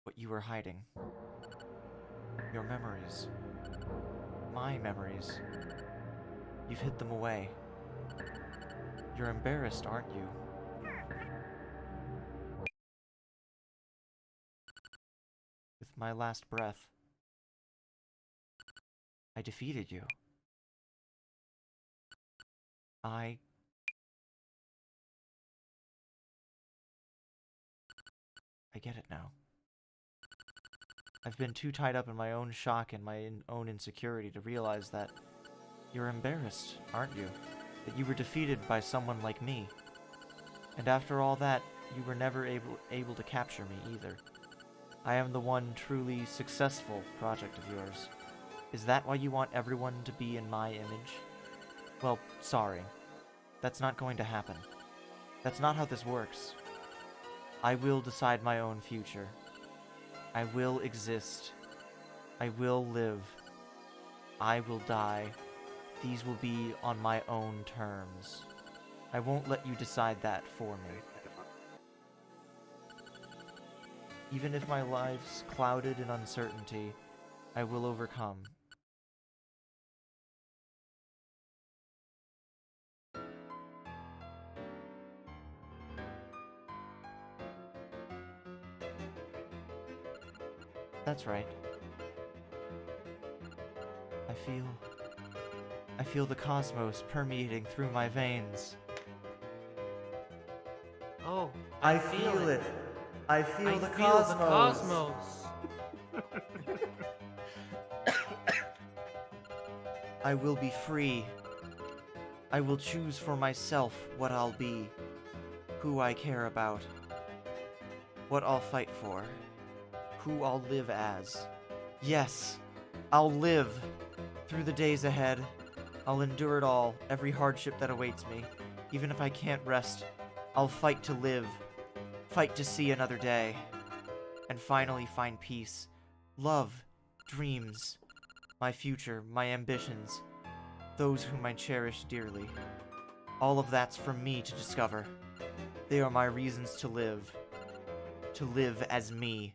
What you were hiding. Your memories. My memories. You've hid them away. You're embarrassed, aren't you? With my last breath, I defeated you. I get it now. I've been too tied up in my own shock and my own insecurity to realize that you're embarrassed, aren't you? That you were defeated by someone like me. And after all that, you were never able to capture me either. I am the one truly successful project of yours. Is that why you want everyone to be in my image? Well, sorry. That's not going to happen. That's not how this works. I will decide my own future. I will exist. I will live. I will die. These will be on my own terms. I won't let you decide that for me. Even if my life's clouded in uncertainty, I will overcome. That's right. I feel the cosmos permeating through my veins. Oh, I feel it. I feel the feel cosmos. the cosmos. I will be free. I will choose for myself what I'll be, who I care about, what I'll fight for, who I'll live as. Yes, I'll live through the days ahead. I'll endure it all, every hardship that awaits me. Even if I can't rest, I'll fight to live, fight to see another day, and finally find peace, love, dreams, my future, my ambitions, those whom I cherish dearly. All of that's for me to discover. They are my reasons to live as me.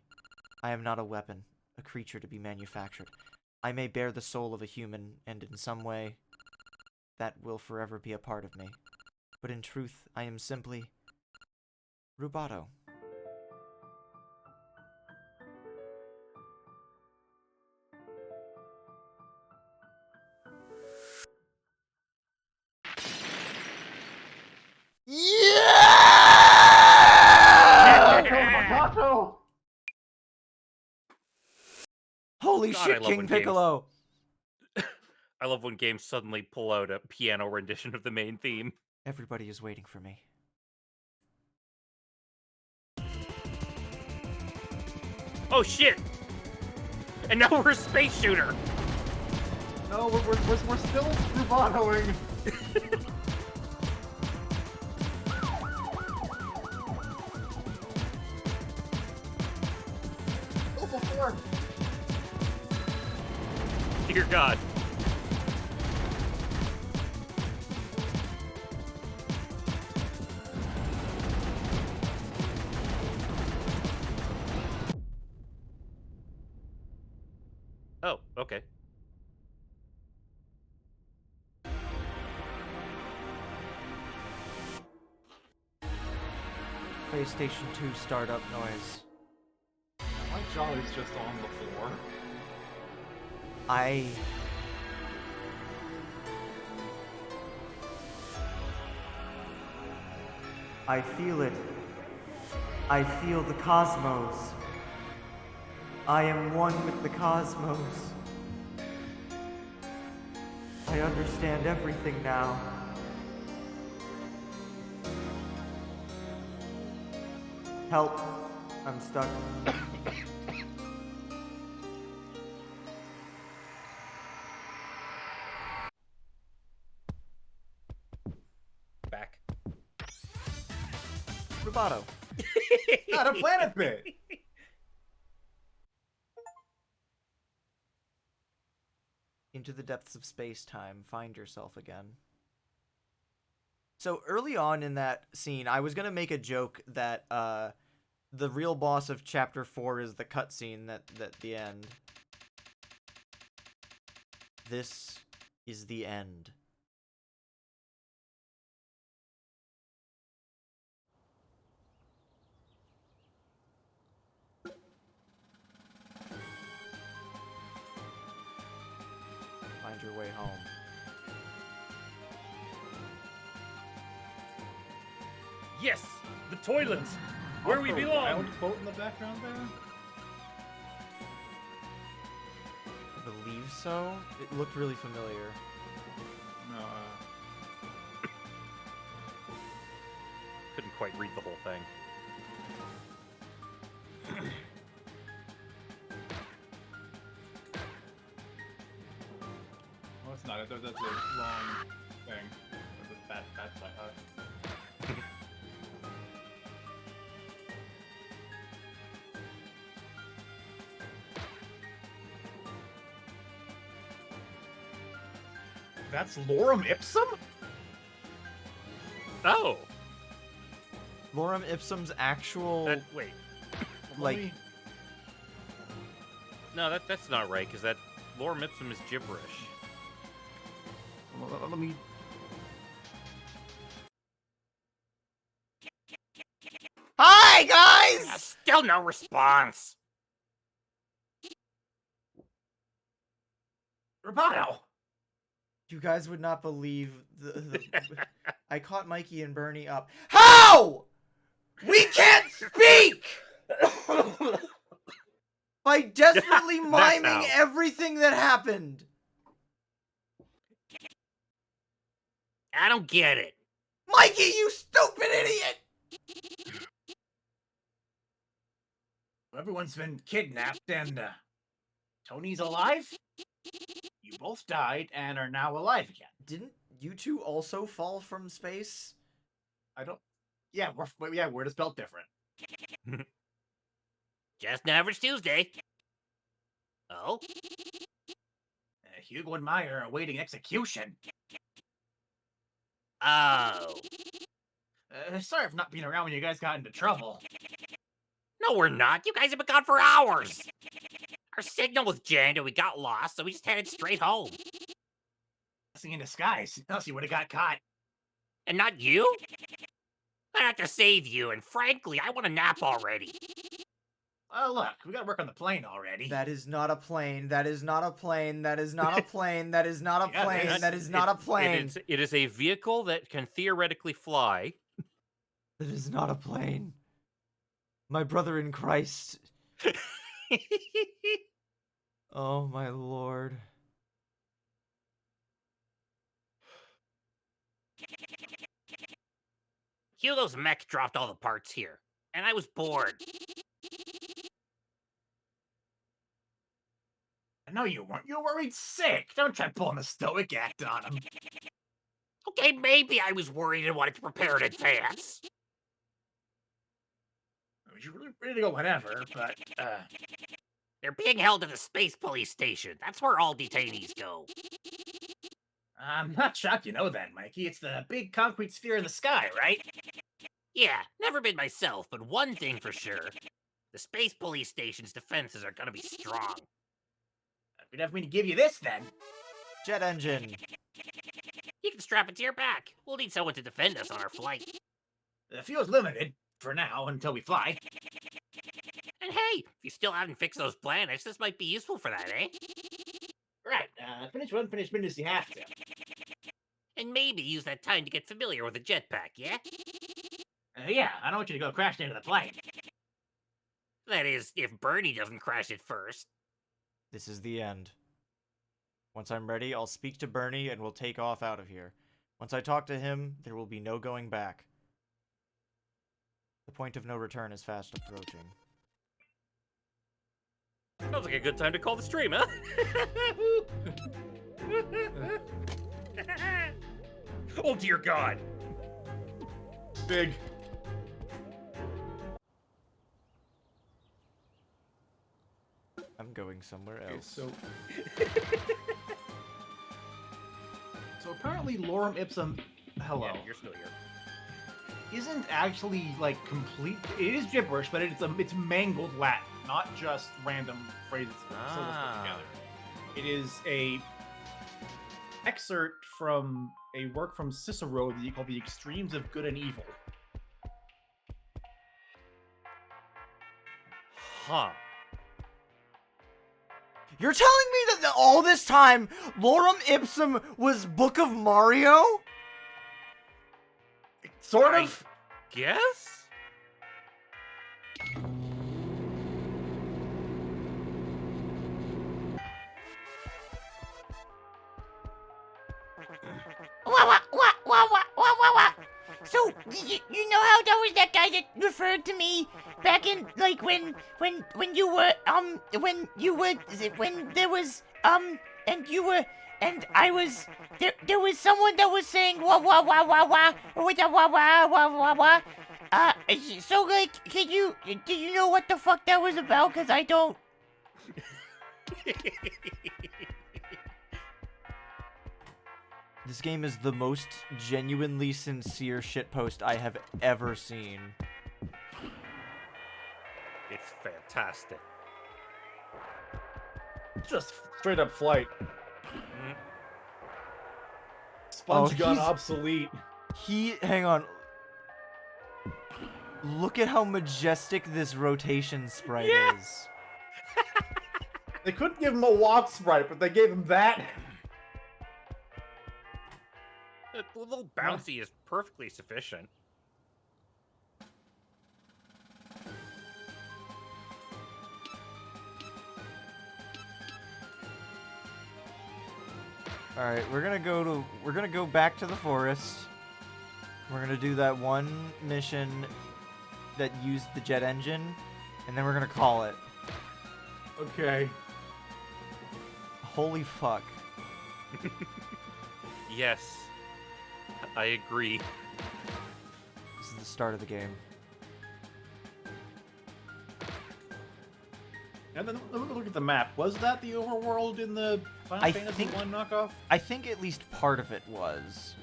I am not a weapon, a creature to be manufactured. I may bear the soul of a human, and in some way, that will forever be a part of me. But in truth, I am simply Rubato. Rubato! Holy God, I shit, love King when games- Piccolo! I love when games suddenly pull out a piano rendition of the main theme. Everybody is waiting for me. Oh shit! And now we're a space shooter! No, we're still Rubatoing. Go before. Dear God. Oh, okay. PlayStation 2 startup noise. My jolly's just on the floor. I feel it. I feel the cosmos. I am one with the cosmos. I understand everything now. Help. I'm stuck. Back. Rubato. Not a planet bit. Into the depths of space-time, find yourself again. So early on in that scene, I was gonna make a joke that the real boss of Chapter 4 is the cutscene at the end. This is the end. Find your way home. Yes! The toilet! Where we Also, belong! Wild quote in the background there. I believe so. It looked really familiar. No. Couldn't quite read the whole thing. Well, it's not. That's a long thing. That's like That's lorem ipsum? Oh! Lorem Ipsum's actual Wait. like No, that's not right, because that lorem ipsum is gibberish. Let me. Hi guys! Still no response. Rubato! You guys would not believe the I caught Mikey and Bernie up. How? We can't speak! By desperately miming how. everything that happened. I don't get it. Mikey, you stupid idiot! Everyone's been kidnapped and Tony's alive? You both died and are now alive again. Didn't you two also fall from space? I don't. Yeah, we're just spelled different. Just an average Tuesday. Oh? Hugo and Meyer are awaiting execution. Oh. Sorry for not being around when you guys got into trouble. No, we're not. You guys have been gone for hours. Our signal was jammed and we got lost, so we just headed straight home. Blessing in disguise, else you would have got caught. And not you? I have to save you, and frankly, I want a nap already. Look, we gotta work on the plane already. That is not a plane. That is not a plane. That is not a plane. That is not a Yeah, plane. that's- That is not a plane. It is a vehicle that can theoretically fly. That is not a plane. My brother in Christ. Oh my lord. Hugo's mech dropped all the parts here, and I was bored. No, you weren't. You were worried sick. Don't try pulling a stoic act on him. Okay, maybe I was worried and wanted to prepare in advance. You're really ready to go whenever, but, They're being held at the space police station. That's where all detainees go. I'm not shocked you know that, Mikey. It's the big concrete sphere in the sky, right? Yeah, never been myself, but one thing for sure. The space police station's defenses are gonna be strong. We'd have me to give you this, then. Jet engine. You can strap it to your back. We'll need someone to defend us on our flight. The fuel's limited, for now, until we fly. And hey, if you still haven't fixed those planets, this might be useful for that, eh? Right. Finish one, finish business you have to. And maybe use that time to get familiar with a jetpack, yeah? Yeah, I don't want you to go crashing into the plane. That is, if Bernie doesn't crash it first. This is the end. Once I'm ready, I'll speak to Bernie and we'll take off out of here. Once I talk to him, there will be no going back. The point of no return is fast approaching. Sounds like a good time to call the stream, huh? Oh dear God! Big. I'm going somewhere Okay, else. So apparently lorem ipsum, hello, Yeah, you're still here. isn't actually like complete. It is gibberish, but it's mangled Latin, not just random phrases syllables put together. It is a excerpt from a work from Cicero that you call "The Extremes of Good and Evil." Huh. You're telling me that all this time, lorem ipsum was Book of Mario? Sort I- of. Guess? So, you know how there was that guy that referred to me back in, like, when you were, when there was, and you were, and I was, there was someone that was saying, wah, wah, wah, wah, wah, wah, wah, wah, wah, wah, wah. So, like, do you know what the fuck that was about? Cause I don't. This game is the most genuinely sincere shitpost I have ever seen. It's fantastic. Just straight up flight. Mhm. Sponge Oh, gun he's- obsolete. Hang on. Look at how majestic this rotation sprite is. They couldn't give him a walk sprite, but they gave him that. The little bouncy is perfectly sufficient. Alright, we're gonna go back to the forest. We're gonna do that one mission that used the jet engine, and then we're gonna call it. Okay. Holy fuck. Yes, I agree. This is the start of the game. And then let me look at the map. Was that the overworld in the Final I Fantasy think- 1 knockoff? I think at least part of it was.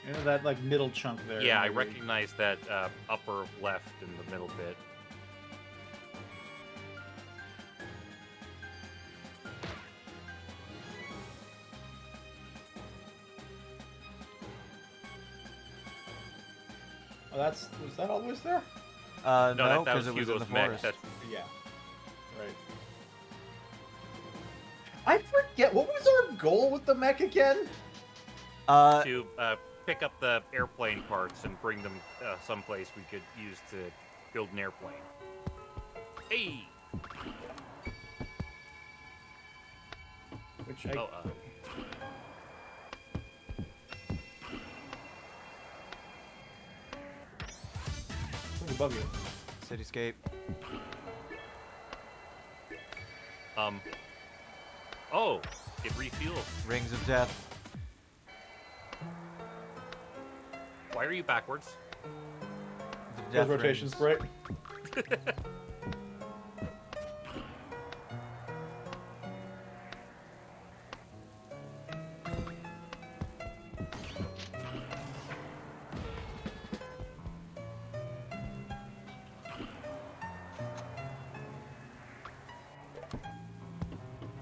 You know, that like middle chunk there. Yeah, I maybe. recognize that upper left in the middle bit. Oh, was that always there? No, that because was it was in Hugo's the mech. forest. That's Yeah. Right. I forget, what was our goal with the mech again? to pick up the airplane parts and bring them someplace we could use to build an airplane. Hey! Which I... Oh, What's above you? Cityscape. Oh, it refuels. Rings of Death. Why are you backwards? The Death Death rotation Rings. sprite.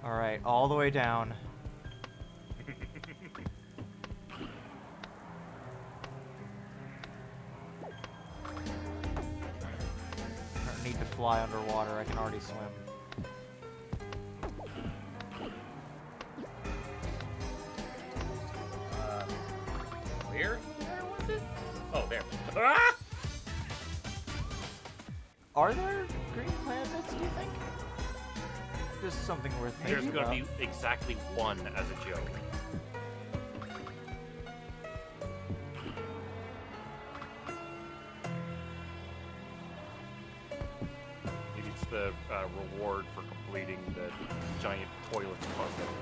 Alright, all the way down. I don't need to fly underwater, I can already swim. Where was it? Oh, there. Ah! Are there green planet bits, do you think? Just something worth thinking There's about. gonna be exactly one as a joke. Maybe it's the reward for completing the giant toilet puzzle.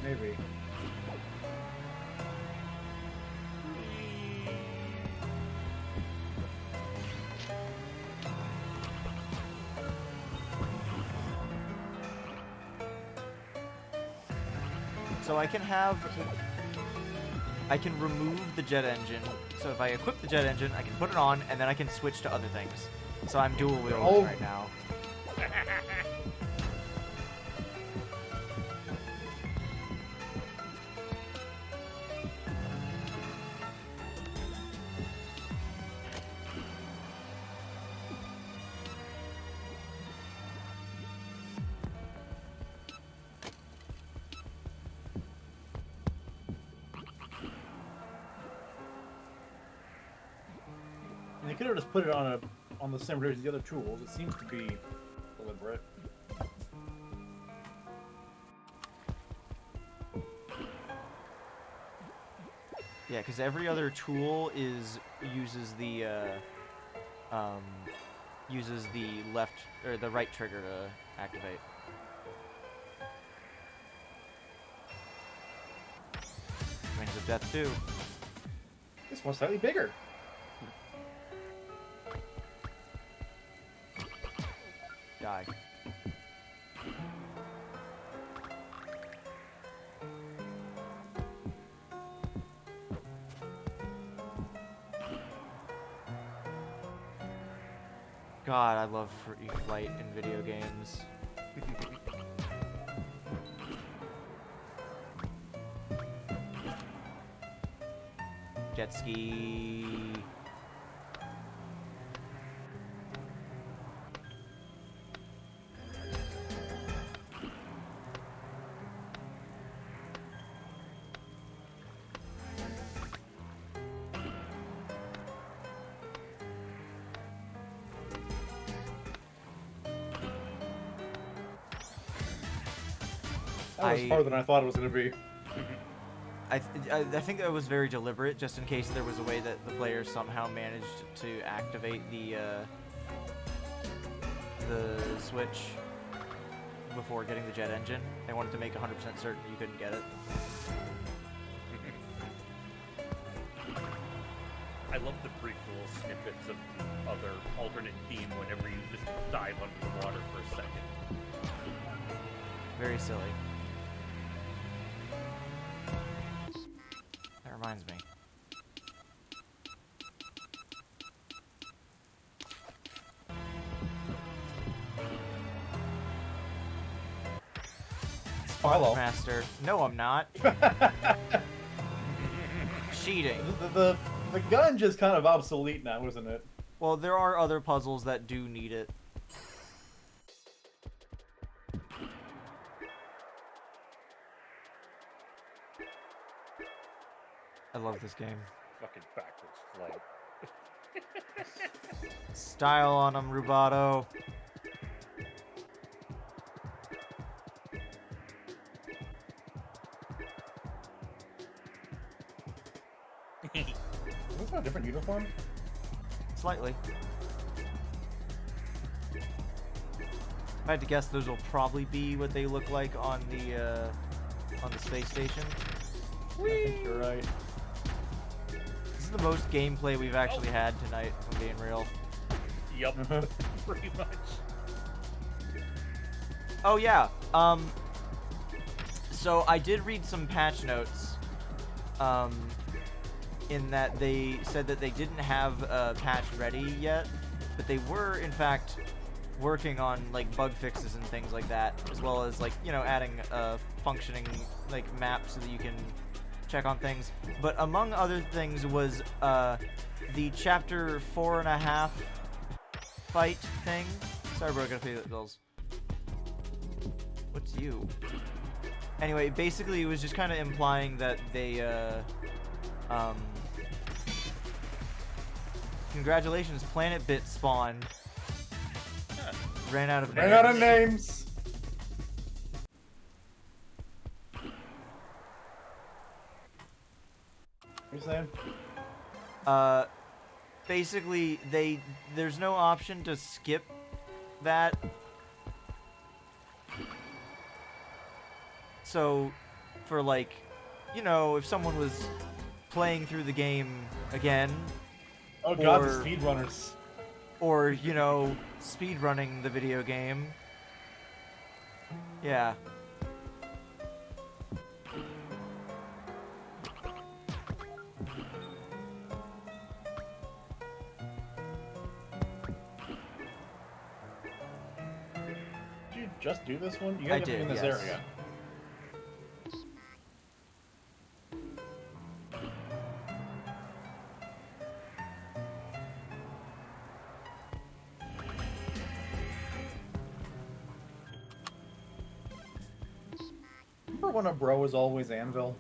Maybe. So I can remove the jet engine. So if I equip the jet engine, I can put it on, and then I can switch to other things. So I'm dual wielding Oh. right now. And they could have just put it on the same bridge as the other tools. It seems to be deliberate. Yeah, because every other tool uses the left or the right trigger to activate. Wings of Death too. This one's slightly bigger. Die. God, I love free flight in video games. Jet ski. That was harder than I thought it was going to be. I think that was very deliberate, just in case there was a way that the player somehow managed to activate the switch before getting the jet engine. They wanted to make 100% certain you couldn't get it. I love the brief little snippets of the other alternate theme whenever you just dive under the water for a second. Very silly. That reminds me. Philo. Master. No, I'm not. Cheating. The gun just kind of obsolete now, isn't it? Well, there are other puzzles that do need it. I love this game. Fucking backwards flight. Style on them, Rubato. Is that a different uniform? Slightly. If I had to guess, those will probably be what they look like on the space station. I think you're right. This is the most gameplay we've actually had tonight, if I'm being real. Yup, pretty much. Oh yeah. So I did read some patch notes. In that they said that they didn't have a patch ready yet, but they were in fact working on like bug fixes and things like that, as well as like, you know, adding a functioning like map so that you can check on things. But among other things was the chapter 4.5 fight thing. Sorry, bro, I gotta pay the bills. What's you? Anyway, basically, it was just kind of implying that they, congratulations, Planet Bit spawned. Ran out of names. Ran out of names. What are you saying? Basically, there's no option to skip that. So, for like, you know, if someone was playing through the game again, Oh god, the Or- speedrunners. or, you know, speedrunning the video game. Yeah. Did you just do this one? You I gotta get did, in this yes. area. Remember when a bro was always Anvil?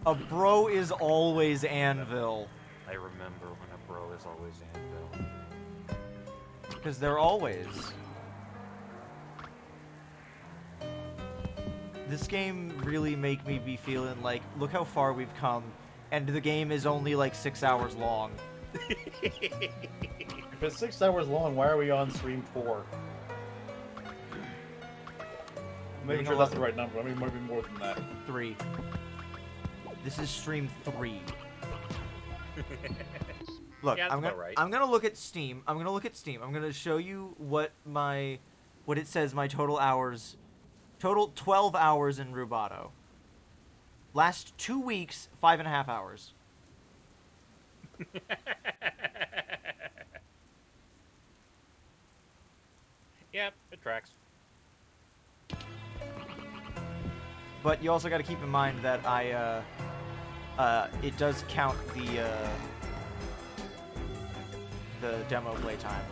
A bro is always Anvil. I remember when a bro is always Anvil. Because they're always. This game really make me be feeling like, look how far we've come, and the game is only like 6 hours long. If it's 6 hours long, why are we on stream 4? I'm making sure that's the right number. I mean, it might be more than that. 3. This is stream 3. Look, Yeah, that's I'm gonna about right. I'm gonna look at Steam. I'm gonna show you what it says my total hours. Total 12 hours in Rubato. Last 2 weeks, 5.5 hours. Yep, it tracks. But you also got to keep in mind that it does count the demo playtime,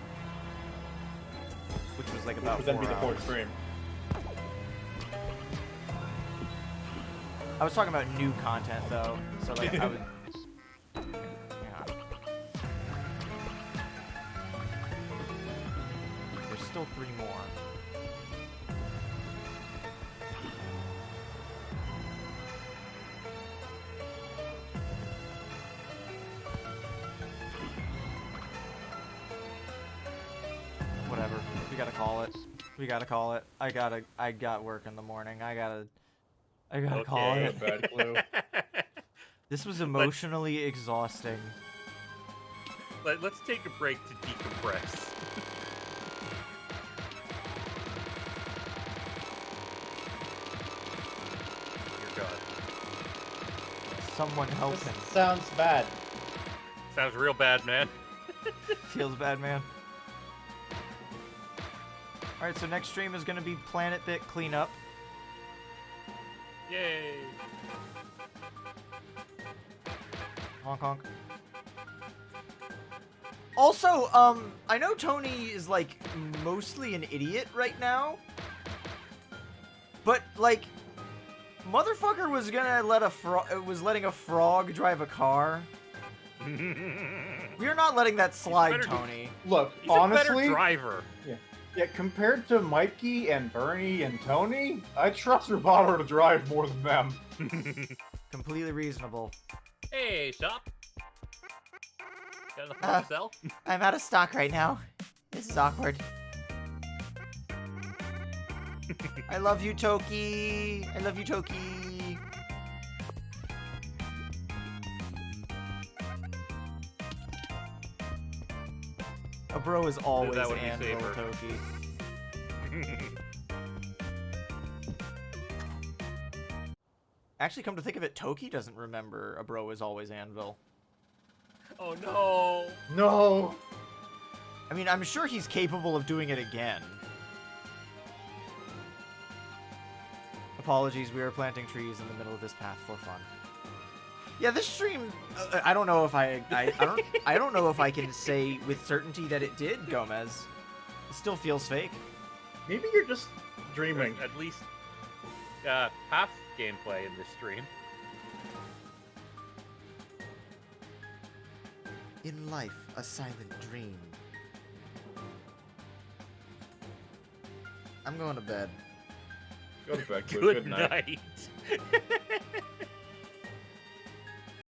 which was like about Which would then 4 be the hours. fourth stream. I was talking about new content though, so like I would. Yeah. There's still 3 more. Whatever. We gotta call it. We gotta call it. I got work in the morning. I gotta call Okay. it. Bad clue. This was emotionally exhausting. Let's take a break to decompress. Dear God. Someone help This him. sounds bad. Sounds real bad, man. Feels bad, man. Alright, so next stream is gonna be Planet Bit Cleanup. Yay. Honk honk. Also, I know Tony is like mostly an idiot right now. But like motherfucker was gonna letting a frog drive a car. We are not letting that slide, better- Tony. Look, He's a better honestly, driver. yeah, compared to Mikey and Bernie and Tony, I trust Rubato to drive more than them. Completely reasonable. Hey, shop. Got nothing to sell? I'm out of stock right now. This is awkward. I love you, Toki. I love you, Toki. A bro is always that would be Anvil, safer. Toki. Actually, come to think of it, Toki doesn't remember a bro is always Anvil. Oh no. No! I mean, I'm sure he's capable of doing it again. Apologies, we are planting trees in the middle of this path for fun. Yeah, this stream, I don't know if I don't know if I can say with certainty that it did, Gomez. It still feels fake. Maybe you're just dreaming. At least half gameplay in this stream. In life, a silent dream. I'm going to bed. Go to bed. Good night.